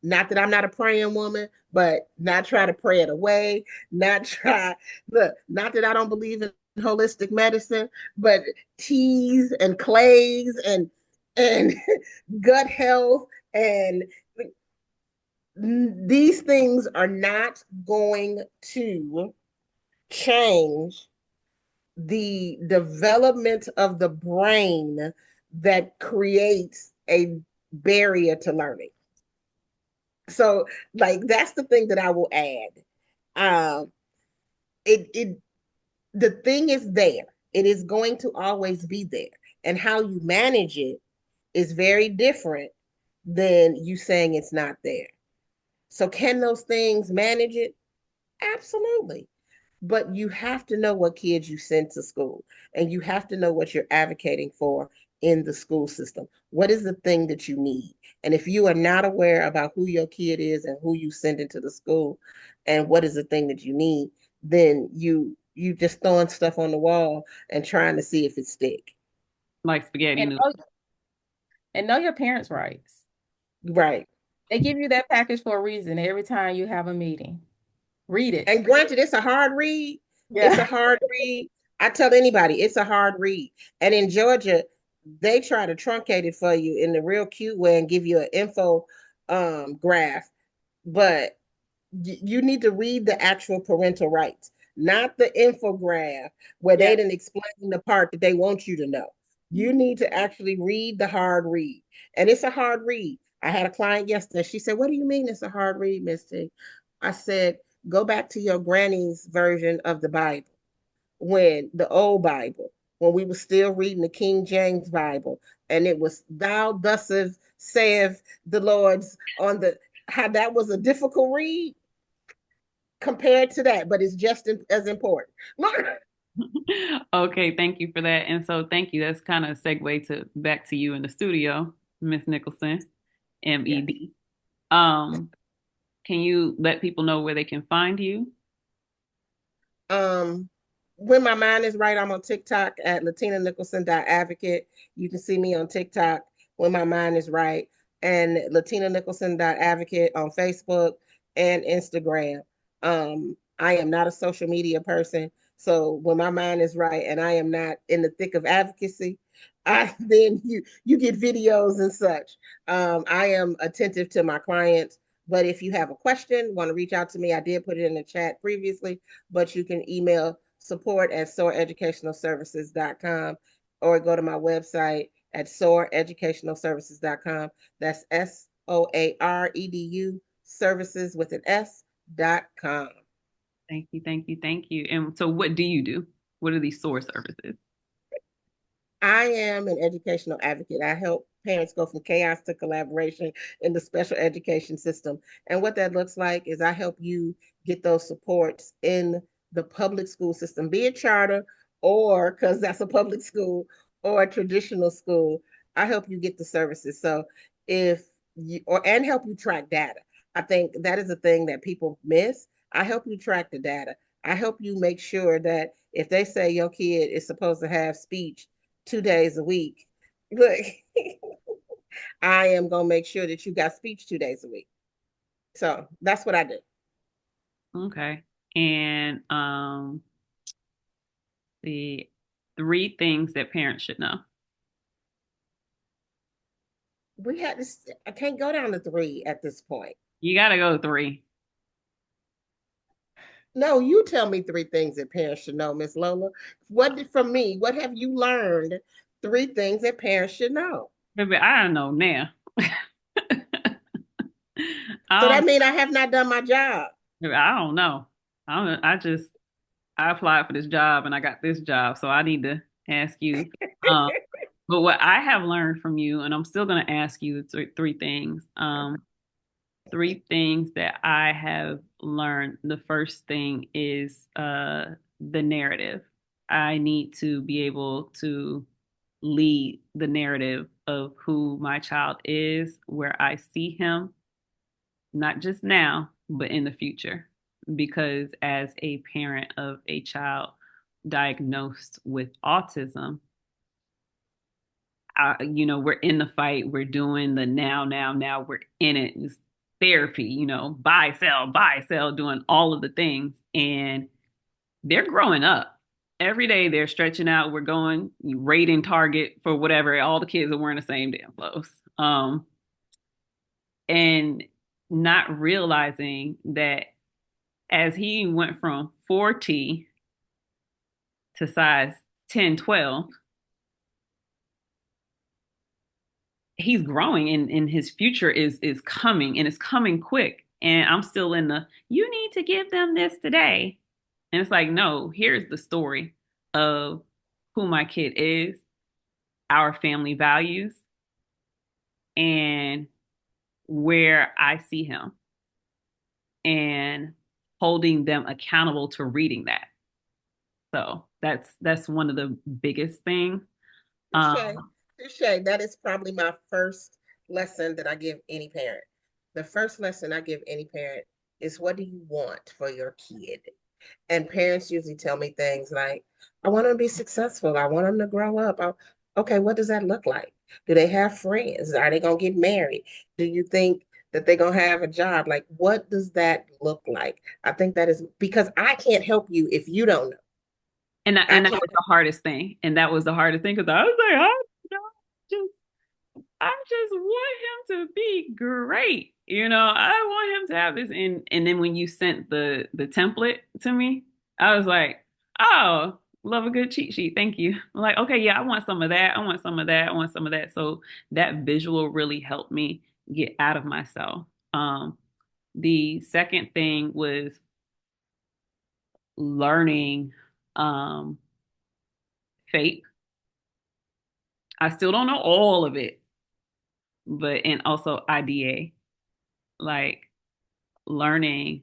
not that I'm not a praying woman, but not try to pray it away, not that I don't believe in holistic medicine, but teas and clays and gut health, and these things are not going to change the development of the brain that creates a barrier to learning. So, like, that's the thing that I will add. The thing is there. It is going to always be there. And how you manage it is very different than you saying it's not there. So can those things manage it? Absolutely. But you have to know what kids you send to school, and you have to know what you're advocating for in the school system. What is the thing that you need? And if you are not aware about who your kid is and who you send into the school and what is the thing that you need, then you just throwing stuff on the wall and trying to see if it stick. Like spaghetti noodles. And know your parents' rights. Right. They give you that package for a reason every time you have a meeting. Read it. And granted, it's a hard read. Yeah. It's a hard read. I tell anybody, it's a hard read. And in Georgia, they try to truncate it for you in the real cute way and give you an info graph. But you need to read the actual parental rights, not the infograph where they didn't explain the part that they want you to know. You need to actually read the hard read. And it's a hard read. I had a client yesterday. She said, "What do you mean it's a hard read, Miss T?" I said, "Go back to your granny's version of the Bible, when the old Bible, when we were still reading the King James Bible, and it was thou thusest saith the Lord's on the, how that was a difficult read compared to that, but it's just as important. Okay, thank you for that. And so thank you. That's kind of a segue to back to you in the studio, Miss Nickelson, Yes. M.Ed. Um, can you let people know where they can find you? Um, when my mind is right, I'm on TikTok at Latina Nickelson Advocate. You can see me on TikTok when my mind is right, and Latina Nickelson Advocate on Facebook and Instagram. I am not a social media person, so when my mind is right and I am not in the thick of advocacy, then you get videos and such. I am attentive to my clients, but if you have a question, want to reach out to me, I did put it in the chat previously, but you can email support@soareducationalservices.com or go to my website at soareducationalservices.com. That's SOAREDU services with an S.com. Thank you, thank you, thank you. And so what do you do? What are these SOAR services? I am an educational advocate. I help parents go from chaos to collaboration in the special education system. And what that looks like is I help you get those supports in the public school system, be it charter or because that's a public school or a traditional school. I help you get the services. So if you or and help you track data. I think that is a thing that people miss. I help you track the data. I help you make sure that if they say your kid is supposed to have speech 2 days a week. Look, I am gonna make sure that you got speech 2 days a week. So that's what I do. Okay. And the 3 things that parents should know. We had this. I can't go down to 3 at this point. You gotta go 3. No, you tell me 3 things that parents should know, Miss Lola. What did from me? What have you learned? 3 things that parents should know. Baby, I don't know now. So that Um, means I have not done my job. I don't know. I applied for this job and I got this job, so I need to ask you. Um, but what I have learned from you, and I'm still going to ask you 3 things. 3 things that I have learned. The first thing is the narrative. I need to be able to lead the narrative of who my child is, where I see him, not just now, but in the future. Because as a parent of a child diagnosed with autism, we're in the fight, we're doing the now, we're in it. It's therapy, buy, sell, doing all of the things. And they're growing up. Every day they're stretching out. We're going raiding Target for whatever. All the kids are wearing the same damn clothes. And not realizing that as he went from 4T to size 10, 12, he's growing and his future is coming and it's coming quick. And I'm still in the, you need to give them this today. And it's like, no, here's the story of who my kid is, our family values, and where I see him, and holding them accountable to reading that. So that's one of the biggest things. Touche, touche. That is probably my first lesson that I give any parent. The first lesson I give any parent is, what do you want for your kid? And parents usually tell me things like, I want them to be successful. I want them to grow up. Okay, what does that look like? Do they have friends? Are they going to get married? Do you think that they're going to have a job? Like, what does that look like? I think that is because I can't help you if you don't know. And that was the hardest thing. And that was the hardest thing because I was like, I just want him to be great. I want him to have this. And then when you sent the template to me, I was like, oh, love a good cheat sheet. Thank you. I'm like, okay, yeah, I want some of that. I want some of that. I want some of that. So that visual really helped me get out of myself. The second thing was learning faith. I still don't know all of it, but and also IDA, like learning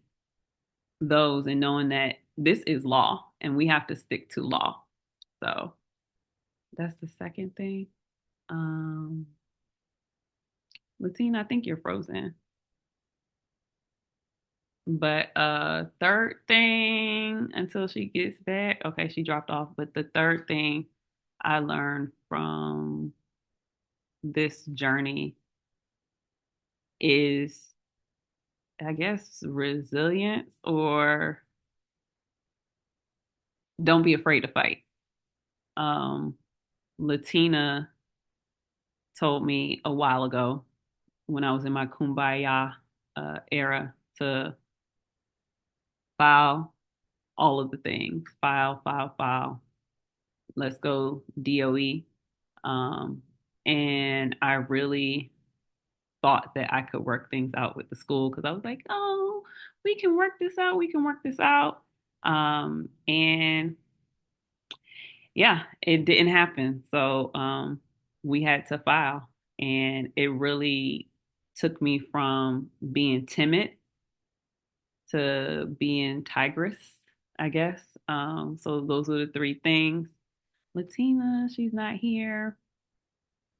those and knowing that this is law and we have to stick to law. So that's the second thing. Latina, I think you're frozen. But third thing until she gets back. Okay, she dropped off. But the third thing I learned from this journey is, I guess, resilience, or don't be afraid to fight. Latina told me a while ago when I was in my kumbaya era to file all of the things. File, file, file. Let's go DOE. And I really thought that I could work things out with the school because I was like, oh, we can work this out. We can work this out. And yeah, it didn't happen. So we had to file. And it really took me from being timid to being tigress, I guess. So those are the three things. Latina, she's not here,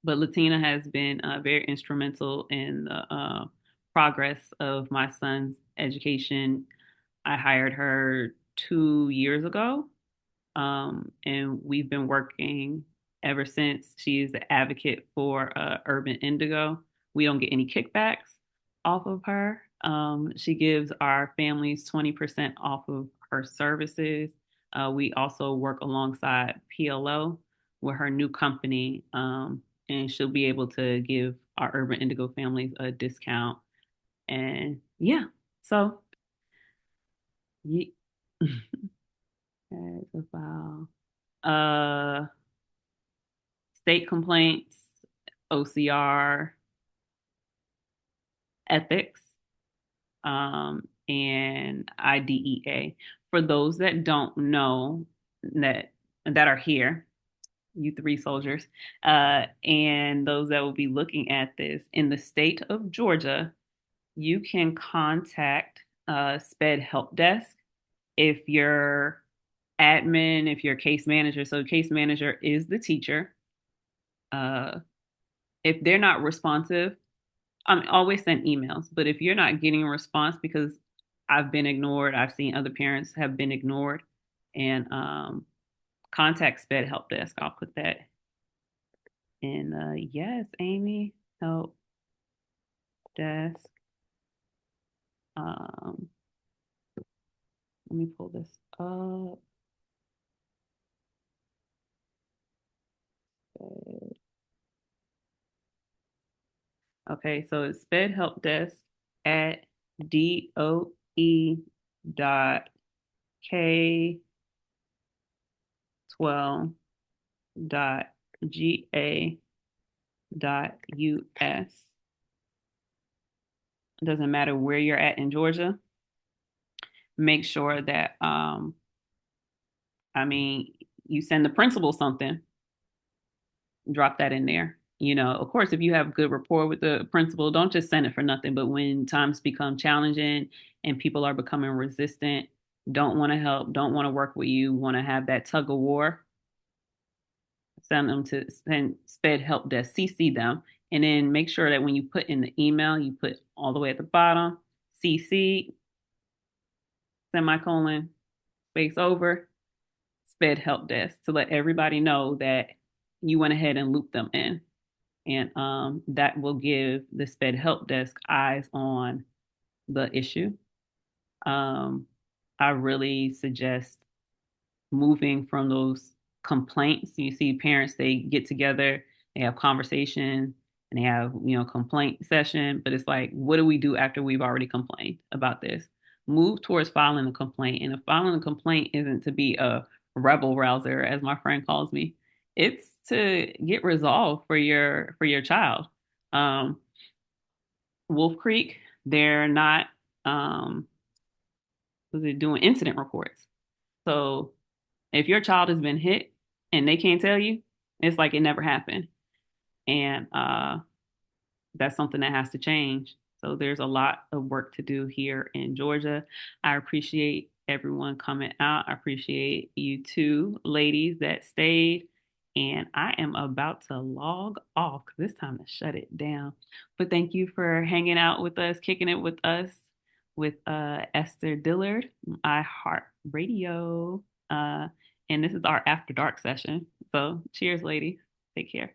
but Latina has been very instrumental in the progress of my son's education. I hired her 2 years ago, and we've been working ever since. She is the advocate for Urban Indigo. We don't get any kickbacks off of her. She gives our families 20% off of her services. We also work alongside PLO with her new company, and she'll be able to give our Urban Indigo families a discount. And yeah, so yeah. Okay, so file. State complaints, OCR, ethics, and IDEA. For those that don't know that are here, you three soldiers, and those that will be looking at this in the state of Georgia, you can contact SPED Help Desk if you're admin, if you're case manager. So case manager is the teacher. If they're not responsive, always send emails. But if you're not getting a response because I've been ignored, I've seen other parents have been ignored, and contact SPED Help Desk. I'll put that in. Yes, Amy, Help Desk. Let me pull this up. Okay, so it's SPED Help Desk at DOE.K12.ga.us. It doesn't matter where you're at in Georgia. Make sure that, you send the principal something, drop that in there. Of course, if you have good rapport with the principal, don't just send it for nothing. But when times become challenging and people are becoming resistant, don't want to help, don't want to work with you, want to have that tug of war, send them to SPED Help Desk, CC them, and then make sure that when you put in the email, you put all the way at the bottom, CC, semicolon, space over, SPED Help Desk, to let everybody know that you went ahead and looped them in. And that will give the SPED Help Desk eyes on the issue. I really suggest moving from those complaints. You see parents, they get together, they have conversation, and they have, complaint session, but it's like, what do we do after we've already complained about this? Move towards filing a complaint. And if filing a complaint isn't to be a rebel rouser, as my friend calls me, it's to get resolved for your child. Wolf Creek, they're not they're doing incident reports. So if your child has been hit and they can't tell you, it's like it never happened. And that's something that has to change. So there's a lot of work to do here in Georgia. I appreciate everyone coming out. I appreciate you two ladies that stayed. And I am about to log off because it's time to shut it down. But thank you for hanging out with us, kicking it with us, with Esther Dillard, iHeartRadio. And this is our After Dark session. So cheers, ladies. Take care.